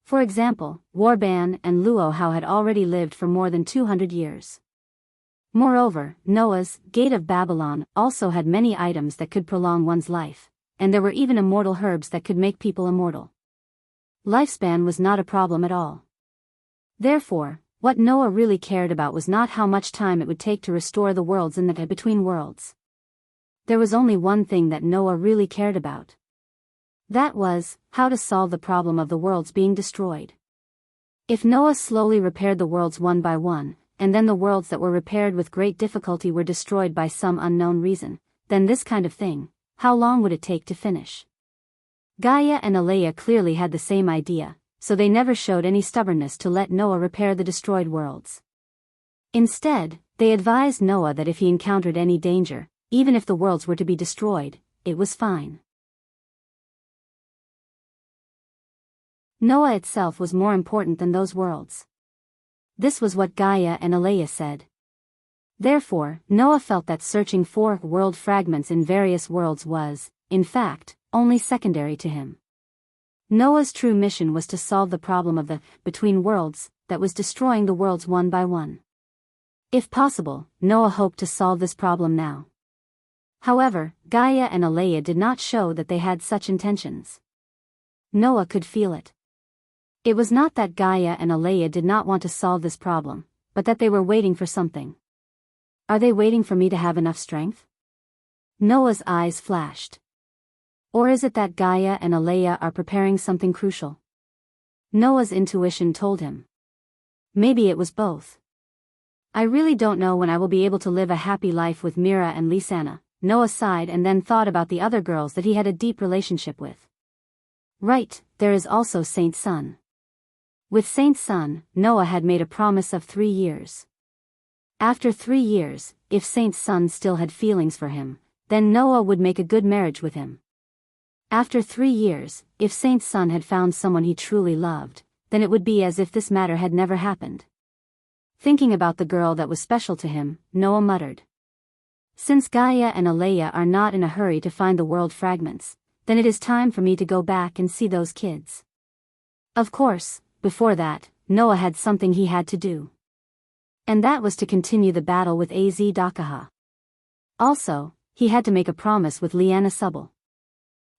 For example, Warban and Luohao had already lived for more than 200 years. Moreover, Noah's Gate of Babylon also had many items that could prolong one's life, and there were even immortal herbs that could make people immortal. Lifespan was not a problem at all. Therefore, what Noah really cared about was not how much time it would take to restore the worlds in the between worlds. There was only one thing that Noah really cared about. That was, how to solve the problem of the worlds being destroyed. If Noah slowly repaired the worlds one by one, and then the worlds that were repaired with great difficulty were destroyed by some unknown reason, then this kind of thing, how long would it take to finish? Gaia and Alea clearly had the same idea, so they never showed any stubbornness to let Noah repair the destroyed worlds. Instead, they advised Noah that if he encountered any danger, even if the worlds were to be destroyed, it was fine. Noah itself was more important than those worlds. This was what Gaia and Alea said. Therefore, Noah felt that searching for world fragments in various worlds was, in fact, only secondary to him. Noah's true mission was to solve the problem of the between worlds that was destroying the worlds one by one. If possible, Noah hoped to solve this problem now. However, Gaia and Alea did not show that they had such intentions. Noah could feel it. It was not that Gaia and Alea did not want to solve this problem, but that they were waiting for something. Are they waiting for me to have enough strength? Noah's eyes flashed. Or is it that Gaia and Alea are preparing something crucial? Noah's intuition told him. Maybe it was both. I really don't know when I will be able to live a happy life with Mira and Lisanna. Noah sighed and then thought about the other girls that he had a deep relationship with. Right, there is also Saint Sun. With Saint Sun, Noah had made a promise of 3 years. After 3 years, if Saint Sun still had feelings for him, then Noah would make a good marriage with him. After 3 years, if Saint Sun had found someone he truly loved, then it would be as if this matter had never happened. Thinking about the girl that was special to him, Noah muttered. Since Gaia and Alea are not in a hurry to find the world fragments, then it is time for me to go back and see those kids. Of course, before that, Noah had something he had to do. And that was to continue the battle with Az Dakaha. Also, he had to make a promise with Liana Subble.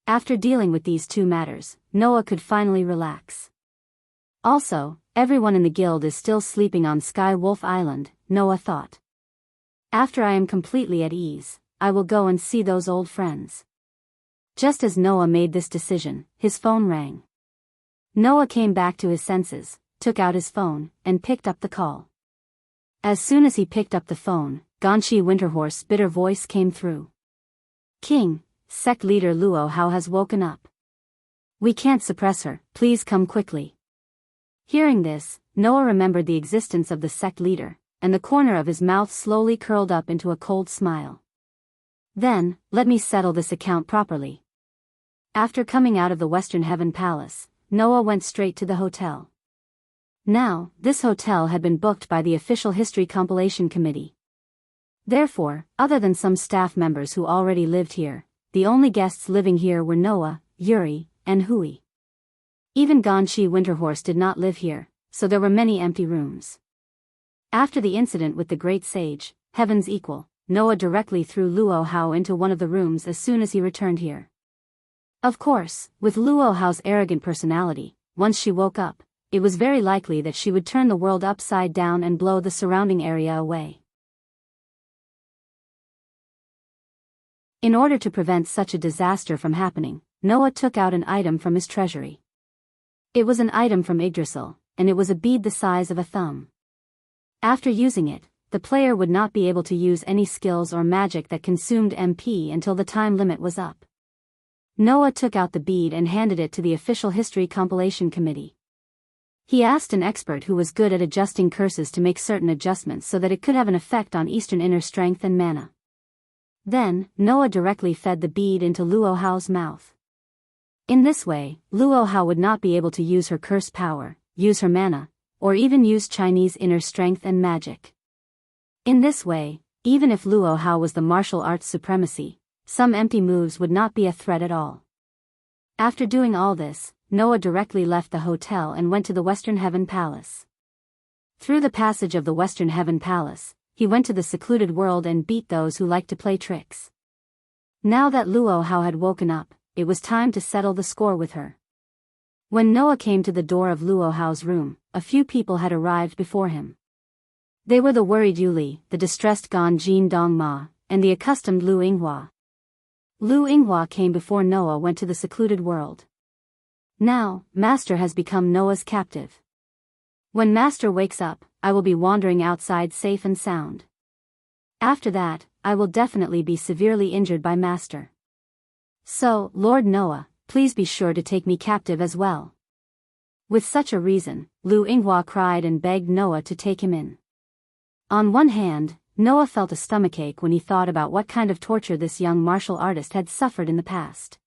After dealing with these 2 matters, Noah could finally relax. Also, everyone in the guild is still sleeping on Sky Wolf Island, Noah thought. After I am completely at ease, I will go and see those old friends. Just as Noah made this decision, his phone rang. Noah came back to his senses, took out his phone, and picked up the call. As soon as he picked up the phone, Ganshi Winterhorse's bitter voice came through. King, sect leader Luo Hao has woken up. We can't suppress her, please come quickly. Hearing this, Noah remembered the existence of the sect leader, and the corner of his mouth slowly curled up into a cold smile. Then, let me settle this account properly. After coming out of the Western Heaven Palace, Noah went straight to the hotel. Now, this hotel had been booked by the Official History Compilation Committee. Therefore, other than some staff members who already lived here, the only guests living here were Noah, Yuri, and Hui. Even Ganshi Winterhorse did not live here, so there were many empty rooms. After the incident with the great sage, Heaven's Equal, Noah directly threw Luo Hao into one of the rooms as soon as he returned here. Of course, with Luo Hao's arrogant personality, once she woke up, it was very likely that she would turn the world upside down and blow the surrounding area away. In order to prevent such a disaster from happening, Noah took out an item from his treasury. It was an item from Yggdrasil, and it was a bead the size of a thumb. After using it, the player would not be able to use any skills or magic that consumed MP until the time limit was up. Noah took out the bead and handed it to the Official History Compilation Committee. He asked an expert who was good at adjusting curses to make certain adjustments so that it could have an effect on Eastern inner strength and mana. Then, Noah directly fed the bead into Luo Hao's mouth. In this way, Luo Hao would not be able to use her curse power, use her mana, or even use Chinese inner strength and magic. In this way, even if Luo Hao was the martial arts supremacy, some empty moves would not be a threat at all. After doing all this, Noah directly left the hotel and went to the Western Heaven Palace. Through the passage of the Western Heaven Palace, he went to the secluded world and beat those who liked to play tricks. Now that Luo Hao had woken up, it was time to settle the score with her. When Noah came to the door of Luo Hao's room, a few people had arrived before him. They were the worried Yuli, the distressed Gan Jin Dong Ma, and the accustomed Lu Yinghua. Lu Yinghua came before Noah went to the secluded world. Now, Master has become Noah's captive. When Master wakes up, I will be wandering outside safe and sound. After that, I will definitely be severely injured by Master. So, Lord Noah, please be sure to take me captive as well. With such a reason, Lu Yinghua cried and begged Noah to take him in. On one hand, Noah felt a stomachache when he thought about what kind of torture this young martial artist had suffered in the past.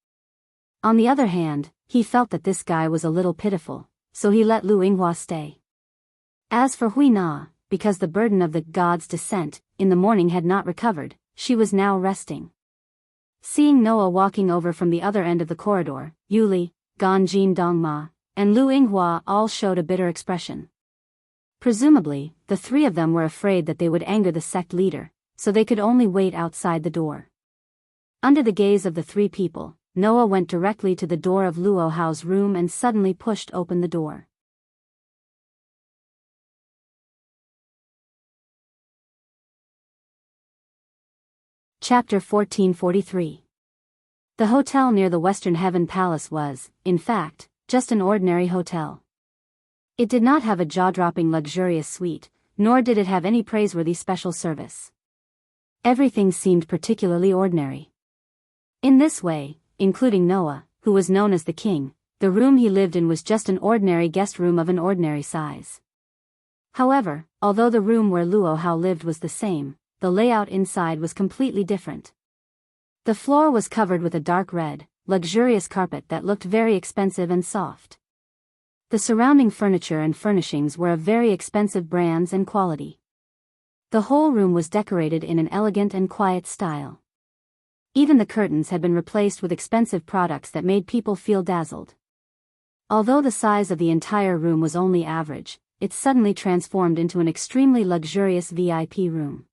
On the other hand, he felt that this guy was a little pitiful, so he let Lu Yinghua stay. As for Hui Na, because the burden of the god's descent in the morning had not recovered, she was now resting. Seeing Noah walking over from the other end of the corridor, Yuli, Gan Jin Dong Ma, and Lu Yinghua all showed a bitter expression. Presumably, the three of them were afraid that they would anger the sect leader, so they could only wait outside the door. Under the gaze of the three people, Noah went directly to the door of Luo Hao's room and suddenly pushed open the door. Chapter 1443. The hotel near the Western Heaven Palace was, in fact, just an ordinary hotel. It did not have a jaw-dropping luxurious suite, nor did it have any praiseworthy special service. Everything seemed particularly ordinary. In this way, including Noah, who was known as the king, the room he lived in was just an ordinary guest room of an ordinary size. However, although the room where Luo Hao lived was the same, the layout inside was completely different. The floor was covered with a dark red, luxurious carpet that looked very expensive and soft. The surrounding furniture and furnishings were of very expensive brands and quality. The whole room was decorated in an elegant and quiet style. Even the curtains had been replaced with expensive products that made people feel dazzled. Although the size of the entire room was only average, it suddenly transformed into an extremely luxurious VIP room.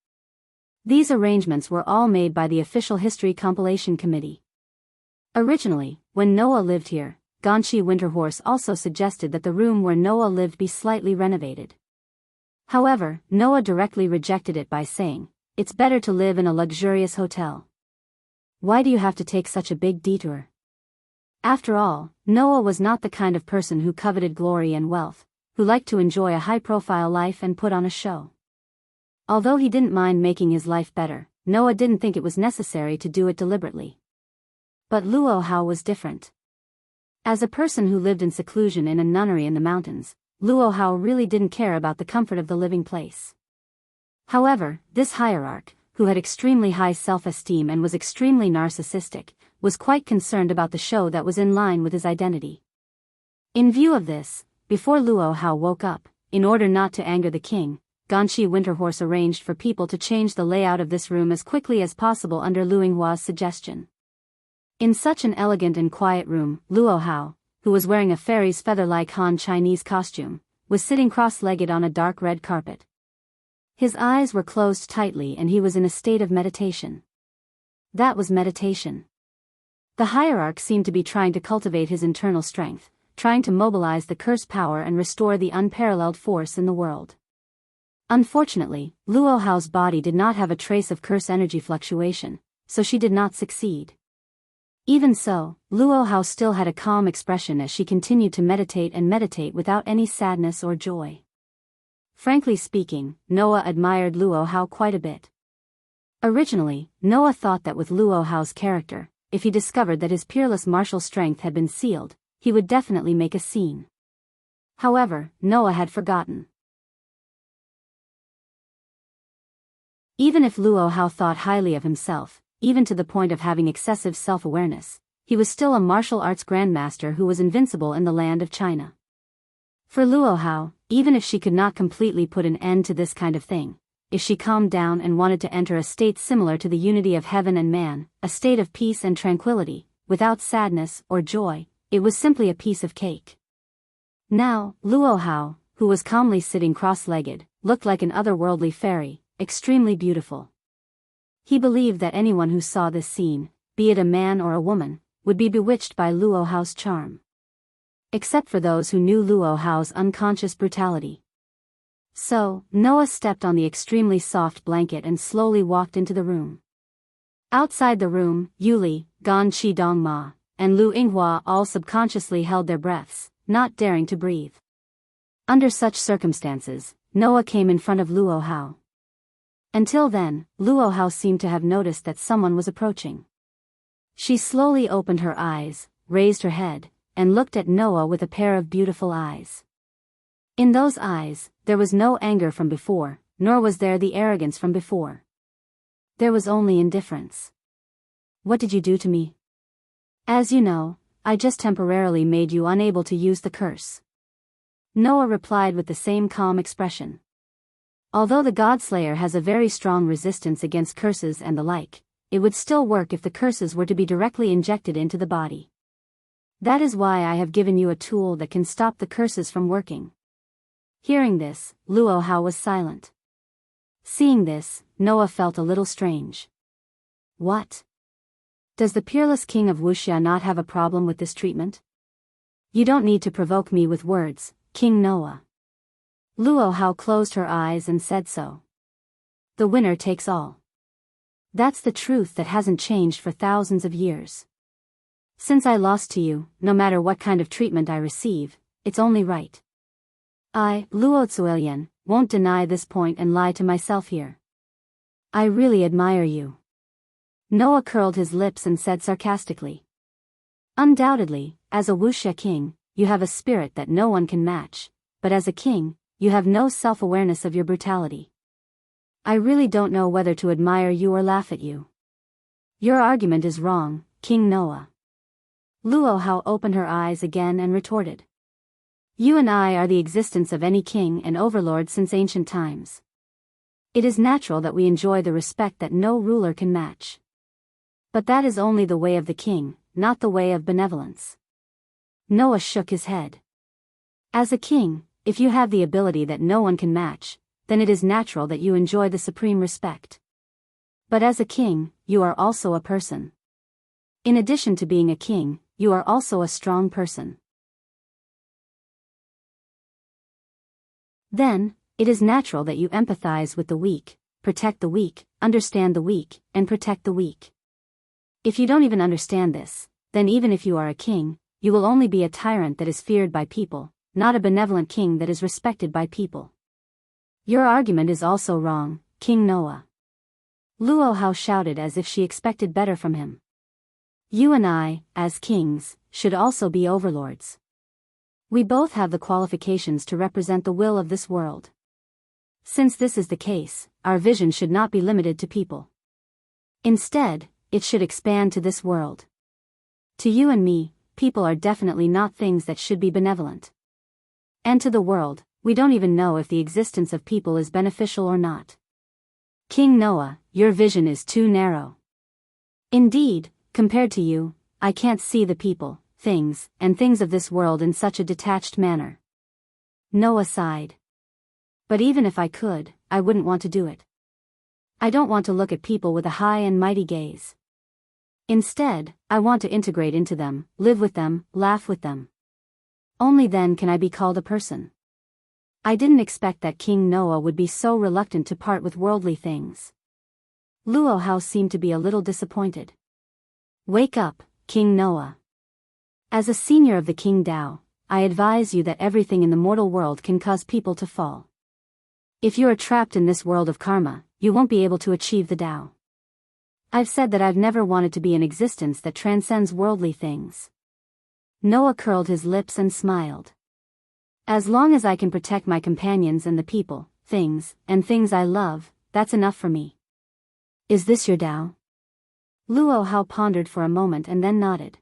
These arrangements were all made by the Official History Compilation Committee. Originally, when Noah lived here, Ganshi Winterhorse also suggested that the room where Noah lived be slightly renovated. However, Noah directly rejected it by saying, "It's better to live in a luxurious hotel. Why do you have to take such a big detour?" After all, Noah was not the kind of person who coveted glory and wealth, who liked to enjoy a high-profile life and put on a show. Although he didn't mind making his life better, Noah didn't think it was necessary to do it deliberately. But Luo Hao was different. As a person who lived in seclusion in a nunnery in the mountains, Luo Hao really didn't care about the comfort of the living place. However, this hierarch, who had extremely high self-esteem and was extremely narcissistic, was quite concerned about the show that was in line with his identity. In view of this, before Luo Hao woke up, in order not to anger the king, Ganshi Winterhorse arranged for people to change the layout of this room as quickly as possible under Lu Yinghua's suggestion. In such an elegant and quiet room, Luo Hao, who was wearing a fairy's feather-like Han Chinese costume, was sitting cross-legged on a dark red carpet. His eyes were closed tightly and he was in a state of meditation. That was meditation. The hierarch seemed to be trying to cultivate his internal strength, trying to mobilize the curse power and restore the unparalleled force in the world. Unfortunately, Luo Hao's body did not have a trace of curse energy fluctuation, so she did not succeed. Even so, Luo Hao still had a calm expression as she continued to meditate without any sadness or joy. Frankly speaking, Noah admired Luo Hao quite a bit. Originally, Noah thought that with Luo Hao's character, if he discovered that his peerless martial strength had been sealed, he would definitely make a scene. However, Noah had forgotten. Even if Luo Hao thought highly of himself, even to the point of having excessive self-awareness, he was still a martial arts grandmaster who was invincible in the land of China. For Luo Hao, even if she could not completely put an end to this kind of thing, if she calmed down and wanted to enter a state similar to the unity of heaven and man, a state of peace and tranquility, without sadness or joy, it was simply a piece of cake. Now, Luo Hao, who was calmly sitting cross-legged, looked like an otherworldly fairy, extremely beautiful. He believed that anyone who saw this scene, be it a man or a woman, would be bewitched by Luo Hao's charm. Except for those who knew Luo Hao's unconscious brutality. So, Noah stepped on the extremely soft blanket and slowly walked into the room. Outside the room, Yuli, Gan Qidong Ma, and Lu Yinghua all subconsciously held their breaths, not daring to breathe. Under such circumstances, Noah came in front of Luo Hao. Until then, Luo Hao seemed to have noticed that someone was approaching. She slowly opened her eyes, raised her head, and looked at Noah with a pair of beautiful eyes. In those eyes, there was no anger from before, nor was there the arrogance from before. There was only indifference. "What did you do to me?" "As you know, I just temporarily made you unable to use the curse." Noah replied with the same calm expression. Although the Godslayer has a very strong resistance against curses and the like, it would still work if the curses were to be directly injected into the body. That is why I have given you a tool that can stop the curses from working. Hearing this, Luo Hao was silent. Seeing this, Noah felt a little strange. What? Does the peerless king of Wuxia not have a problem with this treatment? You don't need to provoke me with words, King Noah. Luo Hao closed her eyes and said so. The winner takes all. That's the truth that hasn't changed for thousands of years. Since I lost to you, no matter what kind of treatment I receive, it's only right. I, Luo Zuelian, won't deny this point and lie to myself here. I really admire you. Noah curled his lips and said sarcastically. Undoubtedly, as a Wuxia king, you have a spirit that no one can match, but as a king, you have no self-awareness of your brutality. I really don't know whether to admire you or laugh at you. Your argument is wrong, King Noah. Luo Hao opened her eyes again and retorted. You and I are the existence of any king and overlord since ancient times. It is natural that we enjoy the respect that no ruler can match. But that is only the way of the king, not the way of benevolence. Noah shook his head. As a king, if you have the ability that no one can match, then it is natural that you enjoy the supreme respect. But as a king, you are also a person. In addition to being a king, you are also a strong person. Then, it is natural that you empathize with the weak, protect the weak, understand the weak, and protect the weak. If you don't even understand this, then even if you are a king, you will only be a tyrant that is feared by people, not a benevolent king that is respected by people. Your argument is also wrong, King Noah. Luo Hao shouted as if she expected better from him. You and I, as kings, should also be overlords. We both have the qualifications to represent the will of this world. Since this is the case, our vision should not be limited to people. Instead, it should expand to this world. To you and me, people are definitely not things that should be benevolent. And to the world, we don't even know if the existence of people is beneficial or not. King Noah, your vision is too narrow. Indeed, compared to you, I can't see the people, things, and things of this world in such a detached manner. Noah sighed. But even if I could, I wouldn't want to do it. I don't want to look at people with a high and mighty gaze. Instead, I want to integrate into them, live with them, laugh with them. Only then can I be called a person. I didn't expect that King Noah would be so reluctant to part with worldly things. Luo Hao seemed to be a little disappointed. Wake up, King Noah. As a senior of the King Dao, I advise you that everything in the mortal world can cause people to fall. If you are trapped in this world of karma, you won't be able to achieve the Dao. I've said that I've never wanted to be an existence that transcends worldly things. Noah curled his lips and smiled. As long as I can protect my companions and the people, things, and things I love, that's enough for me. Is this your Dao? Luo Hao pondered for a moment and then nodded.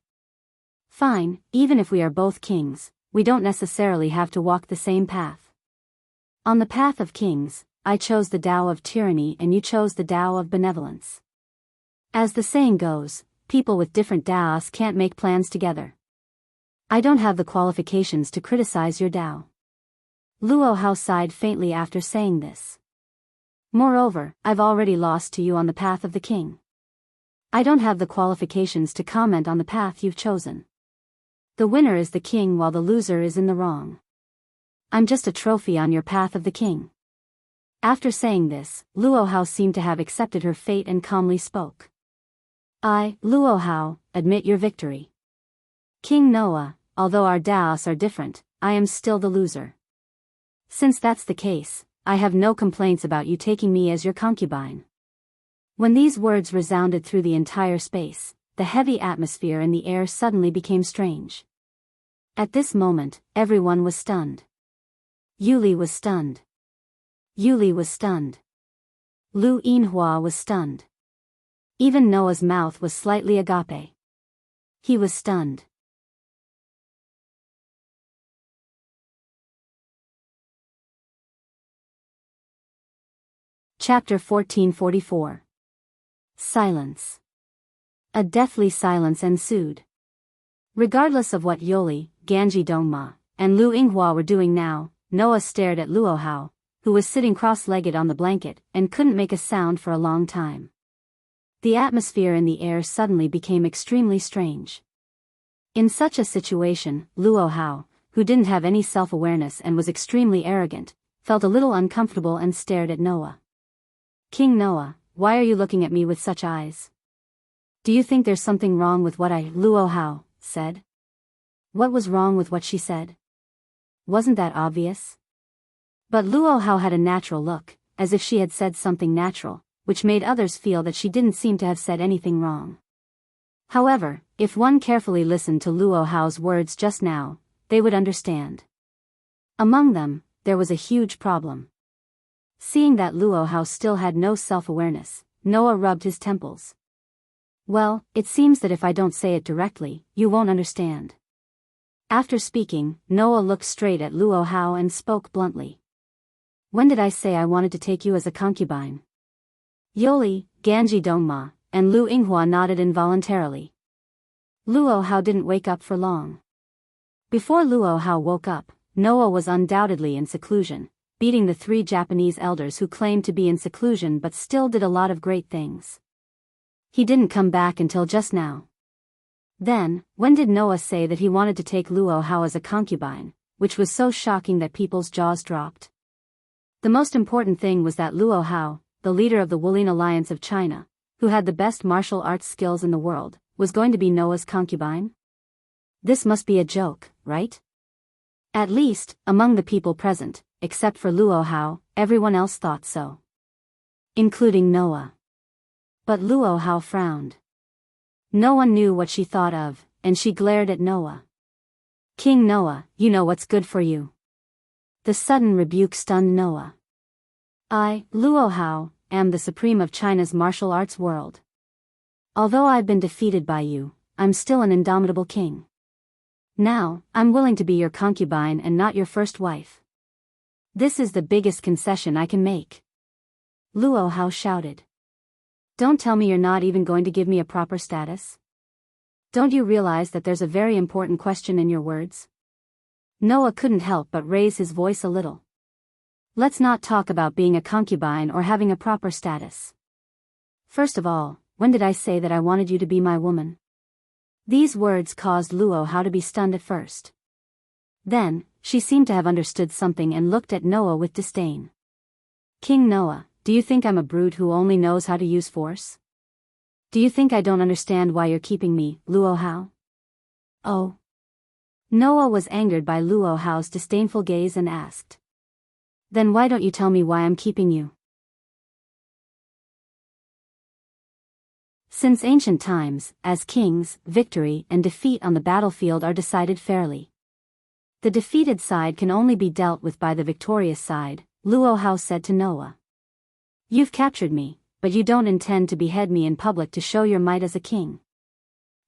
Fine, even if we are both kings, we don't necessarily have to walk the same path. On the path of kings, I chose the Dao of tyranny and you chose the Dao of benevolence. As the saying goes, people with different Daos can't make plans together. I don't have the qualifications to criticize your Dao. Luo Hao sighed faintly after saying this. Moreover, I've already lost to you on the path of the king. I don't have the qualifications to comment on the path you've chosen. The winner is the king while the loser is in the wrong. I'm just a trophy on your path of the king. After saying this, Luo Hao seemed to have accepted her fate and calmly spoke. I, Luo Hao, admit your victory. King Noah, although our Daos are different, I am still the loser. Since that's the case, I have no complaints about you taking me as your concubine. When these words resounded through the entire space, the heavy atmosphere in the air suddenly became strange. At this moment, everyone was stunned. Yuli was stunned. Yuli was stunned. Lu Yinhua was stunned. Even Noah's mouth was slightly agape. He was stunned. Chapter 1444. Silence. A deathly silence ensued. Regardless of what Yoli, Ganji Dongma, and Lu Yinghua were doing now, Noah stared at Luo Hao, who was sitting cross-legged on the blanket and couldn't make a sound for a long time. The atmosphere in the air suddenly became extremely strange. In such a situation, Luo Hao, who didn't have any self-awareness and was extremely arrogant, felt a little uncomfortable and stared at Noah. "King Noah, why are you looking at me with such eyes? Do you think there's something wrong with what Luo Hao said?" What was wrong with what she said? Wasn't that obvious? But Luo Hao had a natural look, as if she had said something natural, which made others feel that she didn't seem to have said anything wrong. However, if one carefully listened to Luo Hao's words just now, they would understand. Among them, there was a huge problem. Seeing that Luo Hao still had no self-awareness, Noah rubbed his temples. "Well, it seems that if I don't say it directly, you won't understand." After speaking, Noah looked straight at Luo Hao and spoke bluntly. "When did I say I wanted to take you as a concubine?" Yoli, Ganji Dongma, and Lu Yinghua nodded involuntarily. Luo Hao didn't wake up for long. Before Luo Hao woke up, Noah was undoubtedly in seclusion, beating the 3 Japanese elders who claimed to be in seclusion but still did a lot of great things. He didn't come back until just now. Then, when did Noah say that he wanted to take Luo Hao as a concubine, which was so shocking that people's jaws dropped? The most important thing was that Luo Hao, the leader of the Wulin Alliance of China, who had the best martial arts skills in the world, was going to be Noah's concubine? This must be a joke, right? At least, among the people present, except for Luo Hao, everyone else thought so. Including Noah. But Luo Hao frowned. No one knew what she thought of, and she glared at Noah. "King Noah, you know what's good for you." The sudden rebuke stunned Noah. "I, Luo Hao, am the supreme of China's martial arts world. Although I've been defeated by you, I'm still an indomitable king. Now, I'm willing to be your concubine and not your first wife. This is the biggest concession I can make." Luo Hao shouted. "Don't tell me you're not even going to give me a proper status? Don't you realize that there's a very important question in your words?" Noah couldn't help but raise his voice a little. "Let's not talk about being a concubine or having a proper status. First of all, when did I say that I wanted you to be my woman?" These words caused Luo Hao to be stunned at first. Then, she seemed to have understood something and looked at Noah with disdain. "King Noah, do you think I'm a brute who only knows how to use force? Do you think I don't understand why you're keeping me, Luo Hao?" "Oh." Noah was angered by Luo Hao's disdainful gaze and asked. "Then why don't you tell me why I'm keeping you?" Since ancient times, as kings, victory and defeat on the battlefield are decided fairly. The defeated side can only be dealt with by the victorious side, Luo Hao said to Noah. "You've captured me, but you don't intend to behead me in public to show your might as a king.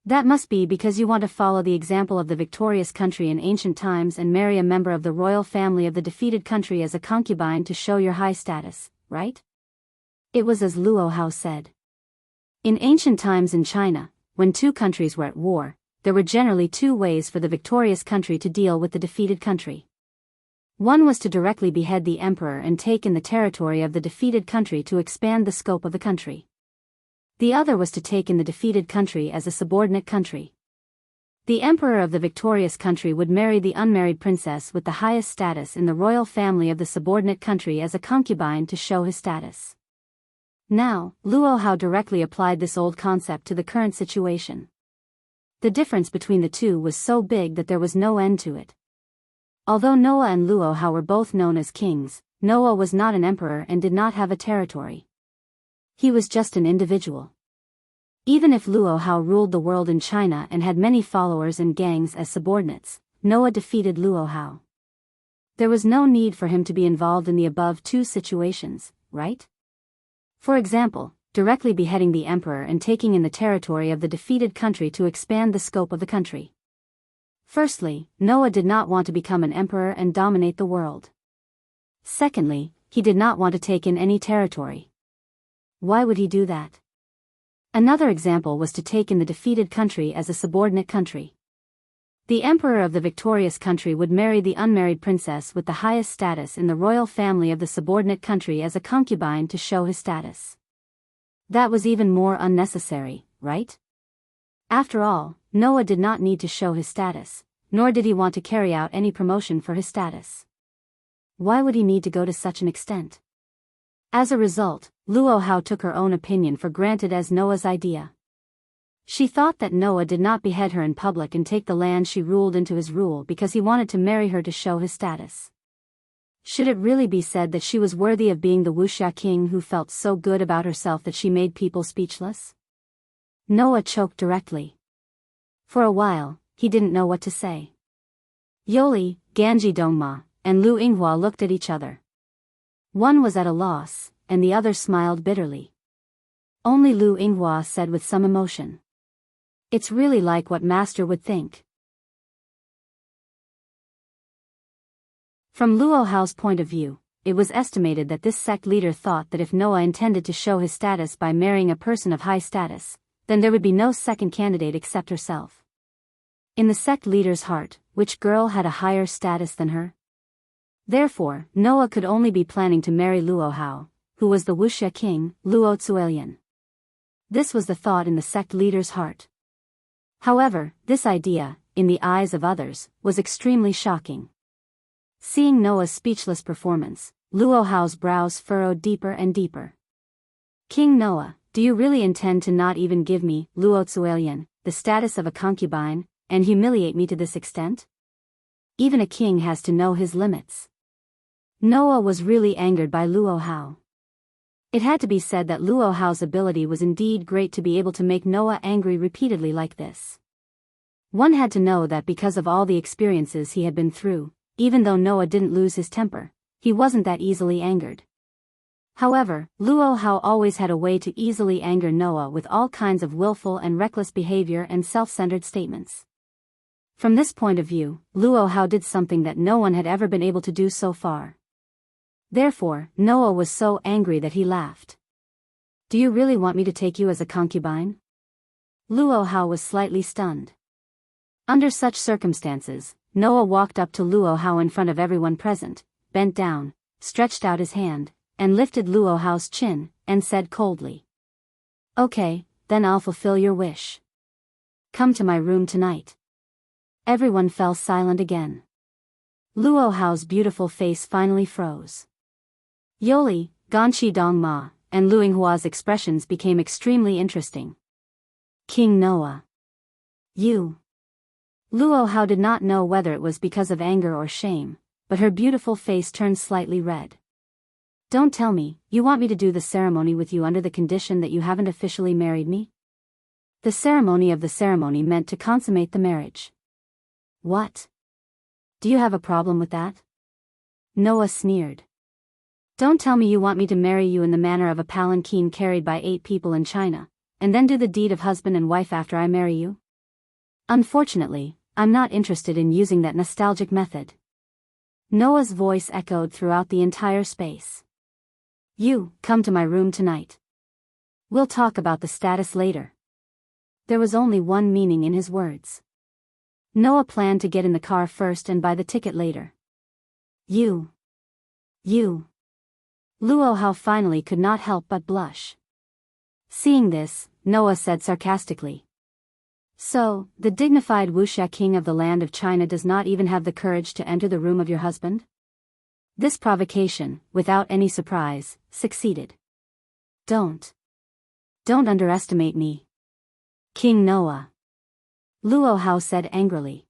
That must be because you want to follow the example of the victorious country in ancient times and marry a member of the royal family of the defeated country as a concubine to show your high status, right?" It was as Luo Hao said. In ancient times in China, when 2 countries were at war, there were generally 2 ways for the victorious country to deal with the defeated country. One was to directly behead the emperor and take in the territory of the defeated country to expand the scope of the country. The other was to take in the defeated country as a subordinate country. The emperor of the victorious country would marry the unmarried princess with the highest status in the royal family of the subordinate country as a concubine to show his status. Now, Luo Hao directly applied this old concept to the current situation. The difference between the two was so big that there was no end to it. Although Noah and Luo Hao were both known as kings, Noah was not an emperor and did not have a territory. He was just an individual. Even if Luo Hao ruled the world in China and had many followers and gangs as subordinates, Noah defeated Luo Hao. There was no need for him to be involved in the above 2 situations, right? For example, directly beheading the emperor and taking in the territory of the defeated country to expand the scope of the country. Firstly, Noah did not want to become an emperor and dominate the world. Secondly, he did not want to take in any territory. Why would he do that? Another example was to take in the defeated country as a subordinate country. The emperor of the victorious country would marry the unmarried princess with the highest status in the royal family of the subordinate country as a concubine to show his status. That was even more unnecessary, right? After all, Noah did not need to show his status, nor did he want to carry out any promotion for his status. Why would he need to go to such an extent? As a result, Luo Hao took her own opinion for granted as Noah's idea. She thought that Noah did not behead her in public and take the land she ruled into his rule because he wanted to marry her to show his status. Should it really be said that she was worthy of being the wuxia king who felt so good about herself that she made people speechless? Noah choked directly. For a while, he didn't know what to say. Yoli, Ganji Dongma, and Lu Yinghua looked at each other. One was at a loss, and the other smiled bitterly. Only Lu Yinghua said with some emotion, "It's really like what Master would think." From Luo Hao's point of view, it was estimated that this sect leader thought that if Noah intended to show his status by marrying a person of high status, then there would be no second candidate except herself. In the sect leader's heart, which girl had a higher status than her? Therefore, Noah could only be planning to marry Luo Hao, who was the wuxia king, Luo Zuelian. This was the thought in the sect leader's heart. However, this idea, in the eyes of others, was extremely shocking. Seeing Noah's speechless performance, Luo Hao's brows furrowed deeper and deeper. "King Noah, do you really intend to not even give me, Luo Zuelian, the status of a concubine, and humiliate me to this extent? Even a king has to know his limits." Noah was really angered by Luo Hao. It had to be said that Luo Hao's ability was indeed great to be able to make Noah angry repeatedly like this. One had to know that because of all the experiences he had been through, even though Noah didn't lose his temper, he wasn't that easily angered. However, Luo Hao always had a way to easily anger Noah with all kinds of willful and reckless behavior and self-centered statements. From this point of view, Luo Hao did something that no one had ever been able to do so far. Therefore, Noah was so angry that he laughed. "Do you really want me to take you as a concubine?" Luo Hao was slightly stunned. Under such circumstances, Noah walked up to Luo Hao in front of everyone present, bent down, stretched out his hand, and lifted Luo Hao's chin, and said coldly, "Okay, then I'll fulfill your wish. Come to my room tonight." Everyone fell silent again. Luo Hao's beautiful face finally froze. Yoli, Ganshi Dongma, and Lu Yinghua's expressions became extremely interesting. "King Noah. You." Luo Hao did not know whether it was because of anger or shame, but her beautiful face turned slightly red. "Don't tell me, you want me to do the ceremony with you under the condition that you haven't officially married me?" The ceremony of the ceremony meant to consummate the marriage. "What? Do you have a problem with that?" Noah sneered. "Don't tell me you want me to marry you in the manner of a palanquin carried by 8 people in China, and then do the deed of husband and wife after I marry you? Unfortunately, I'm not interested in using that nostalgic method." Noah's voice echoed throughout the entire space. "You, come to my room tonight. We'll talk about the status later." There was only one meaning in his words. Noah planned to get in the car first and buy the ticket later. You. Luo Hao finally could not help but blush. Seeing this, Noah said sarcastically, "So, the dignified wuxia king of the land of China does not even have the courage to enter the room of your husband?" This provocation, without any surprise, succeeded. Don't underestimate me, King Noah," Luo Hao said angrily.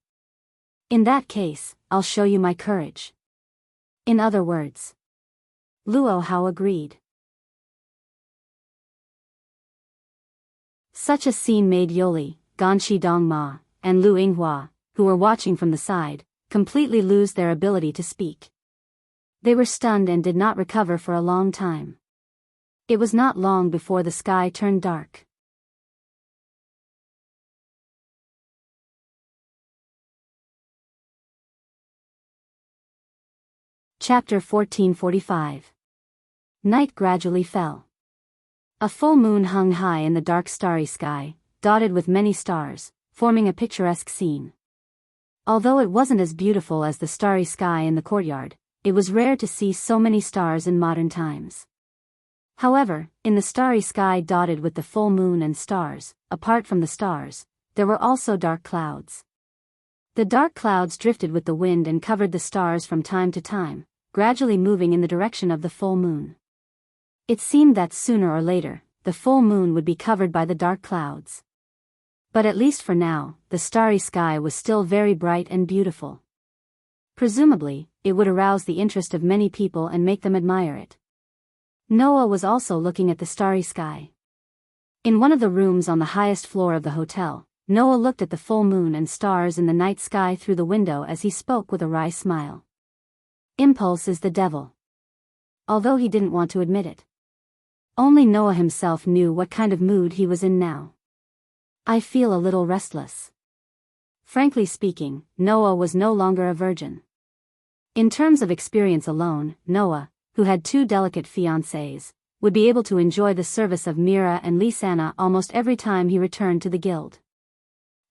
"In that case, I'll show you my courage." In other words, Luo Hao agreed. Such a scene made Yoli, Ganshi Dongma, and Lu Yinghua, who were watching from the side, completely lose their ability to speak. They were stunned and did not recover for a long time. It was not long before the sky turned dark. Chapter 1445. Night gradually fell. A full moon hung high in the dark starry sky, dotted with many stars, forming a picturesque scene. Although it wasn't as beautiful as the starry sky in the courtyard, it was rare to see so many stars in modern times. However, in the starry sky dotted with the full moon and stars, apart from the stars, there were also dark clouds. The dark clouds drifted with the wind and covered the stars from time to time, gradually moving in the direction of the full moon. It seemed that sooner or later, the full moon would be covered by the dark clouds. But at least for now, the starry sky was still very bright and beautiful. Presumably, it would arouse the interest of many people and make them admire it. Noah was also looking at the starry sky. In one of the rooms on the highest floor of the hotel, Noah looked at the full moon and stars in the night sky through the window as he spoke with a wry smile. Impulse is the devil. Although he didn't want to admit it. Only Noah himself knew what kind of mood he was in now. I feel a little restless. Frankly speaking, Noah was no longer a virgin. In terms of experience alone, Noah, who had 2 delicate fiancées, would be able to enjoy the service of Mira and Lisanna almost every time he returned to the guild.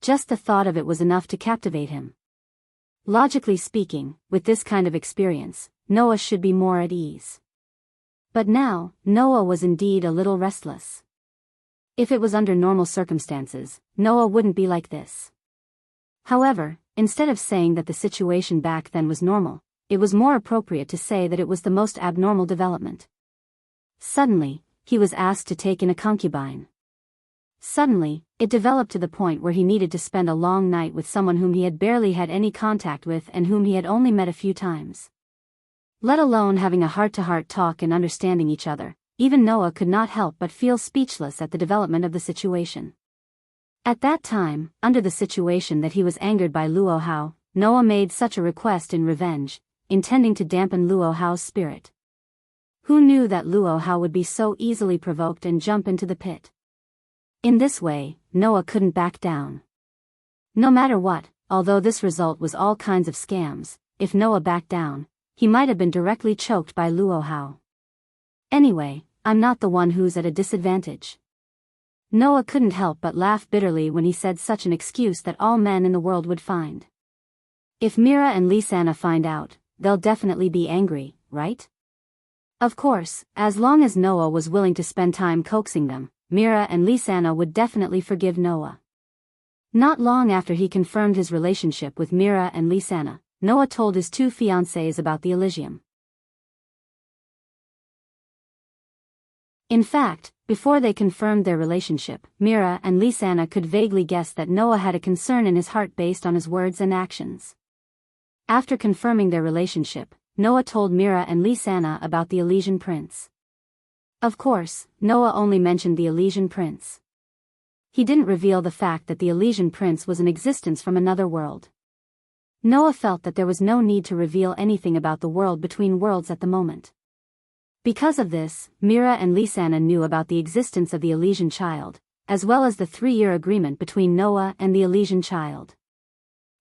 Just the thought of it was enough to captivate him. Logically speaking, with this kind of experience, Noah should be more at ease. But now, Noah was indeed a little restless. If it was under normal circumstances, Noah wouldn't be like this. However, instead of saying that the situation back then was normal, it was more appropriate to say that it was the most abnormal development. Suddenly, he was asked to take in a concubine. Suddenly, it developed to the point where he needed to spend a long night with someone whom he had barely had any contact with and whom he had only met a few times. Let alone having a heart-to-heart talk and understanding each other, even Noah could not help but feel speechless at the development of the situation. At that time, under the situation that he was angered by Luo Hao, Noah made such a request in revenge, intending to dampen Luo Hao's spirit. Who knew that Luo Hao would be so easily provoked and jump into the pit? In this way, Noah couldn't back down. No matter what, although this result was all kinds of scams, if Noah backed down, he might have been directly choked by Luo Hao. Anyway, I'm not the one who's at a disadvantage. Noah couldn't help but laugh bitterly when he said such an excuse that all men in the world would find. If Mira and Lisanna find out, they'll definitely be angry, right? Of course, as long as Noah was willing to spend time coaxing them, Mira and Lisanna would definitely forgive Noah. Not long after he confirmed his relationship with Mira and Lisanna, Noah told his 2 fiancées about the Elysium. In fact, before they confirmed their relationship, Mira and Lisanna could vaguely guess that Noah had a concern in his heart based on his words and actions. After confirming their relationship, Noah told Mira and Lisanna about the Elysian prince. Of course, Noah only mentioned the Elysian prince. He didn't reveal the fact that the Elysian prince was in existence from another world. Noah felt that there was no need to reveal anything about the world between worlds at the moment. Because of this, Mira and Lisanna knew about the existence of the Elysian child, as well as the 3-year agreement between Noah and the Elysian child.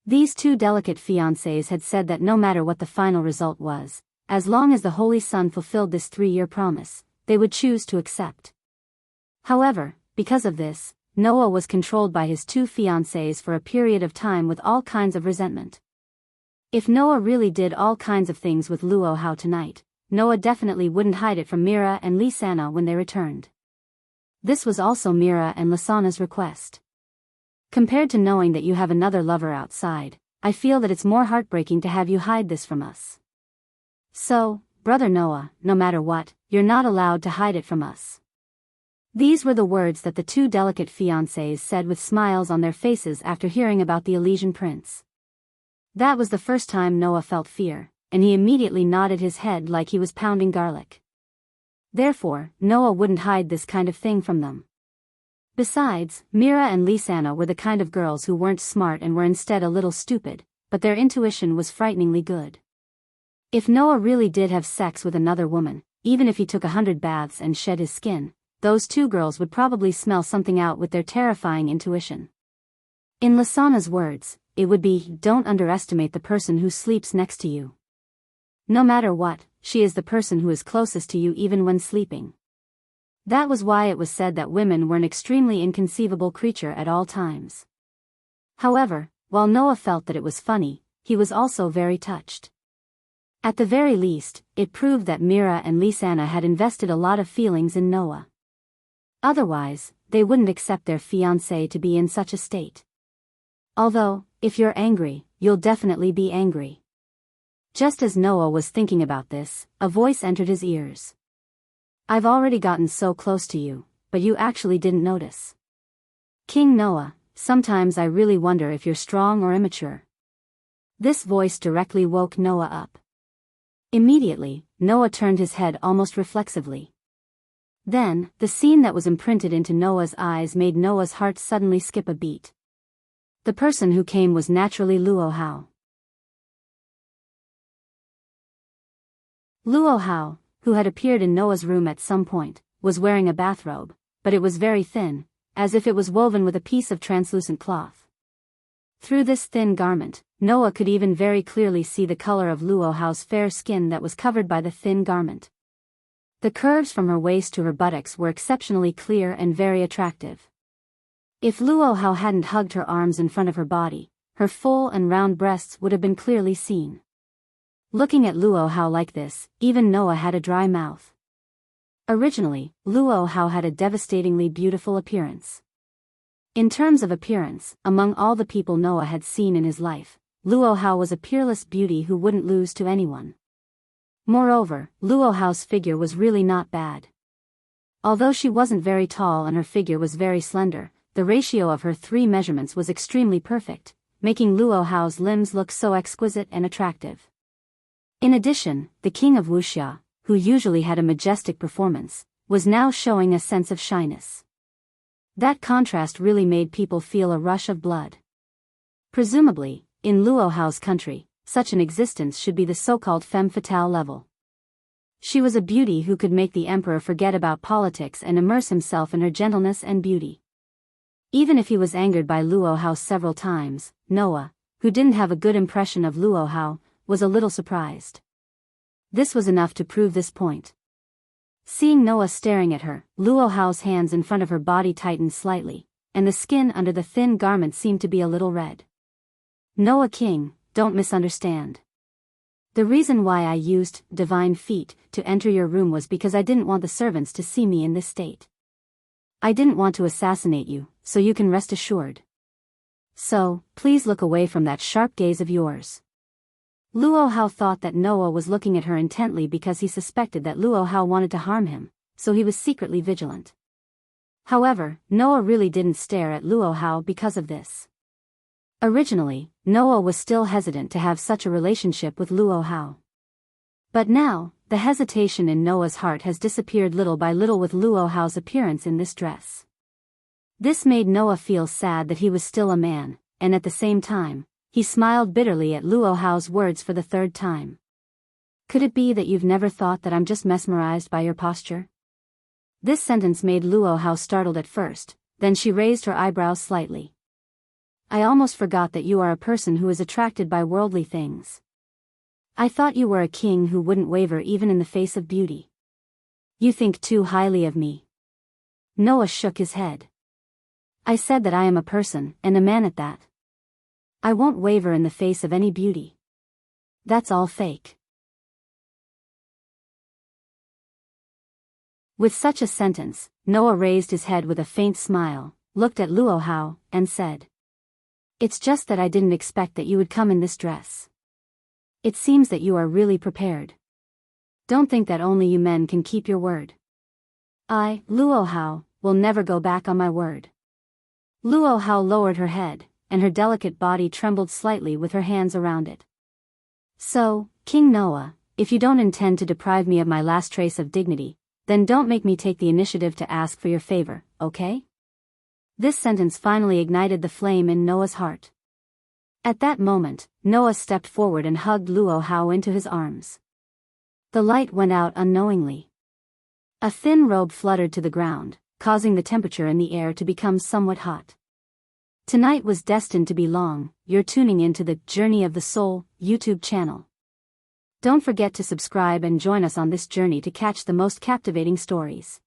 These 2 delicate fiancés had said that no matter what the final result was, as long as the Holy Son fulfilled this 3-year promise, they would choose to accept. However, because of this, Noah was controlled by his 2 fiancés for a period of time with all kinds of resentment. If Noah really did all kinds of things with Luo Hao tonight, Noah definitely wouldn't hide it from Mira and Lisanna when they returned. This was also Mira and Lisanna's request. Compared to knowing that you have another lover outside, I feel that it's more heartbreaking to have you hide this from us. So, Brother Noah, no matter what, you're not allowed to hide it from us. These were the words that the 2 delicate fiancés said with smiles on their faces after hearing about the Elysian prince. That was the first time Noah felt fear, and he immediately nodded his head like he was pounding garlic. Therefore, Noah wouldn't hide this kind of thing from them. Besides, Mira and Lisanna were the kind of girls who weren't smart and were instead a little stupid, but their intuition was frighteningly good. If Noah really did have sex with another woman, even if he took 100 baths and shed his skin, those 2 girls would probably smell something out with their terrifying intuition. In Lisanna's words, it would be, don't underestimate the person who sleeps next to you. No matter what, she is the person who is closest to you even when sleeping. That was why it was said that women were an extremely inconceivable creature at all times. However, while Noah felt that it was funny, he was also very touched. At the very least, it proved that Mira and Lisanna had invested a lot of feelings in Noah. Otherwise, they wouldn't accept their fiancé to be in such a state. Although, if you're angry, you'll definitely be angry. Just as Noah was thinking about this, a voice entered his ears. I've already gotten so close to you, but you actually didn't notice. King Noah, sometimes I really wonder if you're strong or immature. This voice directly woke Noah up. Immediately, Noah turned his head almost reflexively. Then, the scene that was imprinted into Noah's eyes made Noah's heart suddenly skip a beat. The person who came was naturally Luo Hao. Luo Hao, who had appeared in Noah's room at some point, was wearing a bathrobe, but it was very thin, as if it was woven with a piece of translucent cloth. Through this thin garment, Noah could even very clearly see the color of Luo Hao's fair skin that was covered by the thin garment. The curves from her waist to her buttocks were exceptionally clear and very attractive. If Luo Hao hadn't hugged her arms in front of her body, her full and round breasts would have been clearly seen. Looking at Luo Hao like this, even Noah had a dry mouth. Originally, Luo Hao had a devastatingly beautiful appearance. In terms of appearance, among all the people Noah had seen in his life, Luo Hao was a peerless beauty who wouldn't lose to anyone. Moreover, Luo Hao's figure was really not bad. Although she wasn't very tall and her figure was very slender, the ratio of her 3 measurements was extremely perfect, making Luo Hao's limbs look so exquisite and attractive. In addition, the king of Wuxia, who usually had a majestic performance, was now showing a sense of shyness. That contrast really made people feel a rush of blood. Presumably, in Luo Hao's country, such an existence should be the so-called femme fatale level. She was a beauty who could make the emperor forget about politics and immerse himself in her gentleness and beauty. Even if he was angered by Luo Hao several times, Noah, who didn't have a good impression of Luo Hao, was a little surprised. This was enough to prove this point. Seeing Noah staring at her, Luo Hao's hands in front of her body tightened slightly, and the skin under the thin garment seemed to be a little red. Noah King, don't misunderstand. The reason why I used divine feet to enter your room was because I didn't want the servants to see me in this state. I didn't want to assassinate you, so you can rest assured. So, please look away from that sharp gaze of yours. Luo Hao thought that Noah was looking at her intently because he suspected that Luo Hao wanted to harm him, so he was secretly vigilant. However, Noah really didn't stare at Luo Hao because of this. Originally, Noah was still hesitant to have such a relationship with Luo Hao. But now, the hesitation in Noah's heart has disappeared little by little with Luo Hao's appearance in this dress. This made Noah feel sad that he was still a man, and at the same time, he smiled bitterly at Luo Hao's words for the 3rd time. Could it be that you've never thought that I'm just mesmerized by your posture? This sentence made Luo Hao startled at first, then she raised her eyebrows slightly. I almost forgot that you are a person who is attracted by worldly things. I thought you were a king who wouldn't waver even in the face of beauty. You think too highly of me. Noah shook his head. I said that I am a person, and a man at that. I won't waver in the face of any beauty. That's all fake. With such a sentence, Noah raised his head with a faint smile, looked at Luo Hao, and said, It's just that I didn't expect that you would come in this dress. It seems that you are really prepared. Don't think that only you men can keep your word. I, Luo Hao, will never go back on my word. Luo Hao lowered her head, and her delicate body trembled slightly with her hands around it. So, King Noah, if you don't intend to deprive me of my last trace of dignity, then don't make me take the initiative to ask for your favor, okay? This sentence finally ignited the flame in Noah's heart. At that moment, Noah stepped forward and hugged Luo Hao into his arms. The light went out unknowingly. A thin robe fluttered to the ground, causing the temperature in the air to become somewhat hot. Tonight was destined to be long. You're tuning into the Journey of the Soul YouTube channel. Don't forget to subscribe and join us on this journey to catch the most captivating stories.